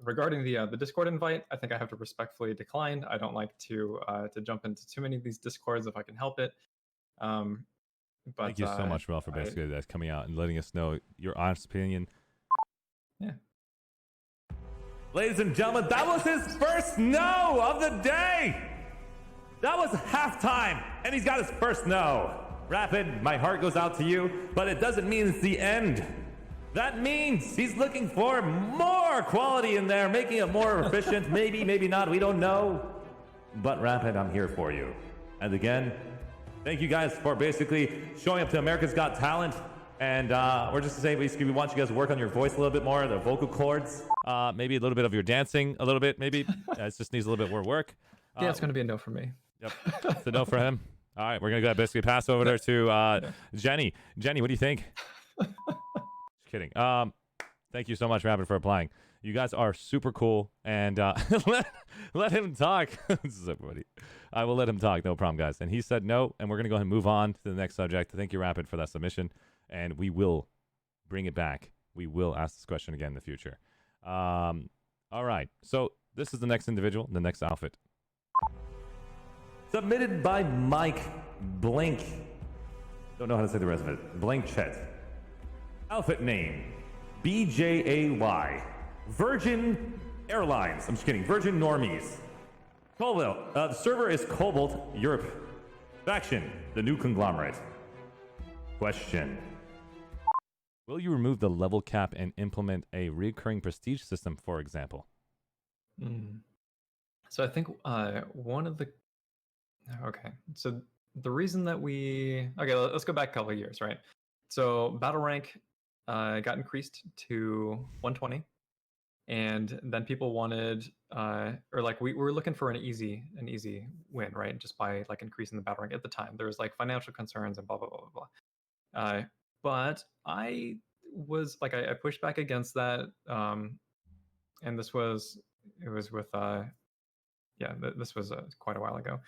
Regarding the Discord invite, I think I have to respectfully decline. I don't like to jump into too many of these Discords if I can help it. But, thank you so much, Wrel, for basically coming out and letting us know your honest opinion. Yeah. Ladies and gentlemen, that was his first no of the day. That was halftime, and he's got his first no. Rapid, my heart goes out to you, but it doesn't mean it's the end. That means he's looking for more quality in there, making it more efficient. Maybe, maybe not, we don't know. But Rapid, I'm here for you. And again, thank you guys for basically showing up to America's Got Talent. And we're just to say, basically, we want you guys to work on your voice a little bit more, the vocal cords, maybe a little bit of your dancing, a little bit, maybe. It just needs a little bit more work. Yeah, it's going to be a no for me. Yep, it's a no for him. All right, we're going to go basically pass over there to Jenny. Jenny, what do you think? Just kidding. Thank you so much, Rapid, for applying. You guys are super cool, and let him talk. This is so funny. I will let him talk, no problem, guys. And he said no, and we're going to go ahead and move on to the next subject. Thank you, Rapid, for that submission, and we will bring it back. We will ask this question again in the future. All right, so this is the next individual, the next outfit. Submitted by Mike Blink. Don't know how to say the rest of it. Blank Chet. Outfit name, BJAY. Virgin Airlines. I'm just kidding. Virgin Normies. Cobalt. The server is Cobalt Europe. Faction, the new conglomerate. Question. Will you remove the level cap and implement a recurring prestige system, for example? So I think one of the... Okay, so the reason that let's go back a couple of years, right? So battle rank got increased to 120. And then people wanted, we were looking for an easy win, right? Just by like increasing the battle rank at the time. There was like financial concerns and blah blah blah blah blah. But I was like, I pushed back against that, and this was quite a while ago,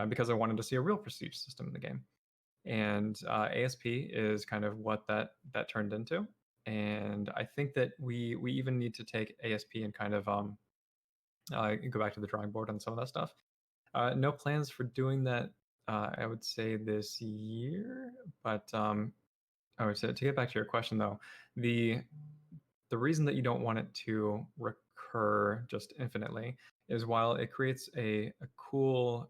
because I wanted to see a real prestige system in the game, and ASP is kind of what that turned into. And I think that we even need to take ASP and kind of go back to the drawing board on some of that stuff. No plans for doing that, I would say, this year. But I would say, to get back to your question, though, the reason that you don't want it to recur just infinitely is while it creates a cool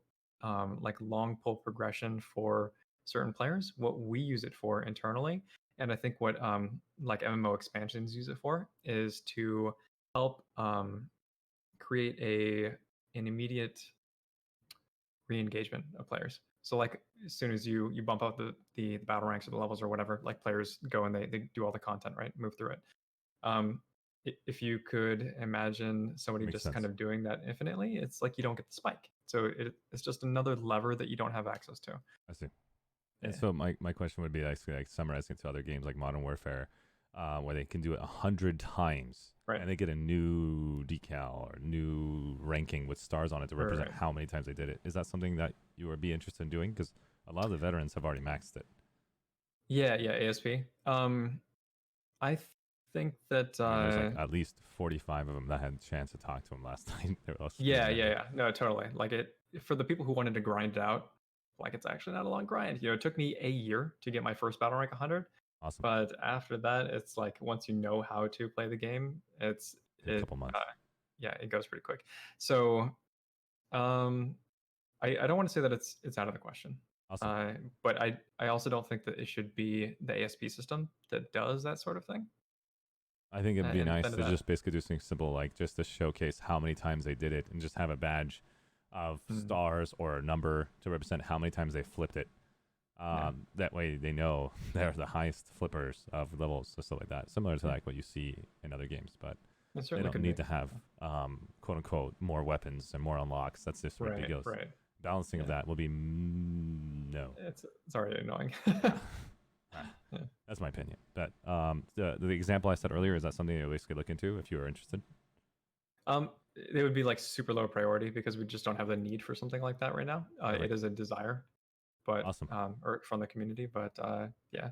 like long pull progression for certain players, what we use it for internally, and I think what like MMO expansions use it for, is to help create an immediate re-engagement of players. So like as soon as you bump up the battle ranks or the levels or whatever, like players go and they do all the content, right? Move through it. If you could imagine somebody Makes just sense. kind of doing that infinitely, it's like you don't get the spike. So it's just another lever that you don't have access to. I see. And so my question would be actually like summarizing to other games like Modern Warfare, where they can do it 100 times, Right. and they get a new decal or new ranking with stars on it to represent Right. how many times they did it. Is that something that you would be interested in doing? Because a lot of the veterans have already maxed it. Yeah, ASP. I think that I mean, there's like at least 45 of them that had a chance to talk to him last night. They were all yeah. No, totally. Like it for the people who wanted to grind it out, like it's actually not a long grind. It took me a year to get my first battle rank 100, Awesome. but after that, it's like once you know how to play the game, In a couple months. Yeah, it goes pretty quick. So, I don't want to say that it's out of the question. Awesome. But I also don't think that it should be the ASP system that does that sort of thing. I think it'd be nice to independent of just basically do something simple, like just to showcase how many times they did it, and just have a badge of stars or a number to represent how many times they flipped it. That way they know they're the highest flippers of levels, or stuff like that. Similar to like what you see in other games, but they don't need to have quote unquote more weapons and more unlocks. That's just ridiculous. Right. Balancing of that will be no. It's already annoying. That's my opinion. But the example I said earlier, is that something you basically look into if you are interested? They would be like super low priority because we just don't have the need for something like that right now. It is a desire, but awesome. Or from the community, but yeah.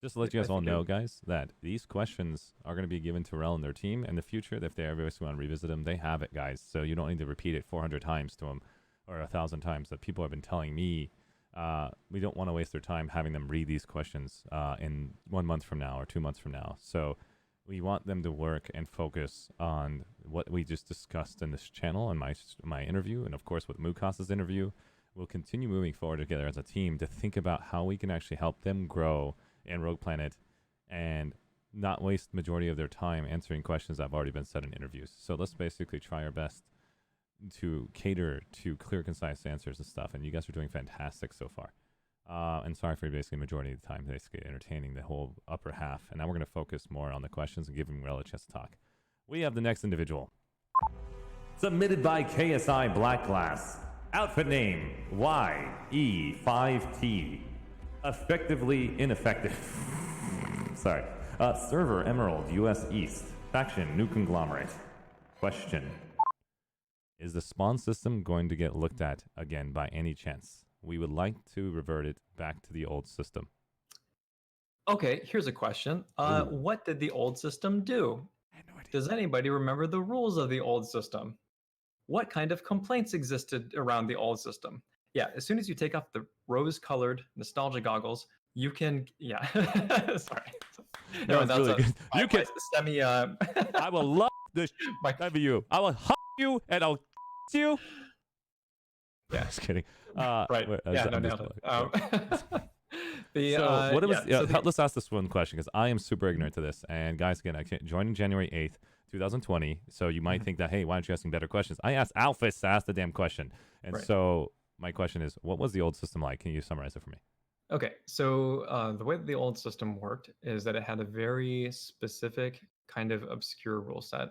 Just to let you guys all know, guys, that these questions are going to be given to Wrel and their team in the future. If they ever want to revisit them, they have it, guys. So you don't need to repeat it 400 times to them or 1,000 times. That people have been telling me. We don't want to waste their time having them read these questions in 1 month from now or 2 months from now. So we want them to work and focus on what we just discussed in this channel and my interview, and of course with Mukas's interview. We'll continue moving forward together as a team to think about how we can actually help them grow in Rogue Planet and not waste the majority of their time answering questions that have already been said in interviews. So let's basically try our best to cater to clear, concise answers and stuff. And you guys are doing fantastic so far. And sorry for basically majority of the time basically entertaining the whole upper half. And now we're going to focus more on the questions and giving Wrel a chance to talk. We have the next individual. Submitted by KSI Blackglass. Outfit name YE5T. Effectively ineffective. Sorry. Server Emerald US East. Faction New Conglomerate. Question. Is the spawn system going to get looked at again by any chance? We would like to revert it back to the old system. Okay, here's a question. What did the old system do? I have no idea. Does anybody remember the rules of the old system? What kind of complaints existed around the old system? Yeah, as soon as you take off the rose-colored nostalgia goggles, you can. Yeah, sorry. No, that's really good. You can. Semi. I will love this of you. I will hug you and I'll kiss you. Yeah, just kidding. Right. Yeah, no, nailed it. Let's ask this one question because I am super ignorant to this. And guys, again, I joined January 8th, 2020. So you might think that, hey, why aren't you asking better questions? I asked Alphys to ask the damn question. And so my question is, what was the old system like? Can you summarize it for me? Okay, so the way that the old system worked is that it had a very specific kind of obscure rule set.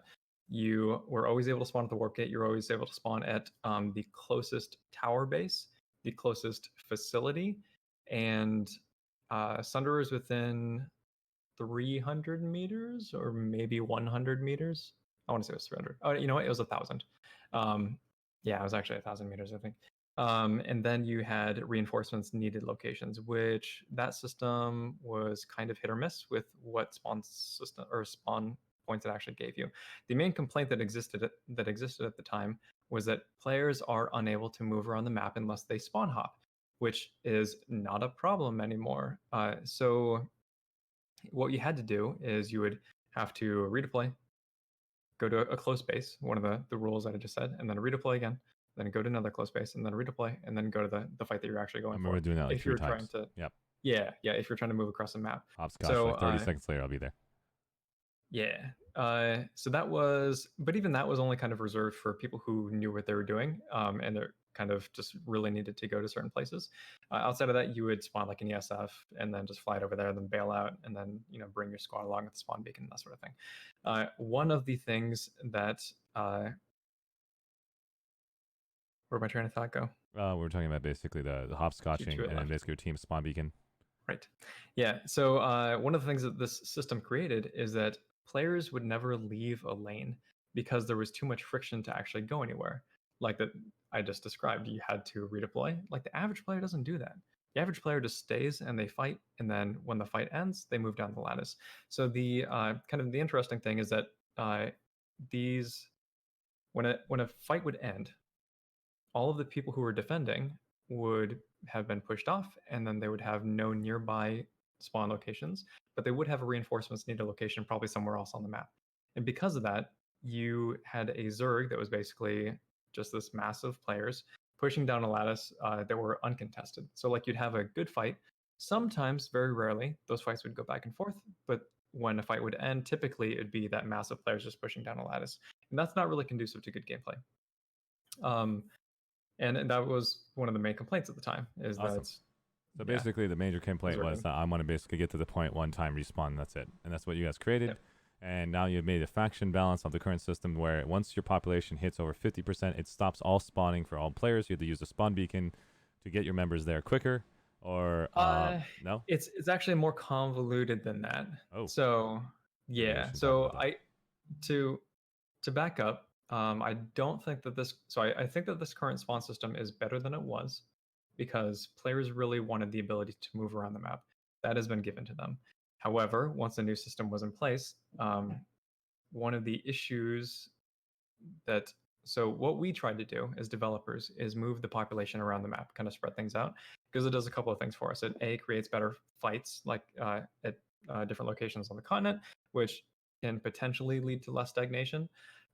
You were always able to spawn at the warp gate. You were always able to spawn at the closest tower base, the closest facility, and Sunder is within 300 meters or maybe 100 meters. I want to say it was 300. Oh, you know what? It was 1,000. Yeah, it was actually 1,000 meters, I think. And then you had reinforcements needed locations, which that system was kind of hit or miss with what spawn points it actually gave you. The main complaint that existed at the time was that players are unable to move around the map unless they spawn hop, which is not a problem anymore. So what you had to do is you would have to redeploy, go to a close base, one of the rules that I just said, and then redeploy again, then go to another close base, and then redeploy, and then go to the fight that you're actually going for. We're doing that like if you're 3 times. Trying to, yep. Yeah, if you're trying to move across the map. Hopscotch, so, like 30 seconds later, I'll be there. Yeah. So that was, but even that was only kind of reserved for people who knew what they were doing, and they're kind of just really needed to go to certain places. Outside of that, you would spawn like an ESF and then just fly it over there, then bail out, and then bring your squad along with the spawn beacon, that sort of thing. One of the things that where my train of thought go? We're talking about basically the hopscotching and then basically your team spawn beacon. Right. Yeah. So one of the things that this system created is that players would never leave a lane because there was too much friction to actually go anywhere. Like that I just described, you had to redeploy. Like the average player doesn't do that. The average player just stays and they fight, and then when the fight ends, they move down the lattice. So the kind of the interesting thing is that when a fight would end, all of the people who were defending would have been pushed off, and then they would have no nearby spawn locations, but they would have a reinforcements needed location probably somewhere else on the map. And because of that, you had a Zerg that was basically just this mass of players pushing down a lattice that were uncontested. So like you'd have a good fight. Sometimes, very rarely, those fights would go back and forth, but when a fight would end, typically it'd be that mass of players just pushing down a lattice. And that's not really conducive to good gameplay. And that was one of the main complaints at the time, is Awesome. that So basically, the major complaint was that I want to basically get to the point one time respawn, and that's it. And that's what you guys created. Yep. And now you've made a faction balance of the current system where once your population hits over 50%, it stops all spawning for all players. You have to use a spawn beacon to get your members there quicker. Or no? It's actually more convoluted than that. Oh. So Maybe we yeah. should So talk about to back up, I don't think that this. So I think that this current spawn system is better than it was, because players really wanted the ability to move around the map. That has been given to them. However, once the new system was in place, one of the issues that so what we tried to do as developers is move the population around the map, kind of spread things out, because it does a couple of things for us. It creates better fights, like at different locations on the continent, which can potentially lead to less stagnation.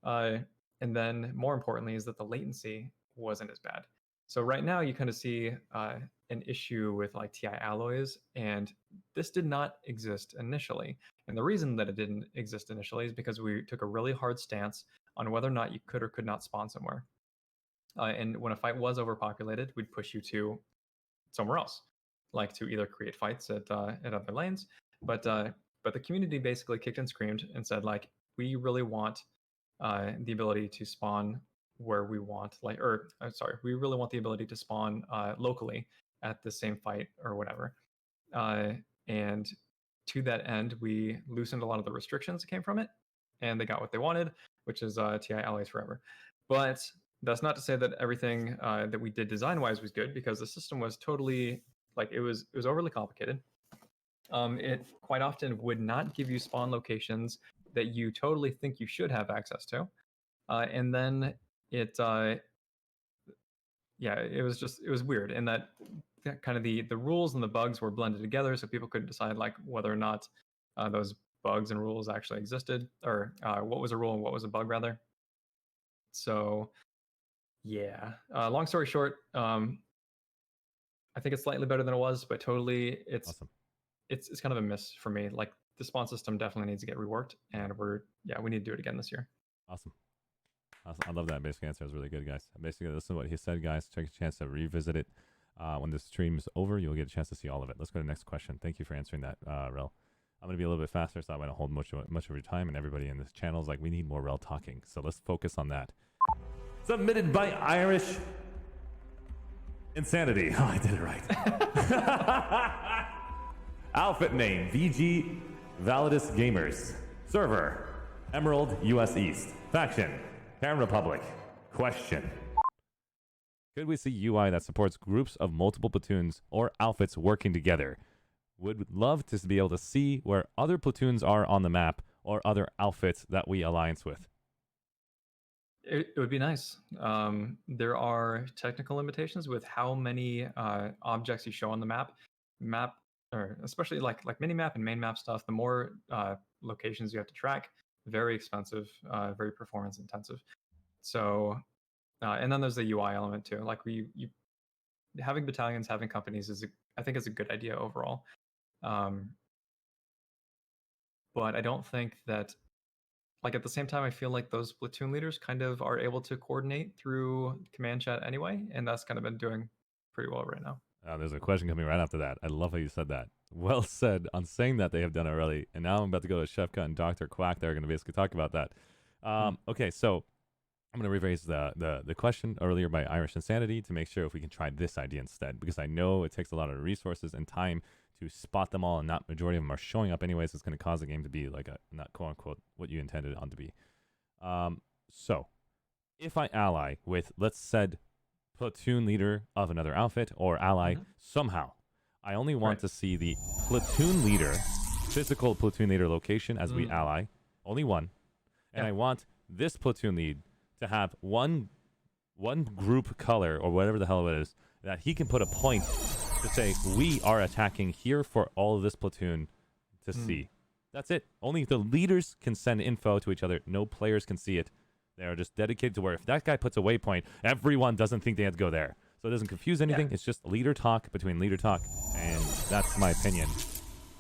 And then more importantly is that the latency wasn't as bad. So right now you kind of see an issue with like TI alloys, and this did not exist initially. And the reason that it didn't exist initially is because we took a really hard stance on whether or not you could or could not spawn somewhere. And when a fight was overpopulated, we'd push you to somewhere else, like to either create fights at other lanes. But the community basically kicked and screamed and said, like, we really want the ability to spawn where we want, like, or we really want the ability to spawn locally at the same fight or whatever. And to that end, we loosened a lot of the restrictions that came from it, and they got what they wanted, which is TI allies forever. But that's not to say that everything that we did design-wise was good, because the system was totally, like, it was overly complicated. It quite often would not give you spawn locations that you totally think you should have access to, and then it was weird in that kind of the rules and the bugs were blended together, so people couldn't decide like whether or not those bugs and rules actually existed, or what was a rule and what was a bug rather. So yeah, long story short, I think it's slightly better than it was, but totally it's Awesome. it's kind of a miss for me. Like the spawn system definitely needs to get reworked, and we need to do it again this year. Awesome. I love that basic answer. It was really good, guys. Basically, listen to what he said, guys. Take a chance to revisit it. When the stream's over, you'll get a chance to see all of it. Let's go to the next question. Thank you for answering that, Wrel. I'm going to be a little bit faster, so I don't want to hold much of your time, and everybody in this channel is like, we need more Wrel talking. So let's focus on that. Submitted by Irish Insanity. Oh, I did it right. Outfit name, VG Validus Gamers. Server, Emerald US East. Faction, Terran Republic. Question. Could we see UI that supports groups of multiple platoons or outfits working together? Would love to be able to see where other platoons are on the map or other outfits that we alliance with. It would be nice. There are technical limitations with how many objects you show on the map, or especially like mini map and main map stuff. The more locations you have to track, very expensive, very performance intensive. So, and then there's the UI element too. Like having battalions, having companies I think is a good idea overall. But I don't think that, like, at the same time, I feel like those platoon leaders kind of are able to coordinate through command chat anyway, and that's kind of been doing pretty well right now. There's a question coming right after that. I love how you said that. Well said on saying that they have done it already. And now I'm about to go to Shefka and Dr. Quack. They're going to basically talk about that. Okay, so I'm going to rephrase the question earlier by Irish Insanity to make sure if we can try this idea instead, because I know it takes a lot of resources and time to spot them all, and not majority of them are showing up anyways. It's going to cause the game to be like not quote unquote what you intended it on to be. So if I ally with, let's said, platoon leader of another outfit or ally somehow, I only want to see the platoon leader, physical platoon leader location as we ally, only one, and I want this platoon lead to have one group color or whatever the hell it is that he can put a point to say, we are attacking here for all of this platoon to see. That's it. Only the leaders can send info to each other. No players can see it. They are just dedicated to where if that guy puts a waypoint, everyone doesn't think they have to go there. So it doesn't confuse anything. It's just leader talk between leader talk. And that's my opinion.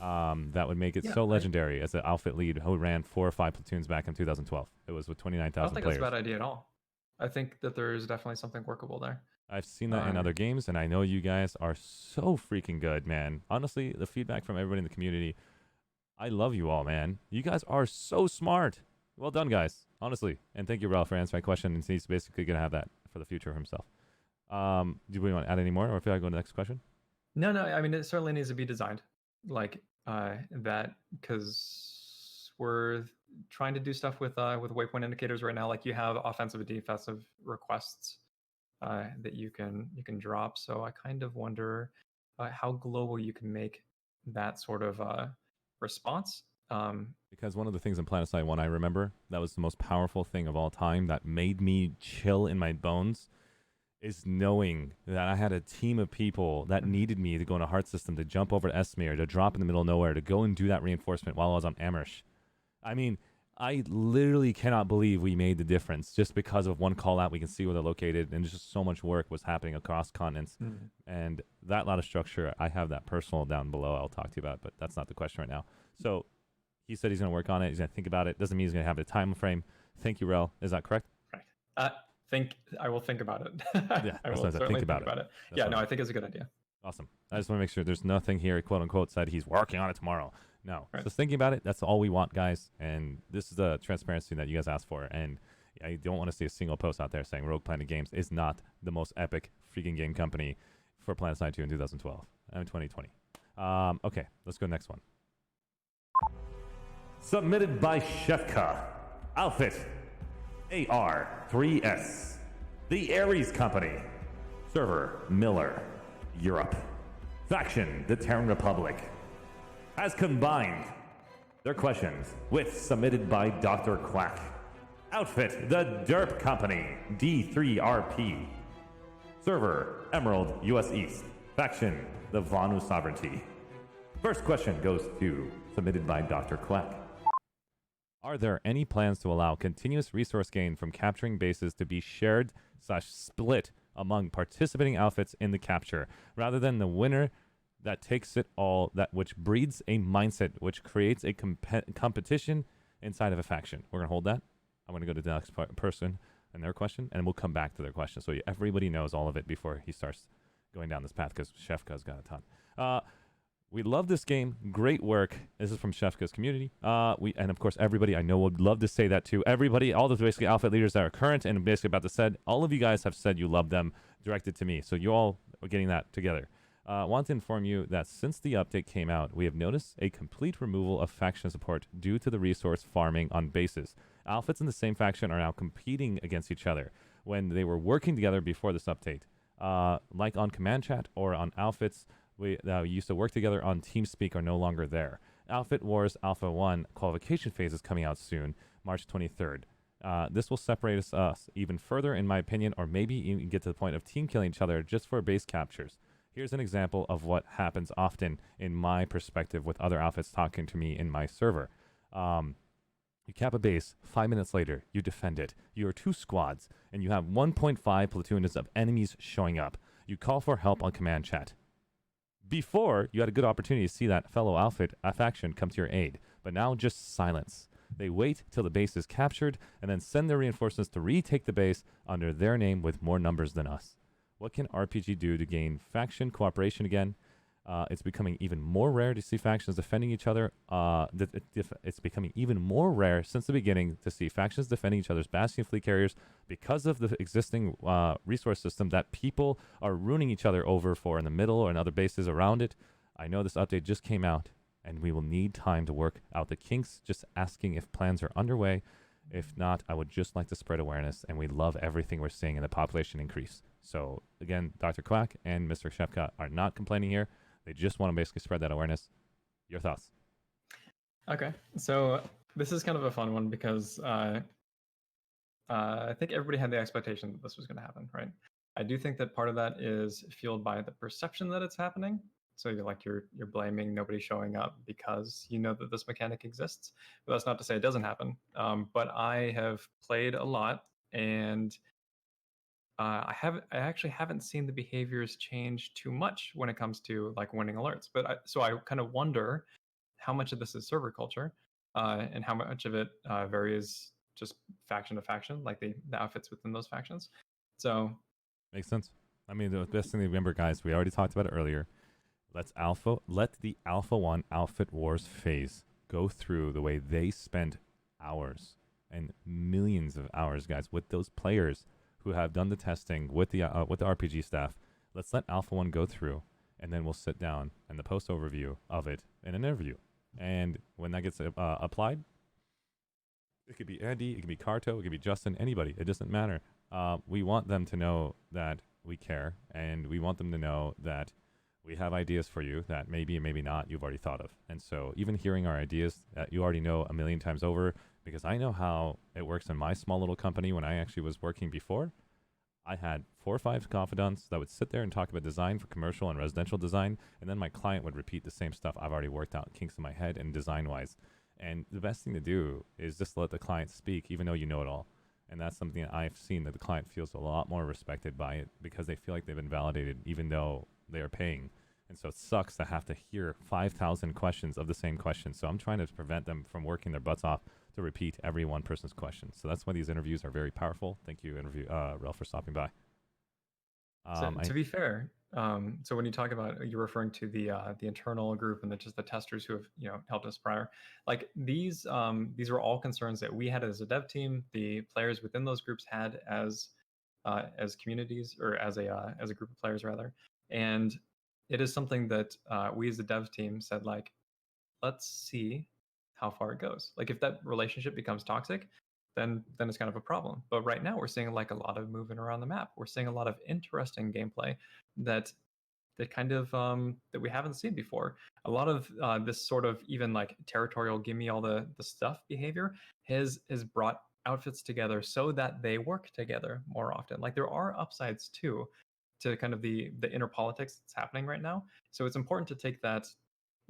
That would make it so legendary as an outfit lead who ran 4 or 5 platoons back in 2012. It was with 29,000 I don't think players. that's a bad idea at all. I think that there is definitely something workable there. I've seen that in other games, and I know you guys are so freaking good, man. Honestly, the feedback from everybody in the community, I love you all, man. You guys are so smart. Well done, guys. Honestly. And thank you, Wrel, for answering my question. And he's basically going to have that for the future of himself. Do we want to add any more, or if I go to the next question? No. I mean, it certainly needs to be designed like that, because we're trying to do stuff with waypoint indicators right now. Like you have offensive and defensive requests that you can drop. So I kind of wonder how global you can make that sort of response. Because one of the things in Planetside 1 I remember that was the most powerful thing of all time that made me chill in my bones is knowing that I had a team of people that needed me to go in a heart system, to jump over to Esmir, to drop in the middle of nowhere, to go and do that reinforcement while I was on Amherst. I mean, I literally cannot believe we made the difference just because of one call out. We can see where they're located, and just so much work was happening across continents. And that lot of structure, I have that personal down below I'll talk to you about, but that's not the question right now. So he said he's going to work on it. He's going to think about it. Doesn't mean he's going to have the time frame. Thank you, Wrel. Is that correct? Right. I will think about it. Yeah, I will certainly think about it. Yeah, no, I think it's a good idea. Awesome. I just want to make sure there's nothing here, quote unquote, said he's working on it tomorrow. No, just thinking about it. That's all we want, guys. And this is the transparency that you guys asked for. And I don't want to see a single post out there saying Rogue Planet Games is not the most epic freaking game company for Planetside 2 in 2012 and 2020. Okay, let's go next one. Submitted by Shefka. Outfit AR3S. The Ares Company. Server Miller. Europe. Faction The Terran Republic. Has combined their questions with submitted by Dr. Quack. Outfit The Derp Company. D3RP. Server Emerald US East. Faction The Vanu Sovereignty. First question goes to submitted by Dr. Quack. Are there any plans to allow continuous resource gain from capturing bases to be shared/split among participating outfits in the capture, rather than the winner that takes it all, that which breeds a mindset which creates a competition inside of a faction? We're going to hold that. I'm going to go to the next person and their question, and we'll come back to their question so everybody knows all of it before he starts going down this path, because Shefka's got a ton. We love this game. Great work. This is from Shefka's community. And of course, everybody I know would love to say that too. Everybody, all the basically outfit leaders that are current and basically about to said, all of you guys have said you love them, directed to me. So you all are getting that together. Want to inform you that since the update came out, we have noticed a complete removal of faction support due to the resource farming on bases. Outfits in the same faction are now competing against each other when they were working together before this update. Like on command chat or on outfits, we used to work together on TeamSpeak are no longer there. Outfit Wars Alpha 1 qualification phase is coming out soon, March 23rd. This will separate us even further, in my opinion, or maybe even get to the point of team killing each other just for base captures. Here's an example of what happens often in my perspective with other outfits talking to me in my server. You cap a base, 5 minutes later, you defend it. You are 2 squads, and you have 1.5 platoons of enemies showing up. You call for help on command chat. Before, you had a good opportunity to see that fellow outfit faction come to your aid, but now just silence. They wait till the base is captured and then send their reinforcements to retake the base under their name with more numbers than us. What can RPG do to gain faction cooperation again? It's becoming even more rare to see factions defending each other. It's becoming even more rare since the beginning to see factions defending each other's Bastion fleet carriers because of the existing resource system that people are ruining each other over for in the middle or in other bases around it. I know this update just came out, and we will need time to work out the kinks. Just asking if plans are underway. If not, I would just like to spread awareness, and we love everything we're seeing in the population increase. So again, Dr. Quack and Mr. Shefka are not complaining here. They just want to basically spread that awareness. Your thoughts? Okay, so this is kind of a fun one because I think everybody had the expectation that this was going to happen, right? I do think that part of that is fueled by the perception that it's happening. So you're blaming nobody showing up because you know that this mechanic exists. But that's not to say it doesn't happen. But I have played a lot, and I actually haven't seen the behaviors change too much when it comes to like winning alerts. So I kind of wonder how much of this is server culture, and how much of it varies just faction to faction, like the outfits within those factions. So Makes sense. I mean, the best thing to remember, guys, we already talked about it earlier. Let the Alpha 1 Outfit Wars phase go through the way they spent hours and millions of hours, guys, with those players who have done the testing with the RPG staff. Let's let Alpha 1 go through, and then we'll sit down and the post overview of it in an interview. And when that gets applied, it could be Andy, it could be Karto, it could be Justin, anybody. It doesn't matter. We want them to know that we care, and we want them to know that we have ideas for you that maybe and maybe not you've already thought of. And so even hearing our ideas that you already know a million times over, because I know how it works in my small little company when I actually was working before. I had 4 or 5 confidants that would sit there and talk about design for commercial and residential design, and then my client would repeat the same stuff I've already worked out kinks in my head and design-wise. And the best thing to do is just let the client speak, even though you know it all. And that's something that I've seen, that the client feels a lot more respected by it because they feel like they've been validated, even though they are paying. And so it sucks to have to hear 5,000 questions of the same question. So I'm trying to prevent them from working their butts off to repeat every one person's question. So that's why these interviews are very powerful. Thank you, Wrel, for stopping by. To be fair, so when you talk about, you're referring to the internal group and just the testers who have helped us prior. Like these were all concerns that we had as a dev team. The players within those groups had as communities, or as a group of players rather. And it is something that we as a dev team said, like, let's see how far it goes. Like if that relationship becomes toxic, then it's kind of a problem. But right now we're seeing like a lot of movement around the map. We're seeing a lot of interesting gameplay that kind of that we haven't seen before. A lot of this sort of even like territorial give me all the stuff behavior has brought outfits together so that they work together more often. Like there are upsides too to kind of the inner politics that's happening right now. So it's important to take that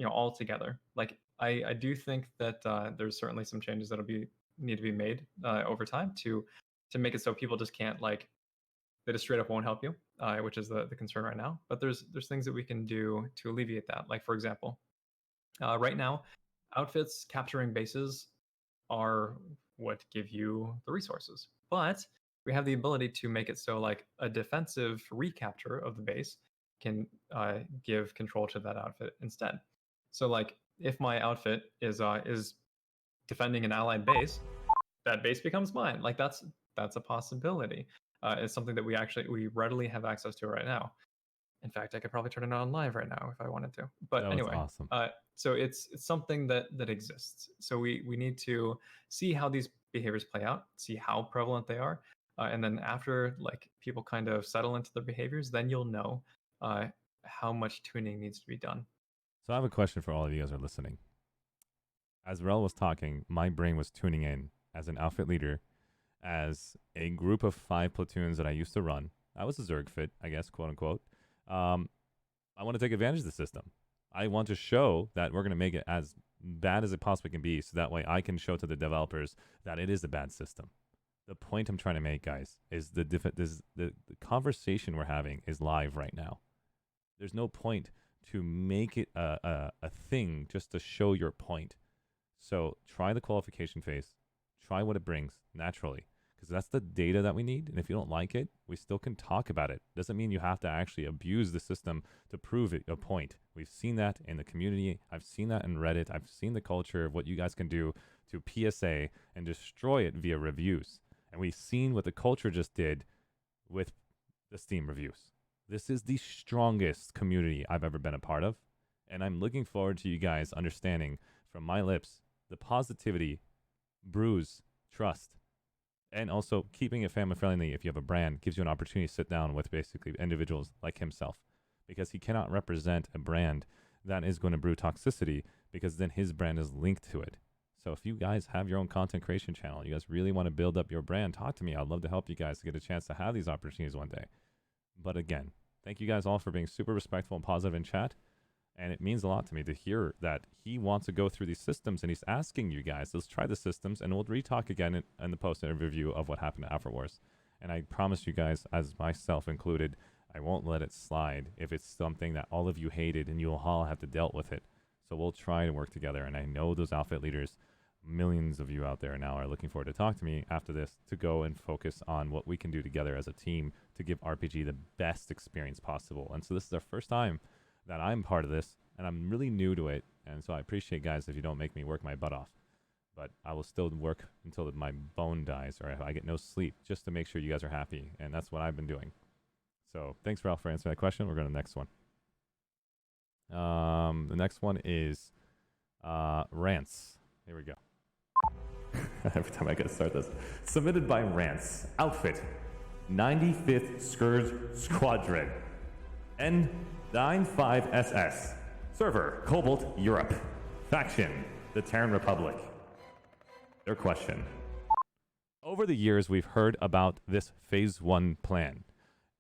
all together. Like I do think that there's certainly some changes that'll need to be made over time to make it so people just can't, like, they just straight up won't help you, which is the concern right now. But there's things that we can do to alleviate that. Like for example, right now, outfits capturing bases are what give you the resources, but we have the ability to make it so like a defensive recapture of the base can give control to that outfit instead. So like if my outfit is defending an allied base, that base becomes mine. Like that's a possibility. It's something that we readily have access to right now. In fact, I could probably turn it on live right now if I wanted to. But anyway, awesome. So it's something that exists. So we need to see how these behaviors play out, see how prevalent they are, and then after like people kind of settle into their behaviors, then you'll know how much tuning needs to be done. So I have a question for all of you guys who are listening. As Wrel was talking, my brain was tuning in as an outfit leader, as a group of 5 platoons that I used to run. I was a Zerg fit, I guess, quote unquote. I want to take advantage of the system. I want to show that we're going to make it as bad as it possibly can be, so that way I can show to the developers that it is a bad system. The point I'm trying to make, guys, is the conversation we're having is live right now. There's no point to make it a thing just to show your point. So try the qualification phase. Try what it brings naturally, because that's the data that we need. And if you don't like it, we still can talk about it. Doesn't mean you have to actually abuse the system to prove it a point. We've seen that in the community. I've seen that in Reddit. I've seen the culture of what you guys can do to PSA and destroy it via reviews. And we've seen what the culture just did with the Steam reviews. This is the strongest community I've ever been a part of. And I'm looking forward to you guys understanding from my lips the positivity brews trust, and also keeping it family friendly. If you have a brand, gives you an opportunity to sit down with basically individuals like himself, because he cannot represent a brand that is going to brew toxicity, because then his brand is linked to it. So if you guys have your own content creation channel, you guys really want to build up your brand, talk to me. I'd love to help you guys to get a chance to have these opportunities one day. But again, thank you guys all for being super respectful and positive in chat. And it means a lot to me to hear that he wants to go through these systems and he's asking you guys, let's try the systems and we'll re-talk again in the post-interview review of what happened at After Wars. And I promise you guys, as myself included, I won't let it slide if it's something that all of you hated and you'll all have to deal with it. So we'll try to work together. And I know those outfit leaders, millions of you out there now are looking forward to talk to me after this to go and focus on what we can do together as a team to give RPG the best experience possible. And so this is our first time that I'm part of this, and I'm really new to it. And so I appreciate, guys, if you don't make me work my butt off. But I will still work until my bone dies or if I get no sleep just to make sure you guys are happy. And that's what I've been doing. So thanks, Ralph, for answering that question. We're going to the next one. The next one is Rants. Here we go. Every time I get to start this. Submitted by Rants. Outfit. 95th Scourge Squadron. N95SS. Server. Cobalt, Europe. Faction. The Terran Republic. Their question. Over the years, we've heard about this Phase 1 plan.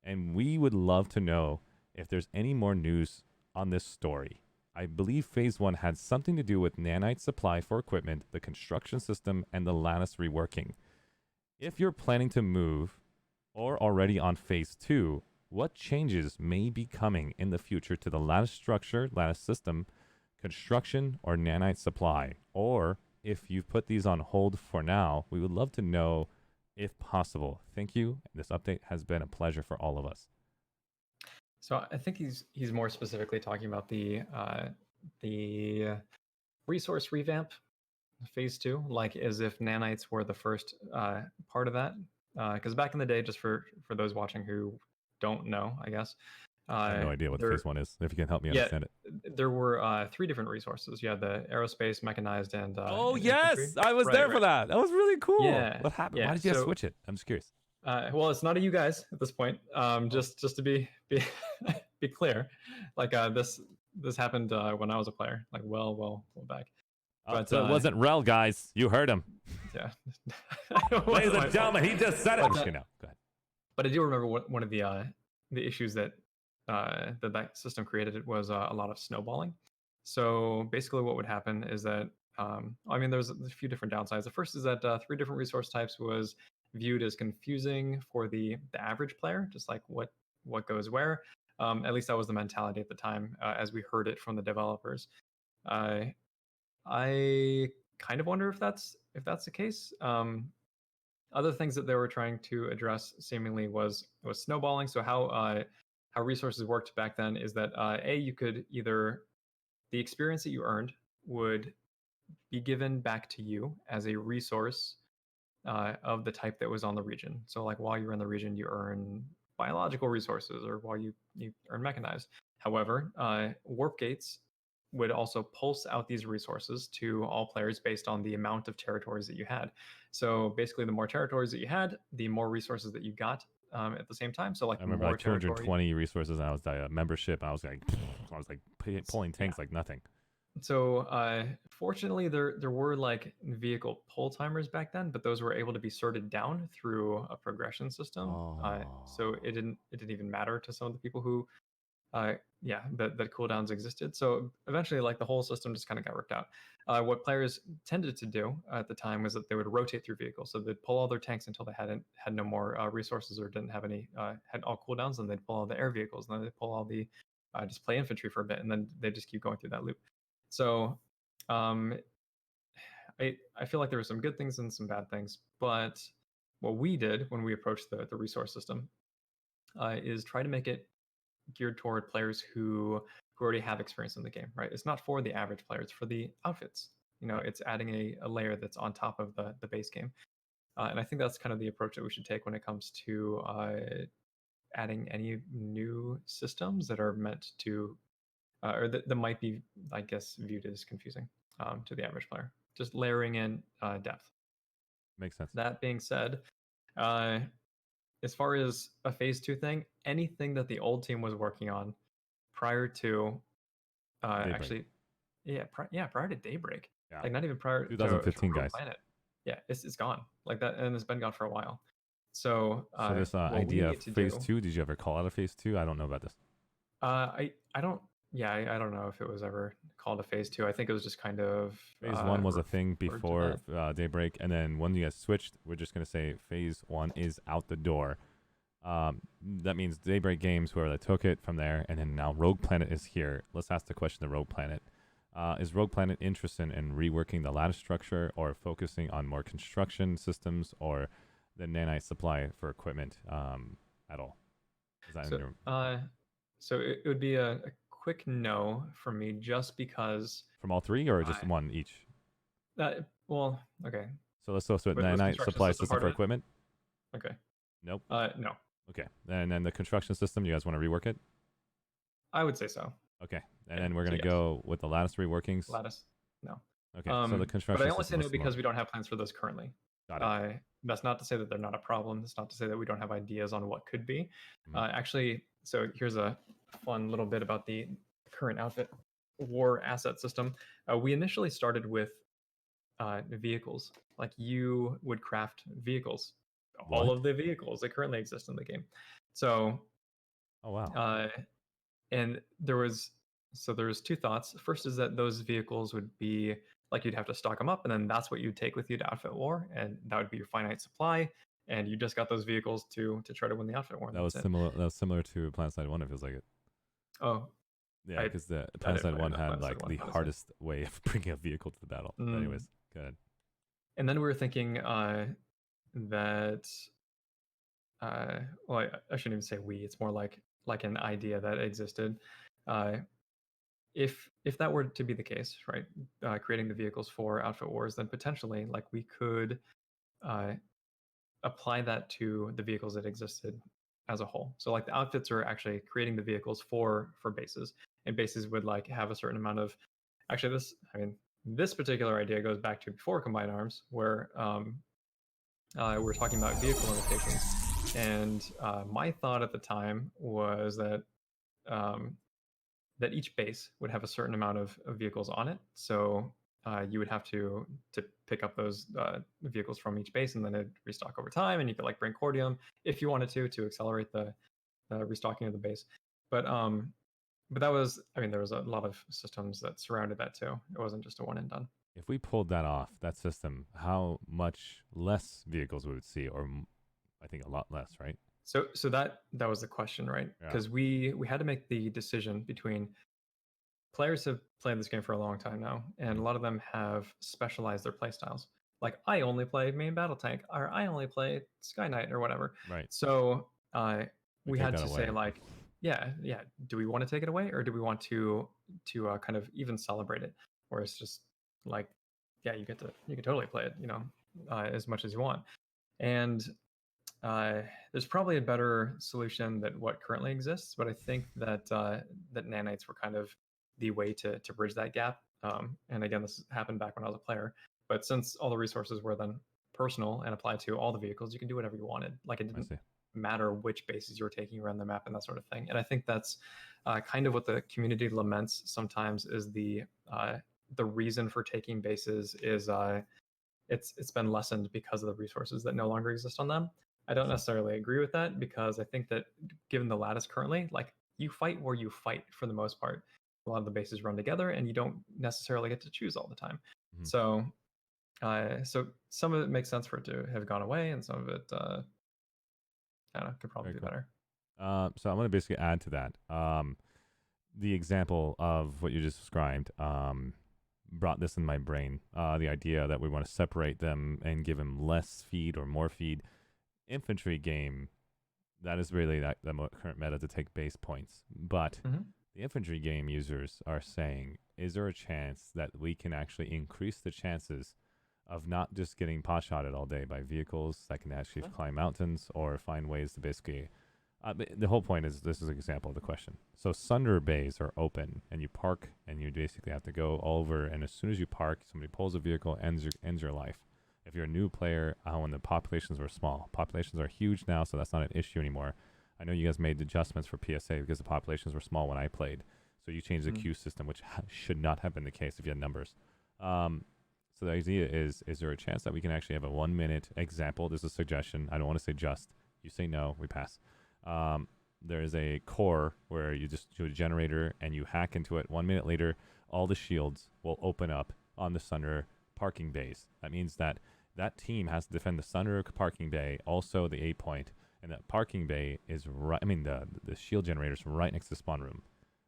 And we would love to know if there's any more news on this story. I believe Phase 1 had something to do with nanite supply for equipment, the construction system, and the lattice reworking. If you're planning to move, or already on Phase 2, what changes may be coming in the future to the lattice structure, lattice system, construction, or nanite supply? Or if you've put these on hold for now, we would love to know if possible. Thank you. This update has been a pleasure for all of us. So I think he's more specifically talking about the resource revamp, Phase 2, like as if nanites were the first part of that. Because back in the day, just for those watching who don't know, I guess. I have no idea what Phase 1 is. If you can help me understand it. There were 3 different resources. You had the aerospace, mechanized, and oh and yes, infantry. I was there for that. That was really cool. Yeah. What happened? Yeah. Why did you guys switch it? I'm just curious. Well, it's not a you guys at this point. Just to be be clear, like this happened when I was a player, like well back. But so it wasn't Wrel, guys. You heard him. Yeah. Ladies and gentlemen, he just said it. But, Go ahead. But I do remember one of the issues that that system created was a lot of snowballing. So basically, what would happen is that I mean, there's a few different downsides. The first is that 3 different resource types was viewed as confusing for the average player, just like what goes where. At least that was the mentality at the time, as we heard it from the developers. I kind of wonder if that's the case. Other things that they were trying to address seemingly was snowballing. So how resources worked back then is that you could either the experience that you earned would be given back to you as a resource of the type that was on the region. So like while you're in the region, you earn biological resources, or while you earn mechanized. However, warp gates would also pulse out these resources to all players based on the amount of territories that you had. So basically, the more territories that you had, the more resources that you got at the same time. So like I remember like 220 resources, and I was membership. And I was like pulling tanks like nothing. So fortunately, there were like vehicle pull timers back then, but those were able to be sorted down through a progression system. So it didn't even matter to some of the people who that cooldowns existed. So eventually, like the whole system just kind of got ripped out. What players tended to do at the time was that they would rotate through vehicles. So they'd pull all their tanks until they had no more resources, or didn't have any, had all cooldowns, and they'd pull all the air vehicles, and then they'd pull all the just play infantry for a bit, and then they just keep going through that loop. So I feel like there were some good things and some bad things, but what we did when we approached the resource system is try to make it geared toward players who already have experience in the game, right? It's not for the average player, it's for the outfits. You know, it's adding a layer that's on top of the base game. And I think that's kind of the approach that we should take when it comes to adding any new systems that are meant to or that might be, I guess, viewed as confusing to the average player. Just layering in depth. Makes sense. That being said, as far as a Phase 2 thing, anything that the old team was working on prior to prior to Daybreak, like not even prior 2015 to guys. Planet, it's gone like that, and it's been gone for a while. So, So this what we idea of need to phase do, 2, did you ever call out a phase 2? I don't know about this. I don't, yeah, I don't know if it was ever called a phase 2. I think it was just kind of Phase 1 was a thing referred to before that. Daybreak, and then when you guys switched, we're just going to say phase 1 is out the door. That means Daybreak Games, whoever that took it from there, and then now Rogue Planet is here. Let's ask the question to Rogue Planet. Is Rogue Planet interested in reworking the lattice structure or focusing on more construction systems or the nanite supply for equipment at all? Is that in your... So it would be a quick no for me, just because. From all three or just one each? Well, okay. So let's go with Was nanite construction supply system system part for of it? equipment. Okay. Nope. No. Okay. And then the construction system, you guys want to rework it? I would say so. Okay. And Yeah, then we're so going to yes. go with the lattice reworkings. Lattice, no. Okay. So the construction But I only say system no is because small. we don't have plans for those currently. Got it. That's not to say that they're not a problem. It's not to say that we don't have ideas on what could be. Mhm. Actually, so here's a fun little bit about the current outfit war asset system. We initially started with vehicles. Like, you would craft vehicles, all What? of the vehicles that currently exist in the game. So, Oh, wow. and there was two thoughts. First is that those vehicles would be like, you'd have to stock them up, and then that's what you'd take with you to outfit war, and that would be your finite supply. And you just got those vehicles to try to win the outfit war. and That was that's it. similar. That was similar to Planetside 1. It feels like it. Oh, Yeah, I- because the I didn't Planetside play 1 enough had Planetside like 1, the honestly. hardest way of bringing a vehicle to the battle. But anyways, go ahead. And then we were thinking that well, I shouldn't even say we. It's more like an idea that existed. If that were to be the case, right, creating the vehicles for outfit wars, then potentially, like, we could apply that to the vehicles that existed as a whole. So, like, the outfits are actually creating the vehicles for bases, and bases would like have a certain amount of. Actually, this particular idea goes back to before Combined Arms, where we're talking about vehicle limitations. And my thought at the time was that that each base would have a certain amount of vehicles on it. So you would have to pick up those vehicles from each base, and then it'd restock over time. And you could like bring Cordium if you wanted to accelerate the restocking of the base. But that was, there was a lot of systems that surrounded that too. It wasn't just a one and done. If we pulled that off, that system, how much less vehicles we would see, or I think a lot less, right? So that was the question, right? Yeah. Because we had to make the decision between players have played this game for a long time now, and a lot of them have specialized their playstyles. Like, I only play main battle tank, or I only play Sky Knight, or whatever. Right. So we take had that to say, away. like, yeah, do we want to take it away, or do we want to kind of even celebrate it, where it's just like, yeah, you can totally play it, as much as you want. And there's probably a better solution than what currently exists, but I think that that nanites were kind of the way to bridge that gap. And again, this happened back when I was a player, but since all the resources were then personal and applied to all the vehicles, you can do whatever you wanted. Like, it didn't matter which bases you were taking around the map and that sort of thing. And I think that's kind of what the community laments sometimes, is the reason for taking bases is it's been lessened because of the resources that no longer exist on them. I don't necessarily agree with that, because I think that given the lattice currently, like, you fight where you fight for the most part. A lot of the bases run together, and you don't necessarily get to choose all the time. Mhm. So some of it makes sense for it to have gone away, and some of it, I don't know, could probably Very be cool. better. So I'm going to basically add to that. The example of what you just described brought this in my brain. The idea that we want to separate them and give them less feed or more feed. Infantry game, that is really the current meta to take base points. But the infantry game users are saying, is there a chance that we can actually increase the chances of not just getting pot-shotted all day by vehicles that can actually climb mountains or find ways to basically... the whole point is, this is an example of the question. So Sunder bays are open, and you park, and you basically have to go all over, and as soon as you park, somebody pulls a vehicle, ends your life. If you're a new player, when the populations were small. Populations are huge now, so that's not an issue anymore. I know you guys made adjustments for PSA because the populations were small when I played. So you changed the queue system, which should not have been the case if you had numbers. So So the idea is there a chance that we can actually have a 1 minute example? There's a suggestion. I don't want to say just. You say no, we pass. There's a core where you just do a generator and you hack into it. 1 minute later, all the shields will open up on the Sunder parking bays. That means that that team has to defend the Sunder parking bay, also the A point, and that parking bay is right. I mean, the shield generator's right next to the spawn room,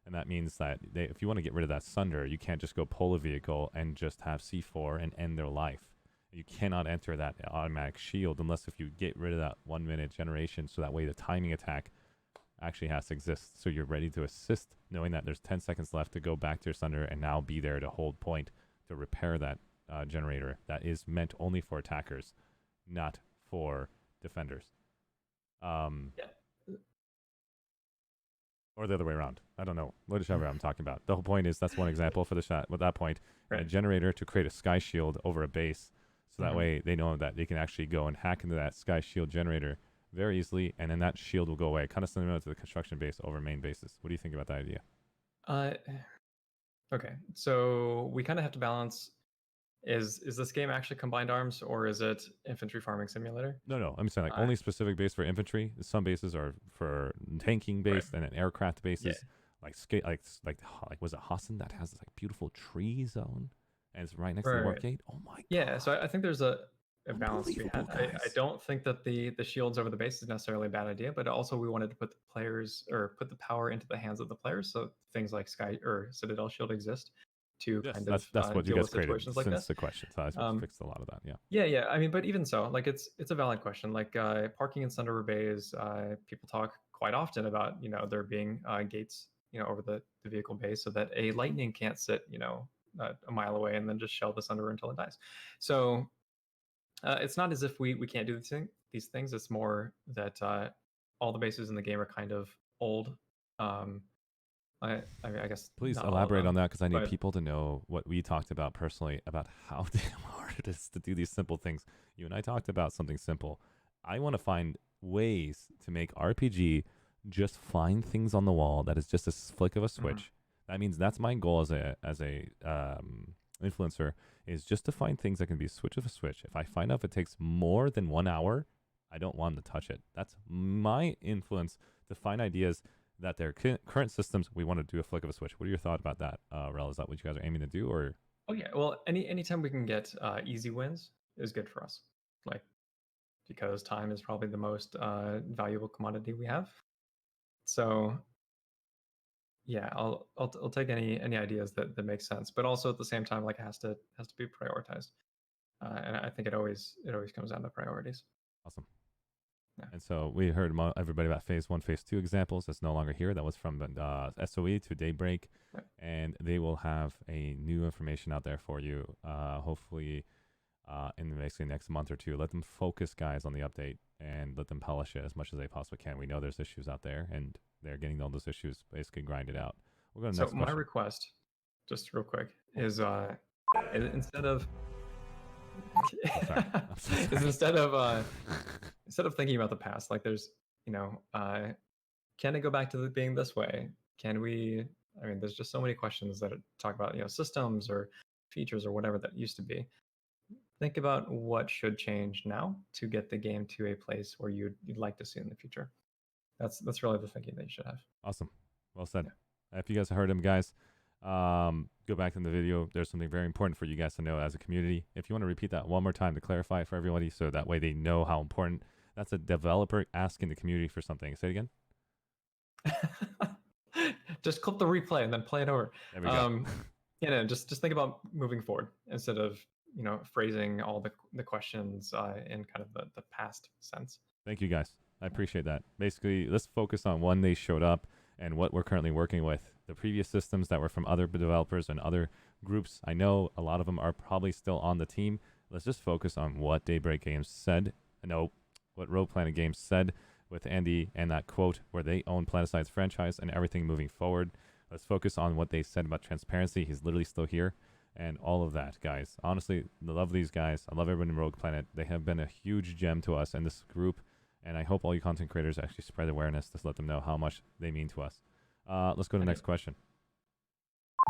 and that means that if you want to get rid of that Sunder, you can't just go pull a vehicle and just have C4 and end their life. You cannot enter that automatic shield unless if you get rid of that 1 minute generation, so that way the timing attack actually has to exist. So you're ready to assist, knowing that there's 10 seconds left to go back to your Sunder and now be there to hold point to repair that generator that is meant only for attackers, not for defenders. Or the other way around. I don't know. Whichever I'm talking about. The whole point is that's one example for the shot. With that point, Right. a generator to create a sky shield over a base, so that way they know that they can actually go and hack into that sky shield generator very easily, and then that shield will go away. Kind of similar to the construction base over main bases. What do you think about that idea? Okay, so we kind of have to balance. Is this game actually combined arms, or is it infantry farming simulator? No. I'm saying like only specific base for infantry. Some bases are for tanking based and then aircraft bases. Like was it Hassan that has this like beautiful tree zone and it's right next to the warp gate? Oh my god. Yeah, so I think there's a balance to be had. I Guys. don't think that the shields over the base is necessarily a bad idea, but also we wanted to put the players or put the power into the hands of the players, so things like Sky or Citadel Shield exist to Yes, kind that's of what you deal guys with created situations like since this. the question. So I fixed a lot of that. Yeah. I mean, but even so, like it's a valid question. Like parking in Sunder bays, people talk quite often about there being gates over the vehicle bay so that a lightning can't sit a mile away and then just shell the Sunder until it dies. So it's not as if we can't do these things. It's more that all the bases in the game are kind of old. I guess. Please not all of elaborate them, on that because I need but- people to know what we talked about personally about how damn hard it is to do these simple things. You and I talked about something simple. I want to find ways to make RPG just find things on the wall that is just a flick of a switch. That means that's my goal as a influencer, is just to find things that can be a switch of a switch. If I find out if it takes more than 1 hour, I don't want to touch it. That's my influence to find ideas that their current systems, we want to do a flick of a switch. What are your thoughts about that, Wrel? Is that what you guys are aiming to do, or? Oh yeah, well, anytime we can get easy wins is good for us. Like, because time is probably the most valuable commodity we have. So yeah, I'll take any ideas that make sense, but also at the same time, like it has to be prioritized. And I think it always comes down to priorities. Awesome. Yeah. And so we heard everybody about phase 1, phase 2 examples. That's no longer here. That was from SOE to Daybreak, and they will have a new information out there for you. Hopefully, in basically next month or two. Let them focus, guys, on the update and let them polish it as much as they possibly can. We know there's issues out there, and they're getting all those issues basically grinded out. We'll go to the next question. My request, just real quick, is instead of I'm so sorry. is instead of thinking about the past, like there's can it go back to being this way? Can we? I mean, there's just so many questions that talk about systems or features or whatever that used to be. Think about what should change now to get the game to a place where you'd like to see in the future. That's really the thinking that you should have. Awesome. Well said. If you guys heard him, guys, go back in the video. There's something very important for you guys to know as a community. If you want to repeat that one more time to clarify it for everybody, so that way they know how important. That's a developer asking the community for something. Say it again. Just clip the replay and then play it over. There we go. Just think about moving forward instead of phrasing all the questions in kind of the past sense. Thank you, guys. I appreciate that. Basically, let's focus on when they showed up and what we're currently working with. The previous systems that were from other developers and other groups, I know a lot of them are probably still on the team. Let's just focus on what Daybreak Games said. What Rogue Planet Games said with Andy and that quote where they own Planetside franchise and everything moving forward. Let's focus on what they said about transparency. He's literally still here. And all of that, guys. Honestly, I love these guys. I love everyone in Rogue Planet. They have been a huge gem to us in this group. And I hope all you content creators actually spread awareness to let them know how much they mean to us. Let's go to the next question.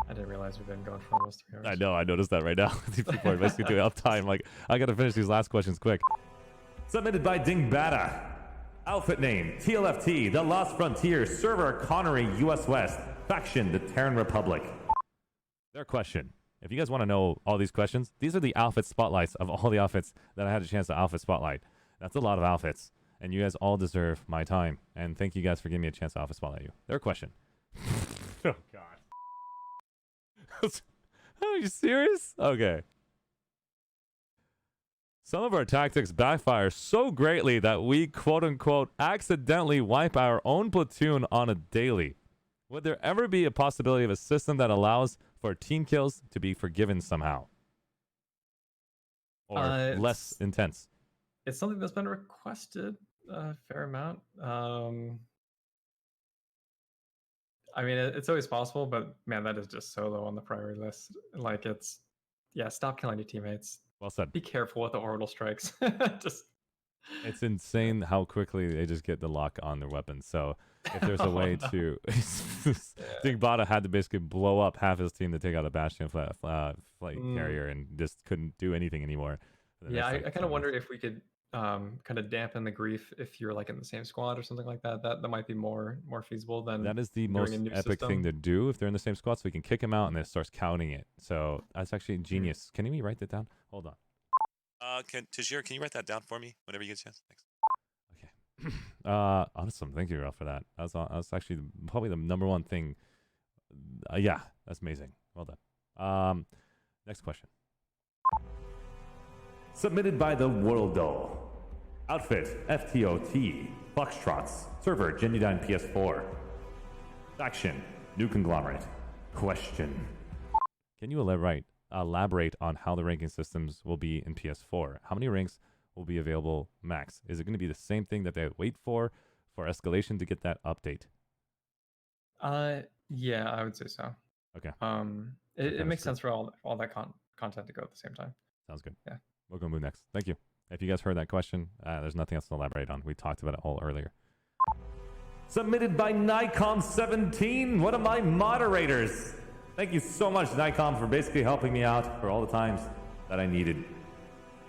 I didn't realize we've been going for almost 3 hours. I know, I noticed that right now. These people are basically doing uptime. Like, I gotta finish these last questions quick. Submitted by Dingbata. Outfit name, TLFT, The Lost Frontier, server Connery, US West, faction, the Terran Republic. Their question. If you guys want to know all these questions, these are the outfit spotlights of all the outfits that I had a chance to outfit spotlight. That's a lot of outfits. And you guys all deserve my time. And thank you guys for giving me a chance to outfit spotlight you. Their question. Oh, God. Are you serious? Okay. Some of our tactics backfire so greatly that we, quote-unquote, accidentally wipe our own platoon on a daily. Would there ever be a possibility of a system that allows for team kills to be forgiven somehow? Or less intense? It's something that's been requested a fair amount. I mean, it's always possible, but man, that is just so low on the priority list. Like, stop killing your teammates. Well said. Be careful with the orbital strikes. It's insane how quickly they just get the lock on their weapons. So if there's a way to... Dingbata had to basically blow up half his team to take out a Bastion flight carrier and just couldn't do anything anymore. Yeah, I kind of wonder if we could kind of dampen the grief if you're like in the same squad or something like that. That might be more feasible than... That is the most epic thing to do if they're in the same squad, so we can kick him out and then it starts counting it. So that's actually genius. Can you write that down? Hold on. Tajir, can you write that down for me whenever you get a chance? Thanks. Okay. Awesome. Thank you, Wrel, for that. That's actually probably the number one thing. Yeah, that's amazing. Well done. Next question. Submitted by the Worldo. Outfit, FTOT, Foxtrots, server, Genudyne PS4. Faction, New Conglomerate. Question. Can you elaborate on how the ranking systems will be in PS4? How many ranks will be available max? Is it going to be the same thing that they wait for escalation to get that update? Yeah, I would say so. Okay. It makes sense for all that content to go at the same time. Sounds good. Yeah. We're going to move next. Thank you. If you guys heard that question, there's nothing else to elaborate on. We talked about it all earlier. Submitted by Nikon17, one of my moderators. Thank you so much, Nikon, for basically helping me out for all the times that I needed.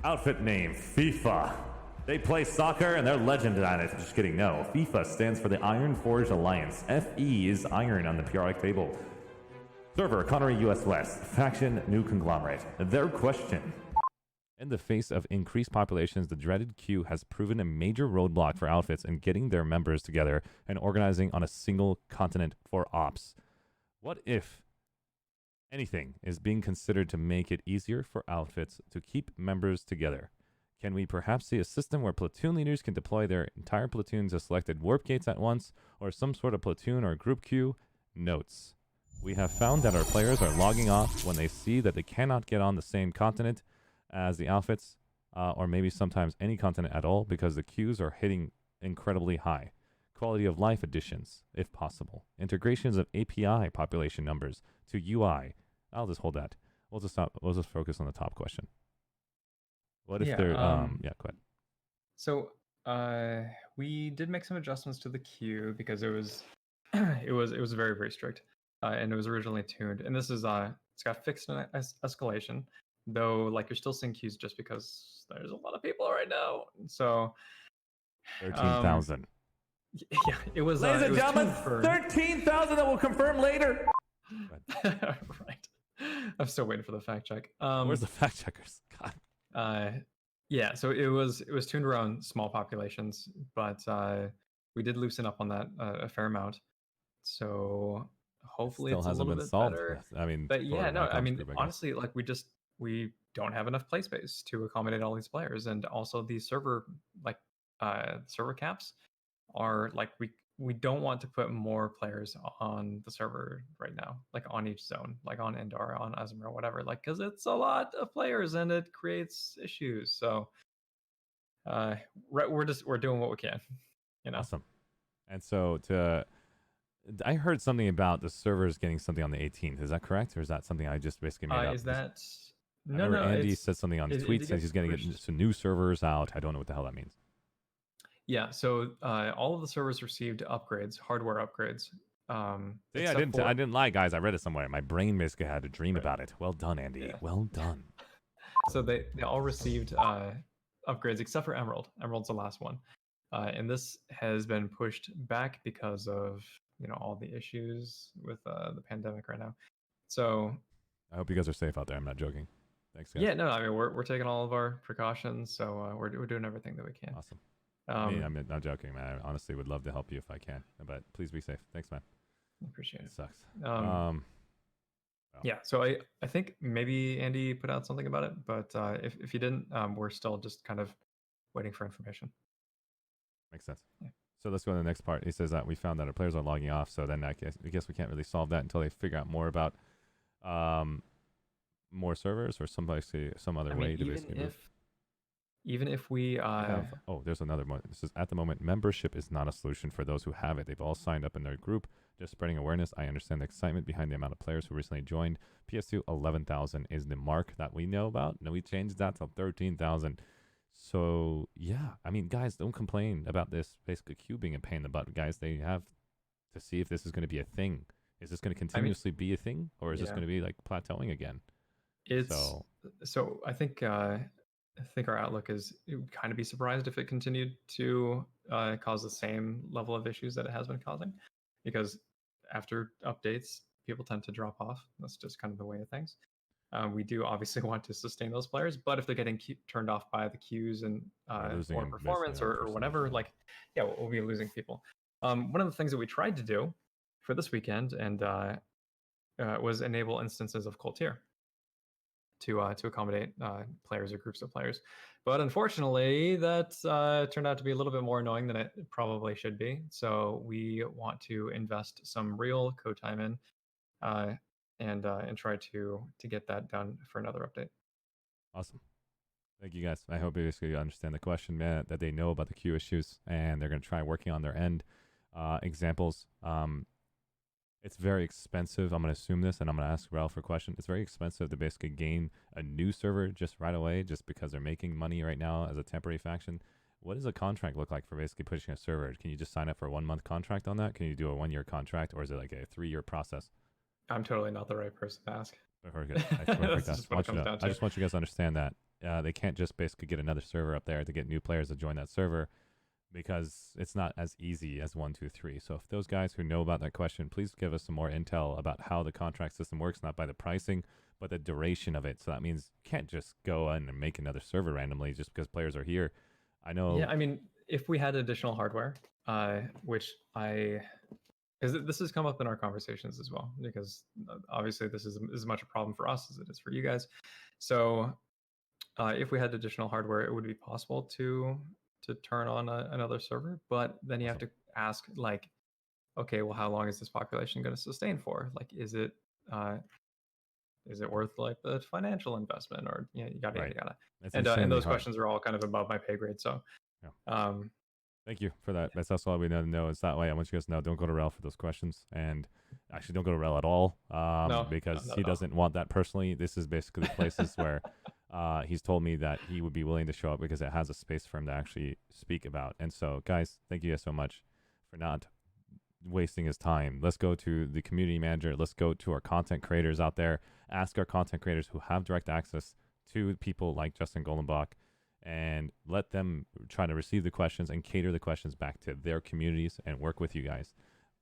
Outfit name, FIFA. They play soccer and they're legend at it. Just kidding, no. FIFA stands for the Iron Forge Alliance. FE is iron on the periodic table. Server, Connery, US West. Faction, New Conglomerate. Their question. In the face of increased populations, the dreaded queue has proven a major roadblock for outfits in getting their members together and organizing on a single continent for ops. What if anything is being considered to make it easier for outfits to keep members together? Can we perhaps see a system where platoon leaders can deploy their entire platoons to selected warp gates at once, or some sort of platoon or group queue? Notes. We have found that our players are logging off when they see that they cannot get on the same continent as the outfits, or maybe sometimes any continent at all, because the queues are hitting incredibly high. Quality of life additions, if possible. Integrations of API population numbers to UI. I'll just hold that. We'll just focus on the top question. What if they're go ahead. So we did make some adjustments to the queue because it was very, very strict, and it was originally tuned. And this is it's got fixed escalation, though. Like, you're still seeing queues just because there's a lot of people right now. So 13,000. Yeah, it was. Ladies and gentlemen, for... 13,000 that we'll confirm later. Right. I'm still waiting for the fact check. Where's the fact checkers? God. Yeah. So it was tuned around small populations, but we did loosen up on that a fair amount. So hopefully Still it's hasn't a little been bit solved. better. I mean, but yeah, no. I mean, group, honestly, like we don't have enough play space to accommodate all these players, and also the server server caps are like we don't want to put more players on the server right now, like on each zone, like on Endor, on Azumir, whatever, like, because it's a lot of players and it creates issues. So we're doing what we can, you know. Awesome. And so I heard something about the servers getting something on the 18th. Is that correct, or is that something I just basically made up? Is that no? Andy said something on his tweet, says he's going to get some new servers out. I don't know what the hell that means. Yeah, so all of the servers received upgrades, hardware upgrades, See, I didn't lie, guys. I read it somewhere. My brain basically had a dream about it. Well done, Andy. Yeah. Well done. So they all received upgrades except for Emerald. Emerald's the last one, and this has been pushed back because of all the issues with the pandemic right now. So I hope you guys are safe out there. I'm not joking. Thanks, guys. yeah, no, I mean we're taking all of our precautions, so we're doing everything that we can. Awesome. I'm not joking, man. I honestly would love to help you if I can, but please be safe. Thanks, man. Appreciate it. It sucks. Yeah, so I think maybe Andy put out something about it, but if he didn't, we're still just kind of waiting for information. Makes sense. Yeah. So let's go to the next part. He says that we found that our players are logging off, so then I guess we can't really solve that until they figure out more about more servers or some other way to basically move. Even if we there's another one. This is at the moment, membership is not a solution for those who have it. They've all signed up in their group, just spreading awareness. I understand the excitement behind the amount of players who recently joined. PS2 11,000 is the mark that we know about. No, we changed that to 13,000. So yeah, I mean, guys, don't complain about this basically queue being a pain in the butt. Guys, they have to see if this is going to be a thing. Is this going to continuously be a thing, or is this going to be like plateauing again? So I think our outlook is it would kind of be surprised if it continued to cause the same level of issues that it has been causing, because after updates, people tend to drop off. That's just kind of the way of things. We do obviously want to sustain those players, but if they're getting turned off by the queues and or performance or whatever, we'll be losing people. One of the things that we tried to do for this weekend and was enable instances of cold tier to accommodate players or groups of players. But unfortunately, that turned out to be a little bit more annoying than it probably should be. So we want to invest some real code time in and try to get that done for another update. Awesome. Thank you, guys. I hope basically you understand the question, man, that they know about the queue issues and they're going to try working on their end. Examples. It's very expensive. I'm going to assume this, and I'm going to ask Wrel for a question. It's very expensive to basically gain a new server just right away, just because they're making money right now as a temporary faction. What does a contract look like for basically pushing a server? Can you just sign up for a 1-month contract on that? Can you do a 1-year contract, or is it like a 3-year process? I'm totally not the right person to ask. Very good. I just want you guys to understand that they can't just basically get another server up there to get new players to join that server, because it's not as easy as 1, 2, 3. So if those guys who know about that question, please give us some more intel about how the contract system works, not by the pricing, but the duration of it. So that means you can't just go in and make another server randomly just because players are here. I know. Yeah, I mean, if we had additional hardware, because this has come up in our conversations as well, because obviously this is as much a problem for us as it is for you guys. So if we had additional hardware, it would be possible to turn on another server, but then you have to ask, like, okay, well, how long is this population going to sustain for? Like, is it worth like the financial investment, or yada. And those questions are all kind of above my pay grade. So thank you for that. That's also all we need to know. It's that way. I want you guys to know, don't go to Wrel for those questions, and actually don't go to Wrel at all, because he doesn't want that personally. This is basically the places where he's told me that he would be willing to show up because it has a space for him to actually speak about. And so, guys, thank you guys so much for not wasting his time. Let's go to the community manager. Let's go to our content creators out there. Ask our content creators who have direct access to people like Justin Goldenbach, and let them try to receive the questions and cater the questions back to their communities and work with you guys.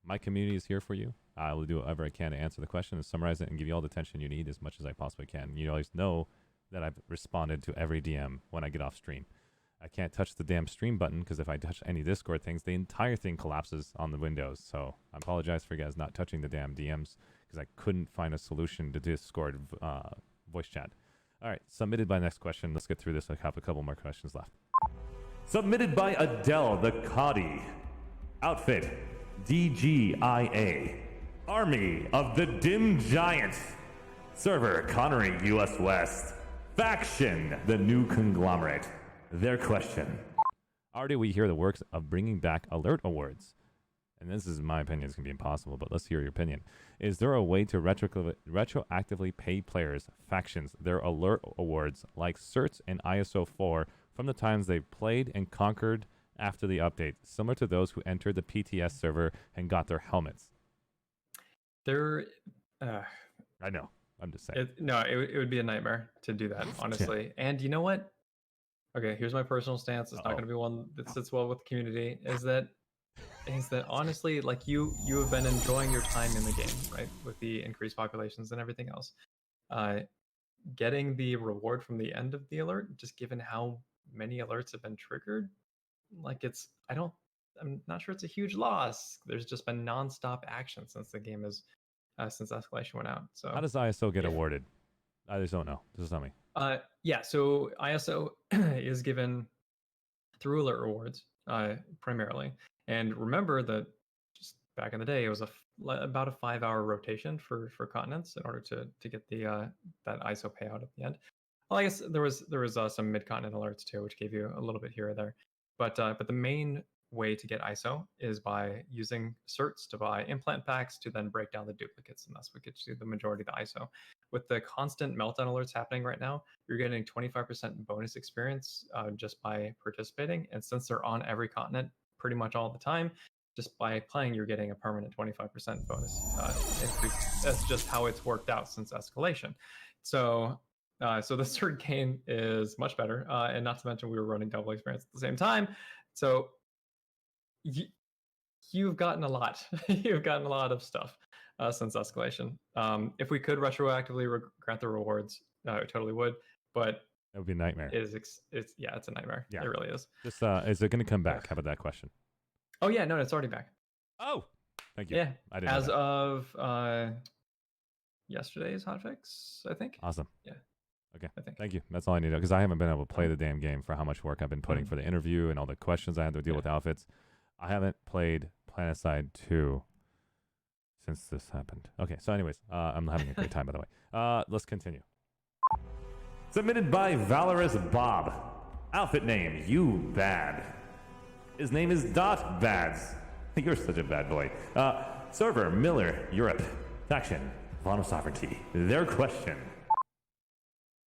My community is here for you. I will do whatever I can to answer the question and summarize it and give you all the attention you need as much as I possibly can. You always know that I've responded to every DM when I get off stream. I can't touch the damn stream button, because if I touch any Discord things, the entire thing collapses on the Windows. So I apologize for you guys not touching the damn DMs, because I couldn't find a solution to Discord voice chat. All right, submitted by next question. Let's get through this. I have a couple more questions left. Submitted by Adele the Coddy. Outfit, DGIA. Army of the Dim Giants. Server, Connery, US West. Faction, the New Conglomerate. Their question. Already we hear the works of bringing back alert awards. And this is my opinion, it's going to be impossible, but let's hear your opinion. Is there a way to retroactively pay players, factions, their alert awards like certs and ISO 4 from the times they played and conquered after the update, similar to those who entered the PTS server and got their helmets? There, uh, I know. I'm just saying. it would be a nightmare to do that, honestly. And you know what? Okay, here's my personal stance. It's not going to be one that sits well with the community. Is that honestly, like you have been enjoying your time in the game, right? With the increased populations and everything else. Getting the reward from the end of the alert, just given how many alerts have been triggered, like I'm not sure it's a huge loss. There's just been nonstop action since the game is since escalation went out. So How does ISO get awarded? I just don't know. Just tell me. Yeah, so ISO is given through alert rewards primarily. And remember that just back in the day, it was about a 5-hour rotation for continents in order to get the that ISO payout at the end. Well, I guess there was some mid-continent alerts too, which gave you a little bit here or there. But the main way to get ISO is by using certs to buy implant packs to then break down the duplicates, and that's what gets you the majority of the ISO. With the constant meltdown alerts happening right now, you're getting 25% bonus experience just by participating. And since they're on every continent pretty much all the time, just by playing, you're getting a permanent 25% bonus increase. That's just how it's worked out since escalation. So the cert gain is much better, and not to mention we were running double experience at the same time. So you've gotten a lot. You've gotten a lot of stuff since escalation. If we could retroactively grant the rewards, we totally would. But It would be a nightmare. it's a nightmare. Yeah. It really is. Just is it going to come back? How about that question? Oh yeah, no, it's already back. Oh, thank you. Yeah, I didn't as know that. of yesterday's hotfix, I think. Awesome. Yeah. Okay. I think. Thank you. That's all I need because I haven't been able to play the damn game for how much work I've been putting for the interview and all the questions I had to deal with outfits. I haven't played Planetside 2 since this happened. Okay, so anyways, I'm having a great time, by the way. Let's continue. Submitted by Valorous Bob. Outfit name, You Bad. His name is Dot Bads. You're such a bad boy. Server, Miller, Europe. Faction, Vonu Sovereignty. Their question.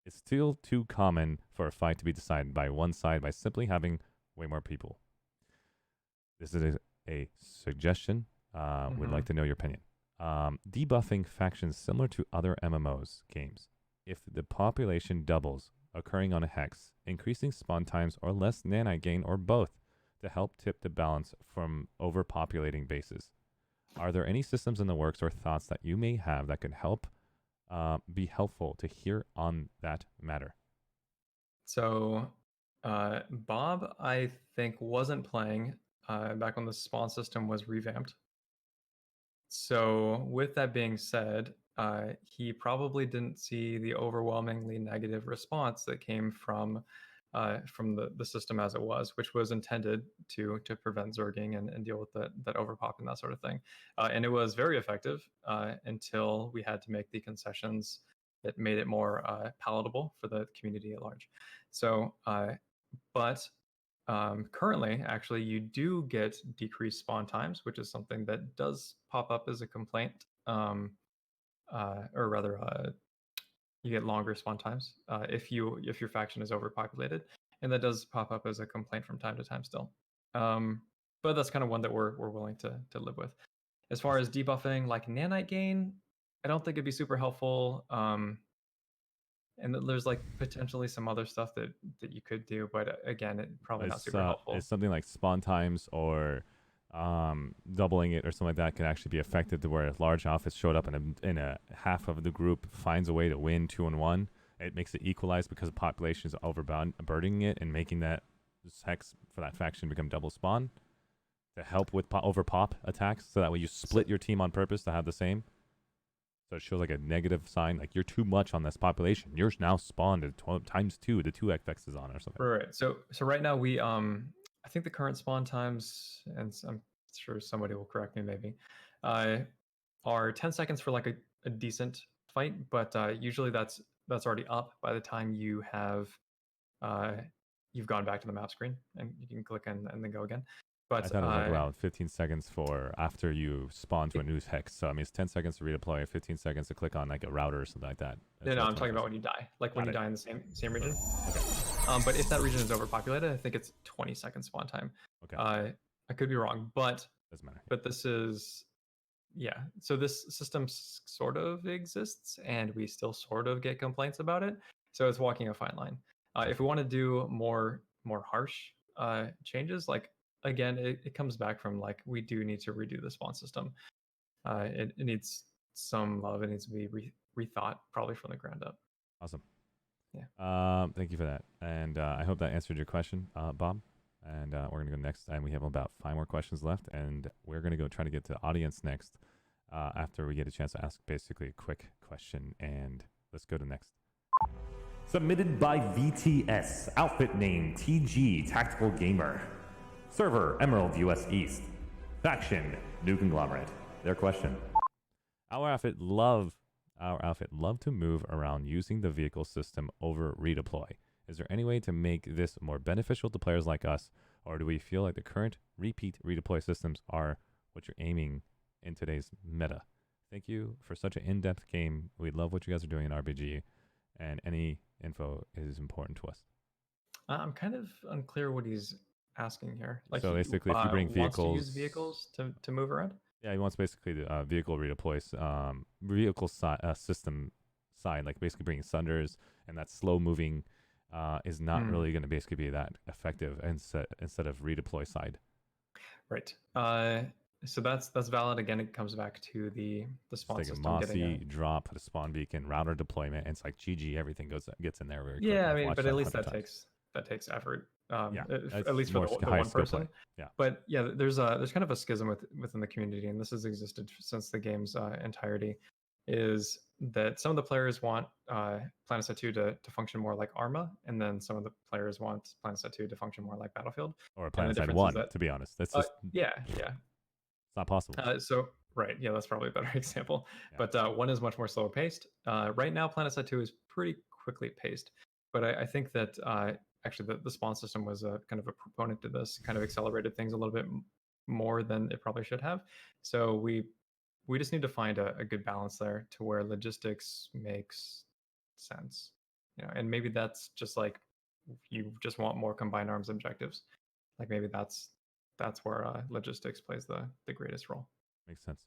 It's still too common for a fight to be decided by one side by simply having way more people. This is a suggestion. We'd like to know your opinion. Debuffing factions similar to other MMOs games. If the population doubles, occurring on a hex, increasing spawn times, or less nanite gain, or both, to help tip the balance from overpopulating bases. Are there any systems in the works or thoughts that you may have that could help be helpful to hear on that matter? So, Bob, I think, wasn't playing back when the spawn system was revamped. So, with that being said, he probably didn't see the overwhelmingly negative response that came from the system as it was, which was intended to prevent zerging and deal with that overpop and that sort of thing. And it was very effective until we had to make the concessions that made it more palatable for the community at large. So, but currently, actually, you do get decreased spawn times, which is something that does pop up as a complaint, or rather, you get longer spawn times if your faction is overpopulated, and that does pop up as a complaint from time to time still. But that's kind of one that we're willing to live with. As far as debuffing like nanite gain, I don't think it'd be super helpful. And there's like potentially some other stuff that you could do, but again, it probably not super helpful. It's something like spawn times or doubling it or something like that can actually be effective to where if large outfits showed up in a half of the group finds a way to win 2-on-1. It makes it equalized because the population is overburdening it and making that hex for that faction become double spawn to help with overpop attacks. So that way you split your team on purpose to have the same. So it shows like a negative sign, like you're too much on this population. You're now spawned at times 2, the 2x is on or something. Right. So right now we I think the current spawn times, and I'm sure somebody will correct me maybe, are 10 seconds for like a decent fight, but usually that's already up by the time you have you've gone back to the map screen and you can click and then go again. But I thought it was like around 15 seconds for after you spawn to a new hex. So I mean, it's 10 seconds to redeploy, 15 seconds to click on like a router or something like that. No, I'm talking about when you die, like when you die in the same region. Okay. But if that region is overpopulated, I think it's 20 seconds spawn time. Okay. I could be wrong, but Doesn't matter. But this is yeah, so this system sort of exists, and we still sort of get complaints about it. So it's walking a fine line. If we want to do more harsh changes, like again, it comes back from like we do need to redo the spawn system. It needs some love. It needs to be rethought, probably from the ground up. Awesome. Yeah. Thank you for that, and I hope that answered your question, Bob. And we're gonna go next, and we have about 5 more questions left, and we're gonna go try to get to the audience next after we get a chance to ask basically a quick question. And let's go to next. Submitted by VTS, outfit name TG Tactical Gamer, server Emerald US East, faction New Conglomerate. Their question: Our outfit love to move around using the vehicle system over redeploy. Is there any way to make this more beneficial to players like us, or do we feel like the current repeat redeploy systems are what you're aiming in today's meta? Thank you for such an in-depth game. We love what you guys are doing in RBG, and any info is important to us. I'm kind of unclear what he's asking here. Like, so basically, if you bring vehicles, wants to use vehicles to move around. Yeah, he wants basically the vehicle redeploy, system side, like basically bringing sunders, and that slow moving is not really going to basically be that effective instead of redeploy side. Right. So that's valid. Again, it comes back to the spawn It's like system. a Mossy drop, put a spawn beacon, router deployment, and it's like GG. Everything gets in there very quick. Yeah, I mean, but at least that takes effort. At least for the one person. Yeah. But yeah, there's kind of a schism within the community, and this has existed since the game's entirety. Is that some of the players want Planetside 2 to function more like Arma, and then some of the players want Planetside 2 to function more like Battlefield. Or Planetside 1, to be honest. That's just... yeah. It's not possible. Right, yeah, that's probably a better example. Yeah. But one is much more slower paced. Right now, Planetside 2 is pretty quickly paced. But I think that actually the spawn system was kind of a proponent to this, kind of accelerated things a little bit more than it probably should have. So we just need to find a good balance there to where logistics makes sense, and maybe that's just like you just want more combined arms objectives. Like maybe that's where logistics plays the greatest role. Makes sense.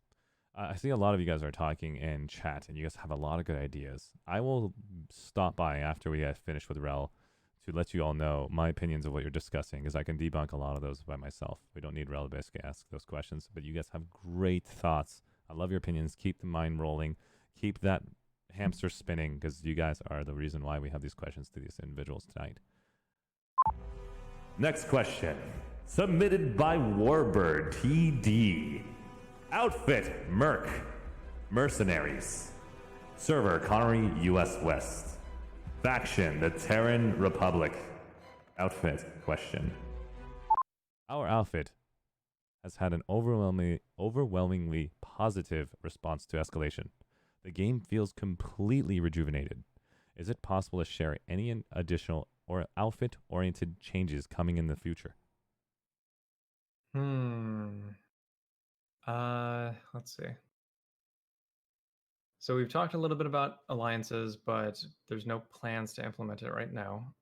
I see a lot of you guys are talking in chat, and you guys have a lot of good ideas. I will stop by after we have finished with Wrel to let you all know my opinions of what you're discussing, because I can debunk a lot of those by myself. We don't need Wrel to basically ask those questions, but you guys have great thoughts. I love your opinions. Keep the mind rolling. Keep that hamster spinning, because you guys are the reason why we have these questions to these individuals tonight. Next question, submitted by Warbird TD. Outfit Merc, Mercenaries, server Connery US West, faction the Terran Republic. Outfit question: Our outfit has had an overwhelmingly positive response to escalation. The game feels completely rejuvenated. Is it possible to share any additional or outfit-oriented changes coming in the future? Let's see. So we've talked a little bit about alliances, but there's no plans to implement it right now.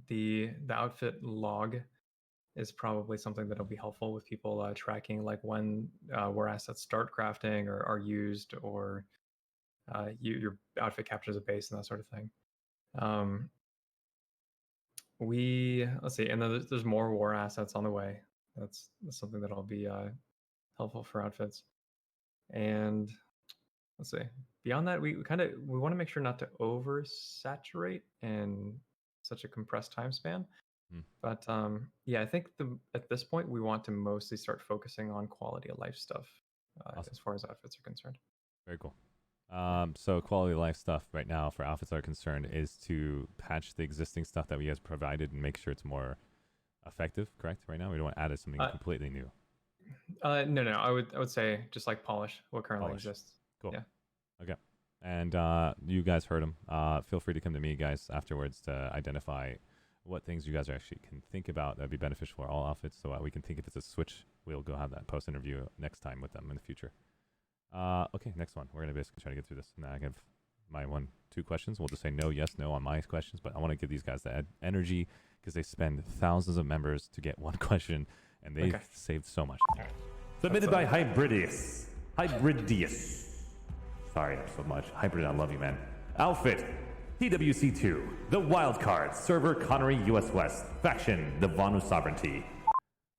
The outfit log is probably something that'll be helpful with people tracking like when war assets start crafting or are used, or your outfit captures a base and that sort of thing. Let's see, and then there's more war assets on the way. That's something that'll be helpful for outfits. And let's see, beyond that, we want to make sure not to oversaturate in such a compressed time span. But I think at this point we want to mostly start focusing on quality of life stuff Awesome. as far as outfits are concerned. Very cool. So quality of life stuff right now for outfits are concerned is to patch the existing stuff that we guys provided and make sure it's more effective, correct? Right now we don't want to add something completely new. No. I would say just like polish what currently exists. Cool. Yeah. Okay. And you guys heard him. Feel free to come to me, guys, afterwards to identify what things you guys actually can think about that'd be beneficial for all outfits, so we can think if it's a switch, we'll go have that post interview next time with them in the future. Okay, next one. We're gonna basically try to get through this. And I have my 2 questions. We'll just say no, yes, no on my questions, but I want to give these guys the energy because they spend thousands of members to get one question, and they've saved so much. Submitted by Hybridius. Sorry so much. Hybrid, I love you, man. Outfit. TWC2. The Wildcard. Server Connery US West. Faction. The Vonu Sovereignty.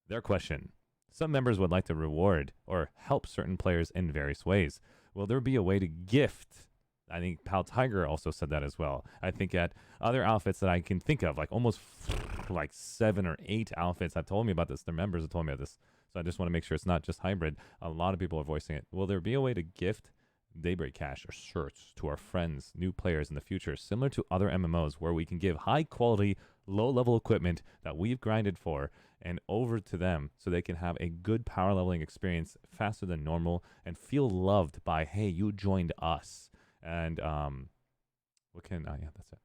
Their question. Some members would like to reward or help certain players in various ways. Will there be a way to gift? I think Pal Tiger also said that as well. I think at other outfits that I can think of, like almost like 7 or 8 outfits have told me about this. Their members have told me about this. So I just want to make sure it's not just hybrid. A lot of people are voicing it. Will there be a way to gift Daybreak Cash or shirts to our friends, new players in the future, similar to other MMOs where we can give high quality, low level equipment that we've grinded for and over to them so they can have a good power leveling experience faster than normal and feel loved by, hey, you joined us. And what can yeah, that's it.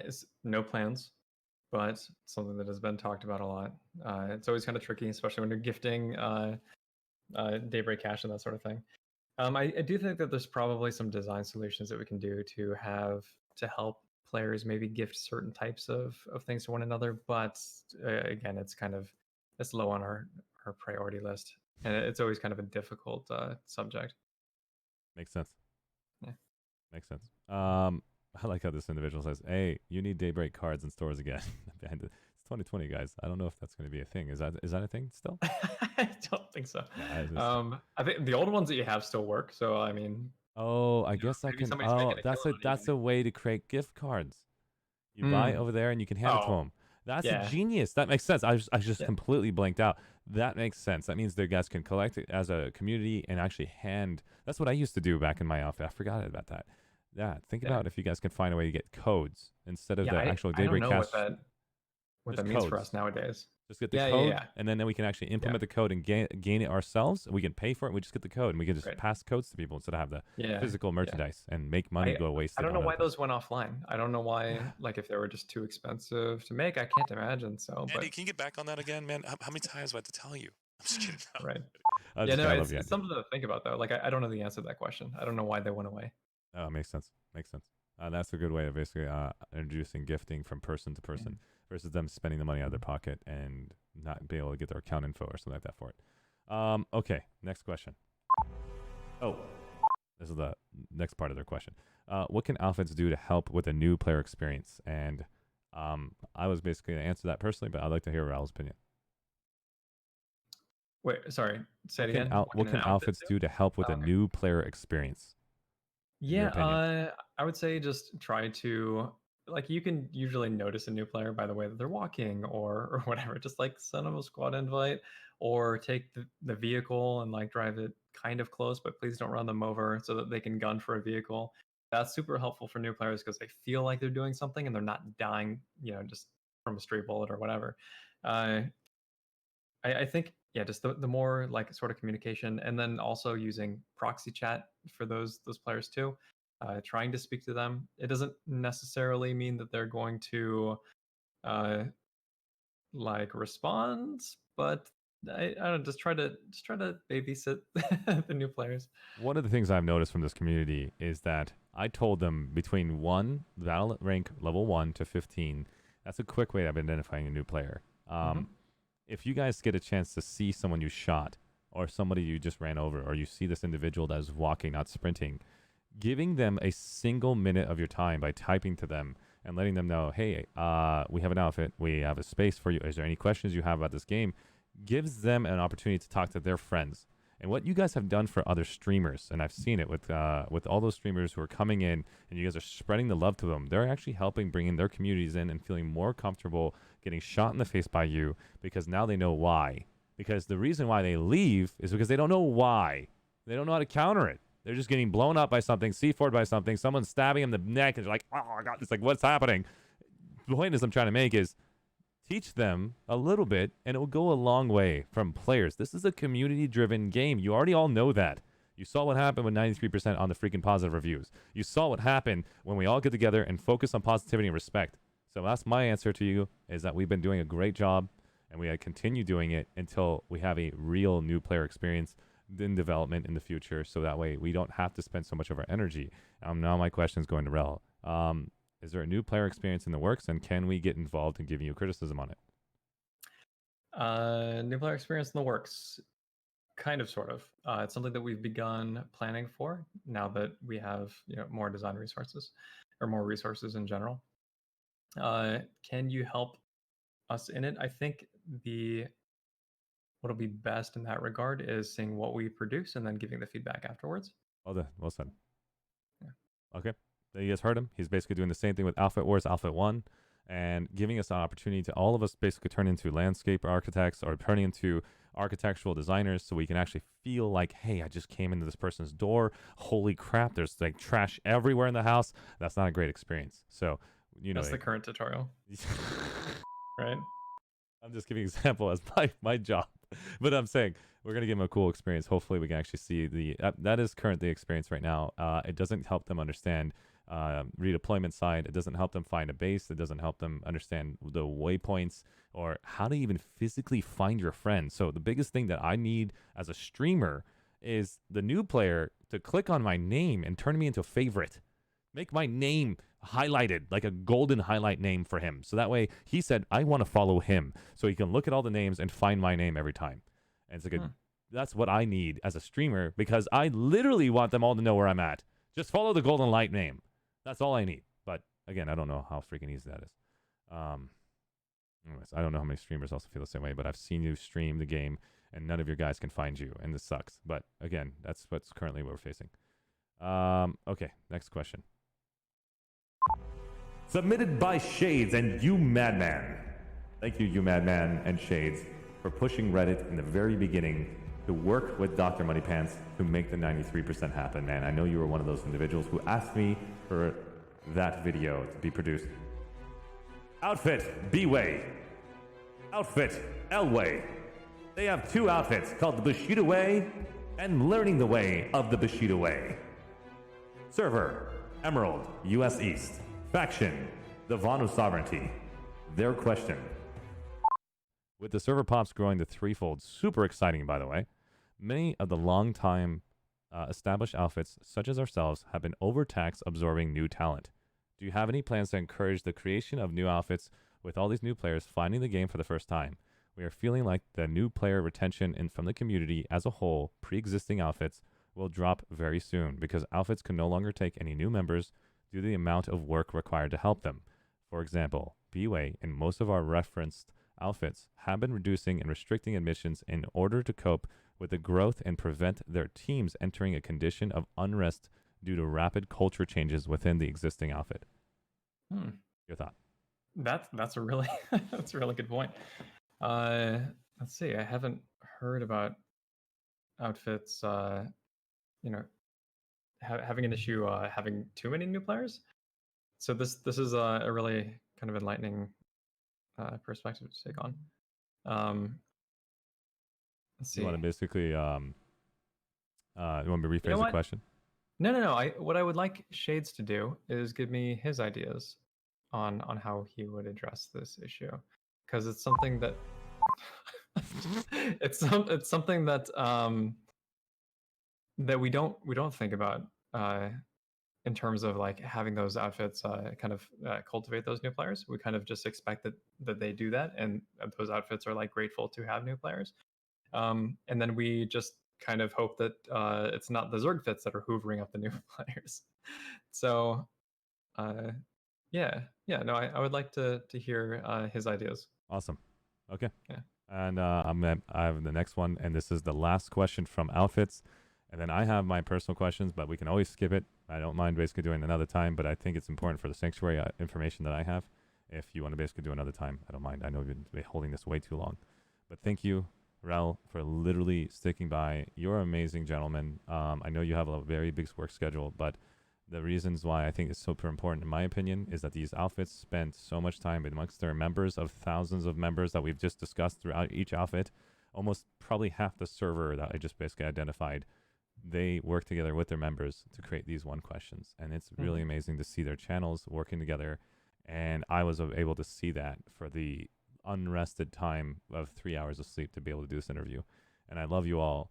It's no plans, but something that has been talked about a lot. It's always kind of tricky, especially when you're gifting Daybreak Cash and that sort of thing. I do think that there's probably some design solutions that we can do to help players maybe gift certain types of things to one another, but again, it's low on our priority list, and it's always kind of a difficult subject. Makes sense. Yeah. Makes sense. I like how this individual says, hey, you need Daybreak cards in stores again. It's 2020, guys. I don't know if that's going to be a thing. Is that a thing still? I don't think so. Yeah, I think the old ones that you have still work. So I mean, oh, I guess I maybe can. somebody's Oh, making a that's killing on that's eBay. a way to create gift cards. You buy it over there and you can hand it to Oh, them. That's yeah. genius. That makes sense. I just Yeah. completely blanked out. That makes sense. That means their guys can collect it as a community and actually hand. That's what I used to do back in my outfit. I forgot about that. Yeah, think about if you guys can find a way to get codes instead of the actual Daybreak I don't know Cash. what Just that means for codes. us nowadays. Just get the Yeah, code, yeah. and then we can actually implement the code and gain it ourselves. We can pay for it. We just get the code, and we can just Right. pass codes to people instead of have the Yeah, physical yeah. merchandise and make money go wasted. I don't know on why other those went offline. I don't know why, like if they were just too expensive to make. I can't imagine. So, Andy, but can you get back on that again, man? How many times do I have to tell you? I'm just kidding. No. right. I Yeah, just no, gotta love it's the idea. something to think about though. Like I don't know the answer to that question. I don't know why they went away. Oh, it makes sense. Makes sense. That's a good way of basically introducing gifting from person to person versus them spending the money out of their pocket and not be able to get their account info or something like that for it. Okay, next question. Oh, this is the next part of their question. What can outfits do to help with a new player experience? And I was basically going to answer that personally, but I'd like to hear Wrel's opinion. Wait, sorry. Say it What can again. what can outfits do to help with a Okay. new player experience? your opinion? I would say just try to you can usually notice a new player by the way that they're walking or whatever. Just like send them a squad invite or take the vehicle and like drive it kind of close, but please don't run them over so that they can gun for a vehicle. That's super helpful for new players because they feel like they're doing something and they're not dying, just from a stray bullet or whatever. I think just the more like sort of communication, and then also using proxy chat for those players too. Trying to speak to them. It doesn't necessarily mean that they're going to respond, but I don't know, just try to babysit the new players. One of the things I've noticed from this community is that I told them between battle rank level 1 to 15. That's a quick way of identifying a new player. If you guys get a chance to see someone you shot or somebody you just ran over, or you see this individual that is walking, not sprinting, giving them a single minute of your time by typing to them and letting them know, hey, we have an outfit, we have a space for you. Is there any questions you have about this game? Gives them an opportunity to talk to their friends. And what you guys have done for other streamers, and I've seen it with all those streamers who are coming in and you guys are spreading the love to them, they're actually helping bringing their communities in and feeling more comfortable getting shot in the face by you because now they know why. Because the reason why they leave is because they don't know why. They don't know how to counter it. They're just getting blown up by something, C4'd by something, someone's stabbing them in the neck, and they're like, oh my God, it's like, what's happening? The point is I'm trying to make is teach them a little bit, and it will go a long way from players. This is a community-driven game. You already all know that. You saw what happened with 93% on the freaking positive reviews. You saw what happened when we all get together and focus on positivity and respect. So that's my answer to you, is that we've been doing a great job, and we continue doing it until we have a real new player experience in development in the future, so that way we don't have to spend so much of our energy. Now my question is going to Wrel. Is there a new player experience in the works, and can we get involved in giving you criticism on it? New player experience in the works. Kind of, sort of. It's something that we've begun planning for now that we have more design resources, or more resources in general. Can you help us in it? I think what'll be best in that regard is seeing what we produce and then giving the feedback afterwards. Well said. Yeah. Okay. You guys heard him. He's basically doing the same thing with Outfit Wars, Outfit 1, and giving us an opportunity to all of us basically turn into landscape architects or turning into architectural designers, so we can actually feel like, hey, I just came into this person's door. Holy crap, there's like trash everywhere in the house. That's not a great experience. So, that's the current tutorial. Right? I'm just giving an example as my job. But I'm saying we're going to give them a cool experience. Hopefully we can actually see that is currently the experience right now. It doesn't help them understand redeployment side. It doesn't help them find a base. It doesn't help them understand the waypoints or how to even physically find your friends. So the biggest thing that I need as a streamer is the new player to click on my name and turn me into a favorite. Make my name highlighted, like a golden highlight name for him. So that way he said, I want to follow him. So he can look at all the names and find my name every time. And it's like that's what I need as a streamer, because I literally want them all to know where I'm at. Just follow the golden light name. That's all I need. But again, I don't know how freaking easy that is. Anyways, I don't know how many streamers also feel the same way, but I've seen you stream the game and none of your guys can find you, and this sucks. But again, that's what's currently what we're facing. Okay, next question. Submitted by Shades and You Madman. Thank you, You Madman and Shades, for pushing Reddit in the very beginning to work with Dr. Moneypants to make the 93% happen, man. I know you were one of those individuals who asked me for that video to be produced. Outfit B-Way. Outfit L-Way. They have two outfits called the Bushido Way and Learning the Way of the Bushido Way. Server, Emerald, US East. Faction, the Vanu Sovereignty. Their question. With the server pops growing to threefold, super exciting by the way, many of the long-time established outfits, such as ourselves, have been overtaxed absorbing new talent. Do you have any plans to encourage the creation of new outfits with all these new players finding the game for the first time? We are feeling like the new player retention from the community as a whole, pre-existing outfits, will drop very soon because outfits can no longer take any new members due to the amount of work required to help them. For example, B-Way and most of our referenced outfits have been reducing and restricting admissions in order to cope with the growth and prevent their teams entering a condition of unrest due to rapid culture changes within the existing outfit. Your thought? That's a really that's a really good point. Let's see. I haven't heard about outfits. Having an issue having too many new players. So this is a really kind of enlightening perspective to take on. Let's see. You want to basically you want me to rephrase the question? No. What I would like Shades to do is give me his ideas on how he would address this issue, because it's something that it's something that that we don't think about in terms of like having those outfits kind of cultivate those new players. We kind of just expect that they do that, and those outfits are like grateful to have new players. And then we just kind of hope that it's not the Zerg fits that are hoovering up the new players. So, no, I would like to hear his ideas. Awesome. Okay. Yeah. And I have the next one, and this is the last question from Outfits. And then I have my personal questions, but we can always skip it. I don't mind basically doing another time, but I think it's important for the sanctuary information that I have. If you want to basically do another time, I don't mind. I know we've been holding this way too long. But thank you, Wrel, for literally sticking by. You're an amazing gentleman. I know you have a very big work schedule, but the reasons why I think it's super important, in my opinion, is that these outfits spend so much time amongst their members of thousands of members that we've just discussed throughout each outfit. Almost probably half the server that I just basically identified, they work together with their members to create these one questions. And it's really amazing to see their channels working together. And I was able to see that for the unrested time of 3 hours of sleep to be able to do this interview. And I love you all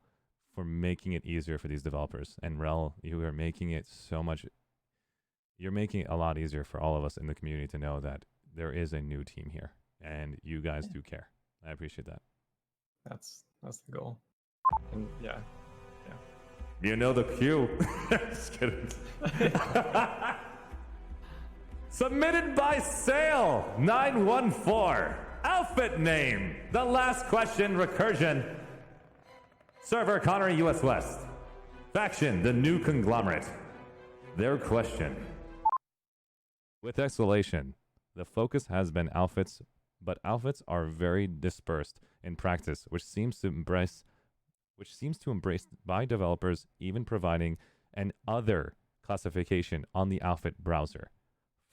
for making it easier for these developers. And Wrel, you are making it you're making it a lot easier for all of us in the community to know that there is a new team here and you guys do care. I appreciate that. That's the goal. And yeah. You know the cue. Just kidding. Submitted by Sale 914. Outfit name. The last question, recursion. Server Connery US West. Faction, the new conglomerate. Their question. With Exhalation, the focus has been outfits, but outfits are very dispersed in practice, which seems to embrace by developers even providing an other classification on the outfit browser.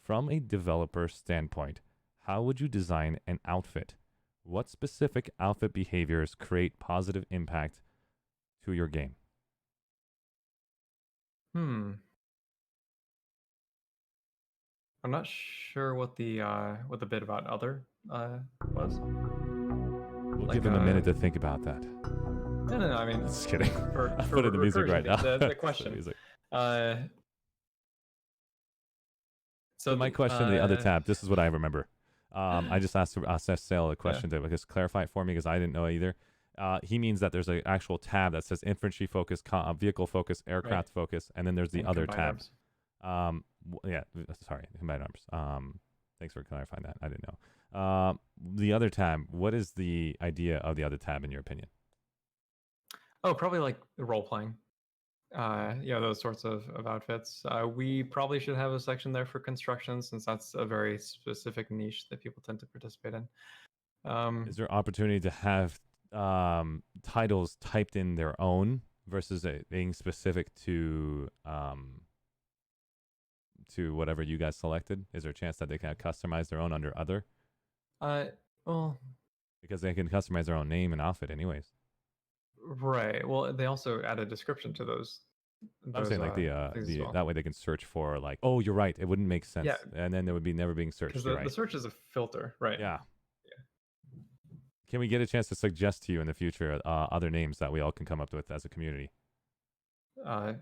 From a developer standpoint, how would you design an outfit? What specific outfit behaviors create positive impact to your game? I'm not sure what the bit about other was. We'll Like, give them a minute to think about that. No. I mean, Just kidding. For I'll put in the music right now. The The question. music. So my question, the other tab. This is what I remember. I just asked Sale a question to just clarify it for me because I didn't know either. He means that there's an actual tab that says infantry focus, vehicle focus, aircraft focus, and then there's the other tabs. Sorry, combined arms. Thanks for clarifying that. I didn't know. The other tab. What is the idea of the other tab in your opinion? Oh, probably like role playing. Those sorts of outfits. We probably should have a section there for construction since that's a very specific niche that people tend to participate in. Is there opportunity to have titles typed in their own versus it being specific to whatever you guys selected? Is there a chance that they can customize their own under other? Well, because they can customize their own name and outfit anyways. Right. Well, they also add a description to those. I'm saying like well. that way they can search for like, oh, you're right, it wouldn't make sense, and then there would be never being searched. Because the search is a filter, right? Yeah. Can we get a chance to suggest to you in the future other names that we all can come up with as a community?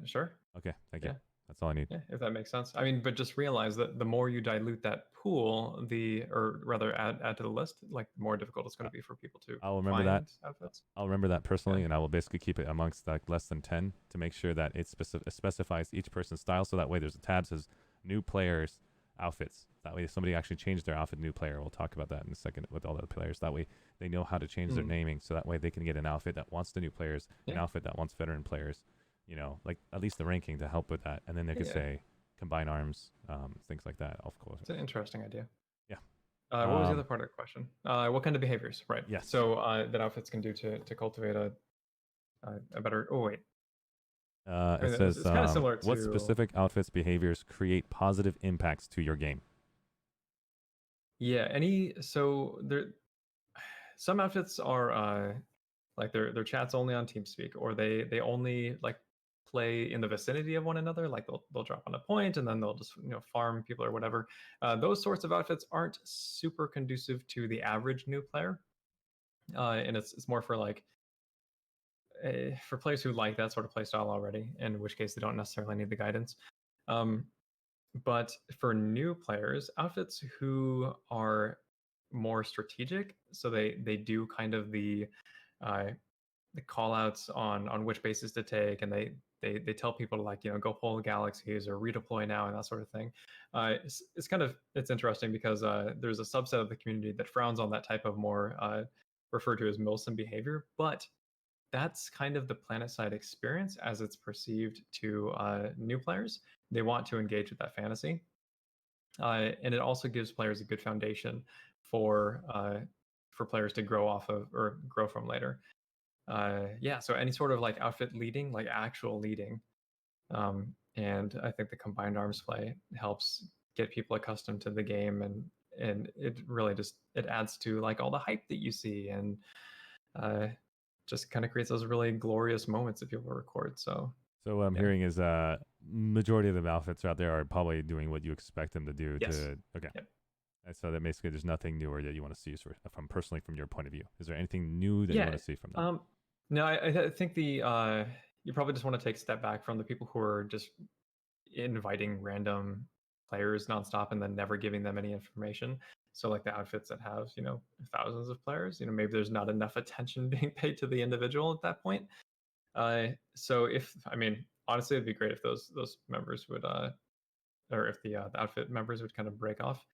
Sure. Okay, thank you. That's all I need. Yeah, if that makes sense. I mean, but just realize that the more you dilute that pool, or rather add to the list, like the more difficult it's going to be for people to I'll remember find that. outfits. I'll remember that personally, and I will basically keep it amongst like less than 10 to make sure that it specifies each person's style. So that way there's a tab that says new players outfits. That way if somebody actually changed their outfit, new player. We'll talk about that in a second with all the players. That way they know how to change their naming. So that way they can get an outfit that wants the new players, an outfit that wants veteran players. You know, like at least the ranking to help with that, and then they could say combine arms, things like that. Of course, it's an interesting idea. Yeah. What was the other part of the question? What kind of behaviors? Right. Yes. So that outfits can do to cultivate a better. Oh wait. It says it's kind of similar to what specific outfits behaviors create positive impacts to your game. Yeah. So there, some outfits are like their chat's only on TeamSpeak, or they only like play in the vicinity of one another. Like they'll drop on a point and then they'll just farm people or whatever. Those sorts of outfits aren't super conducive to the average new player, and it's more for like for players who like that sort of play style already, in which case they don't necessarily need the guidance. But for new players, outfits who are more strategic, so they do kind of the call outs on which bases to take, and they tell people to like go pull the galaxies or redeploy now and that sort of thing. It's interesting because there's a subset of the community that frowns on that type of more referred to as Milsim behavior, but that's kind of the Planetside experience as it's perceived to new players. They want to engage with that fantasy, and it also gives players a good foundation for players to grow off of or grow from later. So any sort of like outfit leading, like actual leading, and I think the combined arms play helps get people accustomed to the game, and it really just it adds to like all the hype that you see, and just kind of creates those really glorious moments that people record. So what I'm hearing is majority of the outfits out there are probably doing what you expect them to do. Yes. Okay. Yep. And so that basically there's nothing newer that you want to see from personally from your point of view. Is there anything new that you want to see from them? No, I think you probably just want to take a step back from the people who are just inviting random players nonstop and then never giving them any information. So like the outfits that have, thousands of players, maybe there's not enough attention being paid to the individual at that point. So honestly, it'd be great if those members would, or if the outfit members would kind of break off,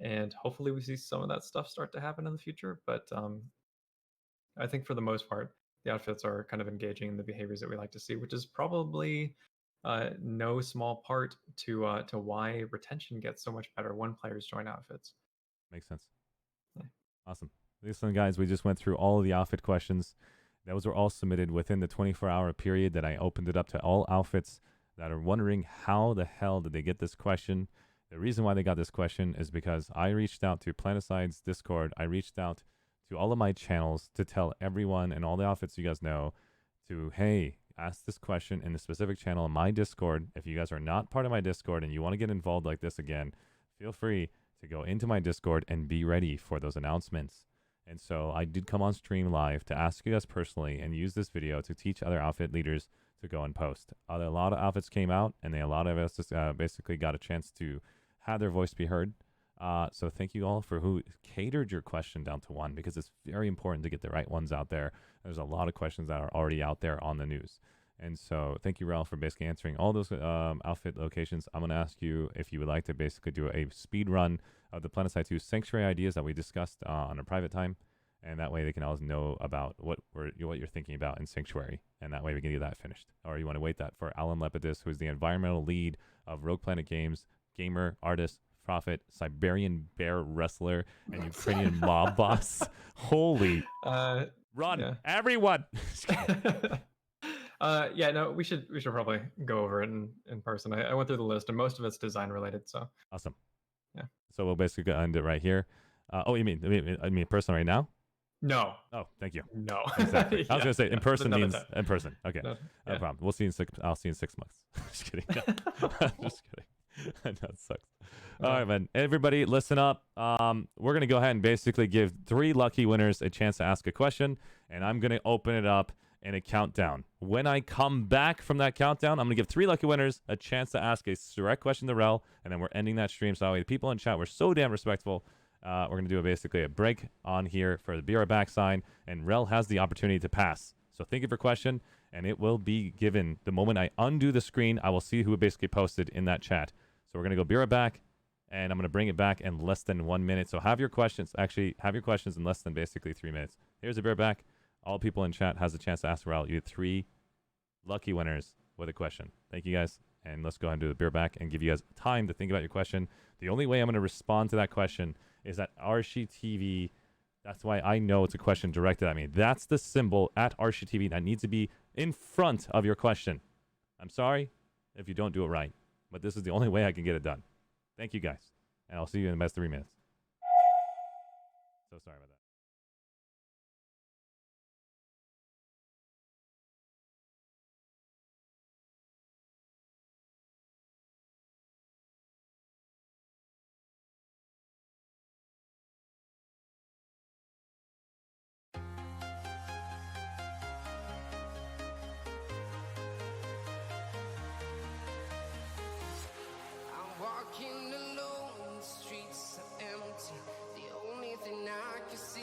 and hopefully we see some of that stuff start to happen in the future. But I think for the most part, the outfits are kind of engaging in the behaviors that we like to see, which is probably no small part to why retention gets so much better when players join outfits. Makes sense. Yeah. Awesome. Listen, guys, we just went through all of the outfit questions. Those were all submitted within the 24-hour period that I opened it up to all outfits that are wondering how the hell did they get this question. The reason why they got this question is because I reached out to Planetide's Discord. I reached out to all of my channels to tell everyone and all the outfits you guys know to, hey, ask this question in the specific channel in my Discord. If you guys are not part of my Discord and you want to get involved like this again, feel free to go into my Discord and be ready for those announcements. And so I did come on stream live to ask you guys personally and use this video to teach other outfit leaders to go and post. A lot of outfits came out, and a lot of us just, basically got a chance to have their voice be heard. So thank you all for who catered your question down to one, because it's very important to get the right ones out there. There's a lot of questions that are already out there on the news. And so thank you, Wrel, for basically answering all those outfit locations. I'm going to ask you if you would like to basically do a speed run of the Planetside 2 Sanctuary ideas that we discussed on a private time. And that way they can always know about what you're thinking about in Sanctuary. And that way we can get that finished. Or you want to wait that for Alan Lepidus, who is the environmental lead of Rogue Planet Games, gamer, artist, prophet, Siberian bear wrestler, and Ukrainian mob boss. Holy. Run, yeah. everyone. No, we should probably go over it in person. I went through the list, and most of it's design related. So awesome. Yeah. So we'll basically end it right here. You mean person right now? No. Oh, thank you. No. Exactly. I was gonna say in person means time. in person. Okay. No problem. We'll see you in 6. I'll see you in 6 months. Just kidding. Just kidding. That sucks. All right, man. Everybody, listen up. We're gonna go ahead and basically give 3 lucky winners a chance to ask a question, and I'm gonna open it up in a countdown. When I come back from that countdown, I'm gonna give 3 lucky winners a chance to ask a direct question to Wrel, and then we're ending that stream. So that way the people in chat were so damn respectful. We're going to do basically a break on here for the Be Right Back sign, and Wrel has the opportunity to pass. So think of your question, and it will be given. The moment I undo the screen, I will see who basically posted in that chat. So we're going to go Be Right Back, and I'm going to bring it back in less than 1 minute. So have your questions in less than basically 3 minutes. Here's a Be Right Back. All people in chat has a chance to ask Wrel. You have 3 lucky winners with a question. Thank you, guys. And let's go ahead and do the Be Right Back and give you guys time to think about your question. The only way I'm going to respond to that question is that ArsheeTV, that's why I know it's a question directed at me. That's the symbol at ArsheeTV that needs to be in front of your question. I'm sorry if you don't do it right, but this is the only way I can get it done. Thank you, guys. And I'll see you in the next 3 minutes. So sorry about that. Walking alone, the streets are empty. The only thing I can see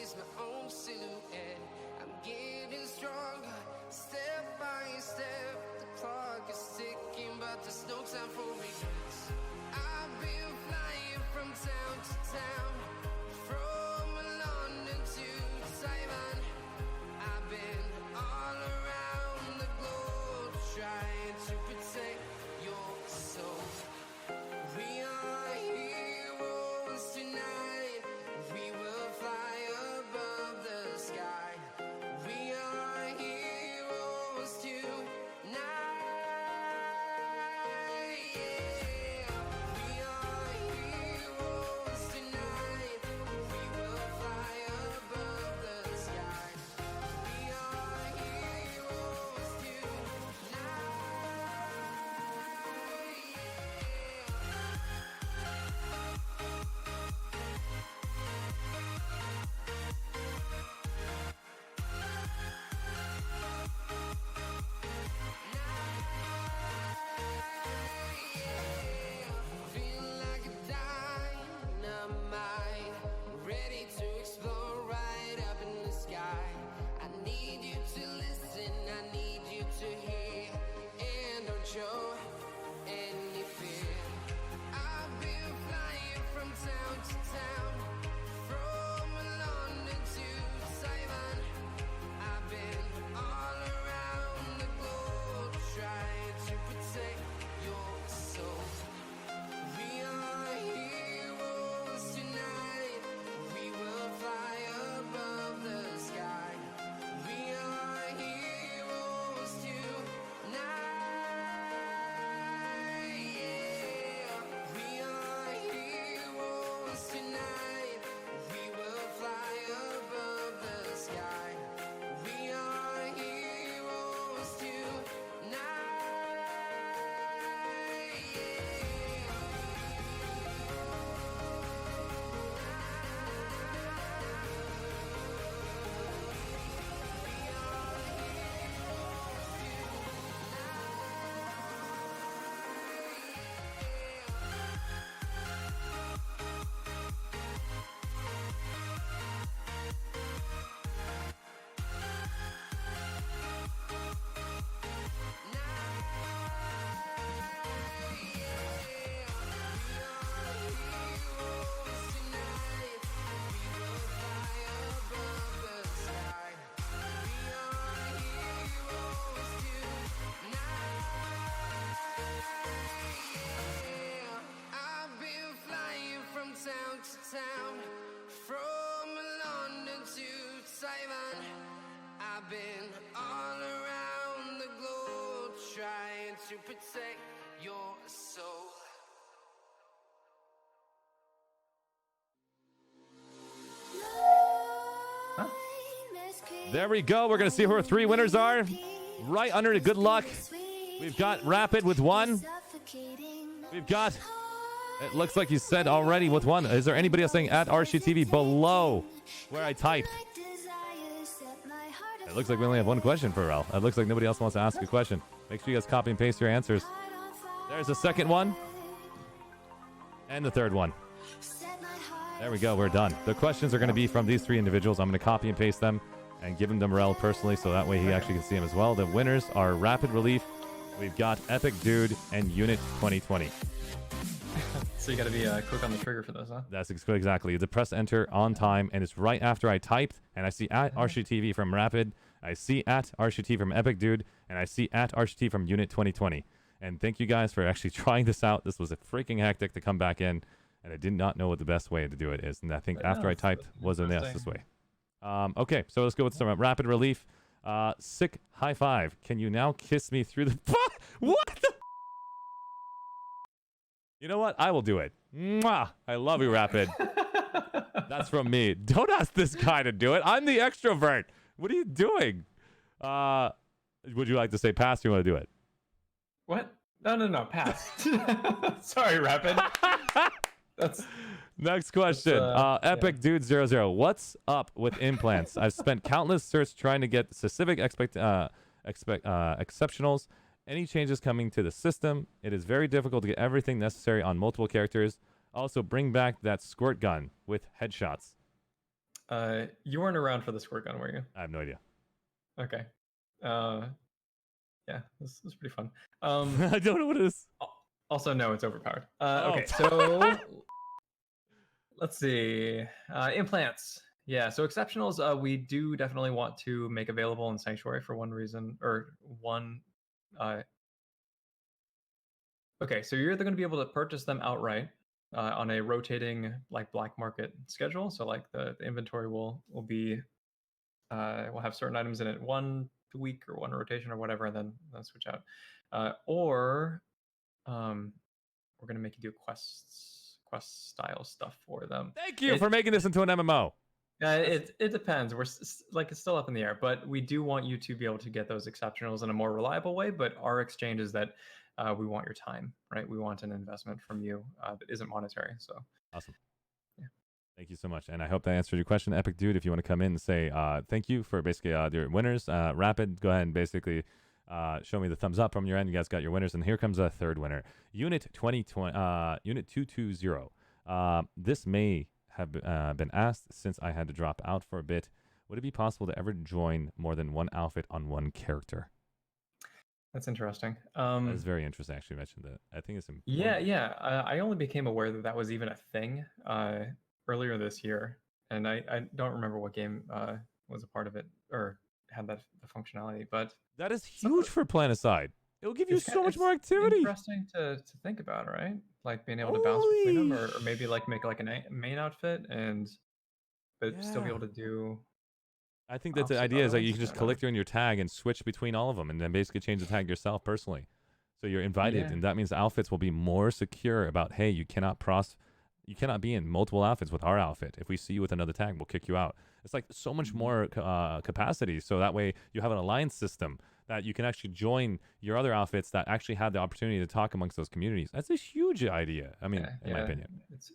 to protect your soul. There we go. We're going to see who our 3 winners are. Right under the good luck, we've got Rapid with 1. We've got, it looks like you said already with 1. Is there anybody else saying at ArsheeTV below where I typed? It looks like we only have 1 question for Wrel. It looks like nobody else wants to ask a question. Make sure you guys copy and paste your answers. There's the second one. And the third one. There we go. We're done. The questions are going to be from these 3 individuals. I'm going to copy and paste them and give them to Wrel personally so that way he actually can see them as well. The winners are Rapid Relief. We've got Epic Dude and Unit 2020. So you got to be quick on the trigger for this, huh? That's exactly. You have to press enter on time, and it's right after I typed, and I see at ArsheeTV from Rapid, I see at ArsheeTV from Epic Dude, and I see at ArsheeTV from Unit 2020. And thank you guys for actually trying this out. This was a freaking hectic to come back in, and I did not know what the best way to do it is. And I think after I typed wasn't this way. Okay, so let's go with some Rapid Relief. Sick high five. Can you now kiss me through the... What the... You know what? I will do it. Mwah! I love you, Rapid. That's from me. Don't ask this guy to do it. I'm the extrovert. What are you doing? Would you like to say pass or you want to do it? What? No, pass. Sorry, Rapid. That's... Next question. Epic Dude 00. What's up with implants? I've spent countless searches trying to get specific exceptionals. Any changes coming to the system? It is very difficult to get everything necessary on multiple characters. Also, bring back that squirt gun with headshots. You weren't around for the squirt gun, were you? I have no idea. Okay. Yeah, this is pretty fun. I don't know what it is. Also, no, it's overpowered. Okay, so let's see. Implants. Yeah, so exceptionals, we do definitely want to make available in Sanctuary for one reason, or one... okay, so you're either going to be able to purchase them outright on a rotating like black market schedule. So like the inventory will be we'll have certain items in it one week or one rotation or whatever, and then switch out. Or we're going to make you do quest style stuff for them. Thank you for making this into an MMO. It depends. We're like it's still up in the air, but we do want you to be able to get those exceptionals in a more reliable way. But our exchange is that we want your time, right? We want an investment from you that isn't monetary. So awesome. Yeah. Thank you so much, and I hope that answered your question, Epic Dude. If you want to come in and say thank you for basically your winners, Rapid, go ahead and basically show me the thumbs up from your end. You guys got your winners, and here comes a third winner, Unit 2020, Unit 220. This may have been asked since I had to drop out for a bit. Would it be possible to ever join more than one outfit on one character? That's interesting. That's very interesting. Actually, mentioned that. I think it's important. Yeah. I only became aware that was even a thing earlier this year, and I don't remember what game was a part of it or had that the functionality. But that is huge for Planetside. It'll give you so much more activity. Interesting to think about, right? Like being able to bounce between them, or maybe like make like a main outfit but still be able to do. I think that the idea is that you can just collect your tag and switch between all of them, and then basically change the tag yourself personally. So you're invited, and that means the outfits will be more secure about, hey, you cannot be in multiple outfits with our outfit. If we see you with another tag, we'll kick you out. It's like so much more capacity. So that way you have an alliance system that you can actually join your other outfits that actually have the opportunity to talk amongst those communities. That's a huge idea. I mean, in my opinion. It's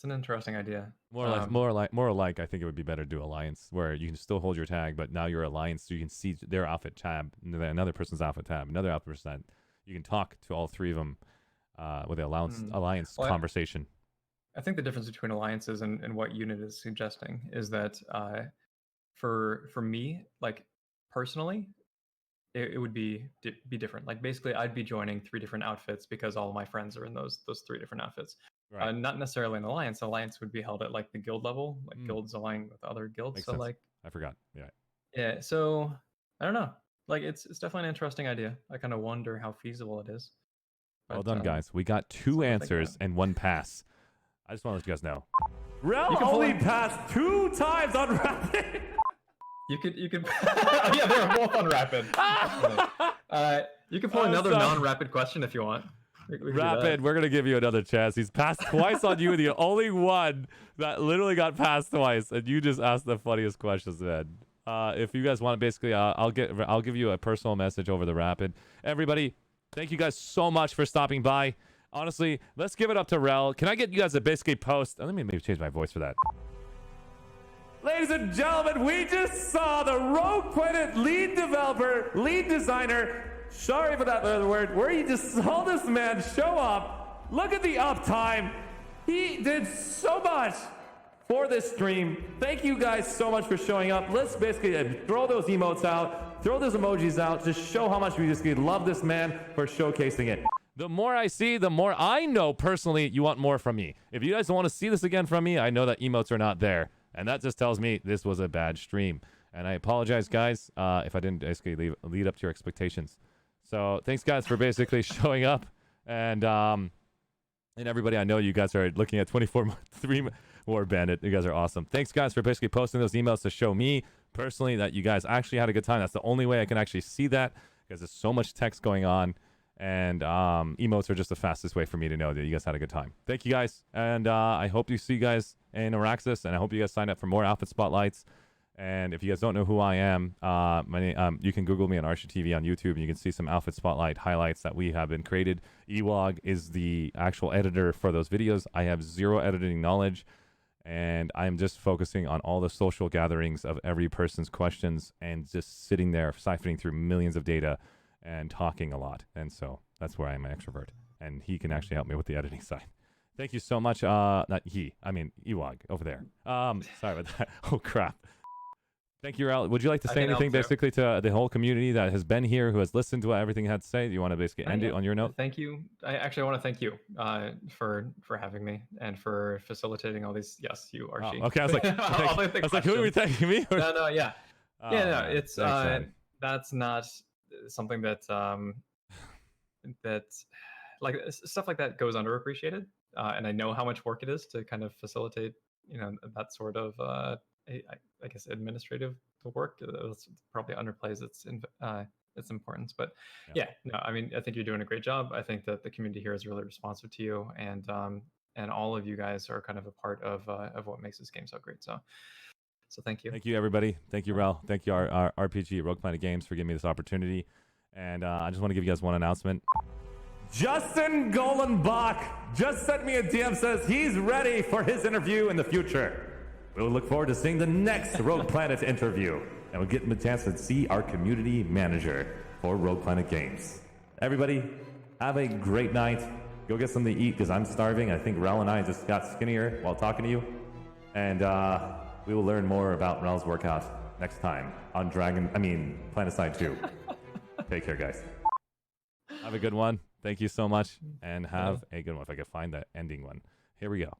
an interesting idea. More like I think it would be better to do alliance where you can still hold your tag, but now you're alliance, so you can see their outfit tab, another person's outfit tab, another outfit person. You can talk to all three of them with the alliance conversation. I think the difference between alliances and what Unit is suggesting is that for me, like personally, it would be different. Like basically, I'd be joining 3 different outfits because all of my friends are in those 3 different outfits. Right. Not necessarily an alliance. Alliance would be held at like the guild level, like guilds aligning with other guilds. Makes so sense. like I forgot. Yeah. Yeah. So I don't know. Like it's definitely an interesting idea. I kind of wonder how feasible it is. Well done, guys. We got 2 answers and 1 pass. I just want to let you guys know. Wrel only passed 2 times on Rapid. You could yeah, they were both on Rapid. You can pull another sorry. non-rapid question if you want. We can do that. Rapid, we're gonna give you another chance. He's passed twice on you, the only one that literally got passed twice, and you just asked the funniest questions, man. If you guys want, basically, I'll give you a personal message over the Rapid. Everybody, thank you guys so much for stopping by. Honestly, let's give it up to Wrel. Can I get you guys to basically post? Let me maybe change my voice for that. Ladies and gentlemen, we just saw the Rogue Planet lead developer, lead designer. Sorry for that other word. Where you just saw this man show up. Look at the uptime. He did so much for this stream. Thank you guys so much for showing up. Let's basically throw those emotes out, throw those emojis out, just show how much we just love this man for showcasing it. The more I see, the more I know personally you want more from me. If you guys don't want to see this again from me, I know that emotes are not there. And that just tells me this was a bad stream. And I apologize, guys, if I didn't basically lead up to your expectations. So thanks, guys, for basically showing up. And everybody, I know you guys are looking at 3 more Bandit. You guys are awesome. Thanks, guys, for basically posting those emails to show me personally that you guys actually had a good time. That's the only way I can actually see that, because there's so much text going on. And emotes are just the fastest way for me to know that you guys had a good time. Thank you, guys. And I hope you see you guys in Araxis. And I hope you guys sign up for more outfit spotlights. And if you guys don't know who I am, my name, you can Google me on ArsheeTV on YouTube. And you can see some outfit spotlight highlights that we have been created. Ewog is the actual editor for those videos. I have zero editing knowledge. And I'm just focusing on all the social gatherings of every person's questions and just sitting there siphoning through millions of data and talking a lot. And so that's where I'm an extrovert. And he can actually help me with the editing side. Thank you so much. Not he, I mean Ewog over there. Sorry about that. Oh, crap. Thank you, Wrel. Would you like to say anything basically to the whole community that has been here, who has listened to what everything I had to say? Do you want to basically end it on your note? Thank you. I want to thank you for having me and for facilitating all these. Yes, you, Arshee. Oh, okay, I was like, who are we thanking me? Or? No, yeah. No, it's thanks, that's not something that that like stuff like that goes underappreciated, and I know how much work it is to kind of facilitate, that sort of I guess administrative work. That's probably underplays its importance, but no, I mean, I think you're doing a great job. I think that the community here is really responsive to you, and all of you guys are kind of a part of what makes this game so great. So thank you. Thank you, everybody. Thank you, Wrel. Thank you, our RPG at Rogue Planet Games, for giving me this opportunity. And I just want to give you guys one announcement. Justin Golenbach just sent me a DM, says he's ready for his interview in the future. We'll look forward to seeing the next Rogue Planet interview. And we'll get him a chance to see our community manager for Rogue Planet Games. Everybody, have a great night. Go get something to eat, because I'm starving. I think Wrel and I just got skinnier while talking to you. And we will learn more about Wrel's workout next time on Planetside 2. Take care, guys. Have a good one. Thank you so much. And have a good one. If I can find that ending one. Here we go.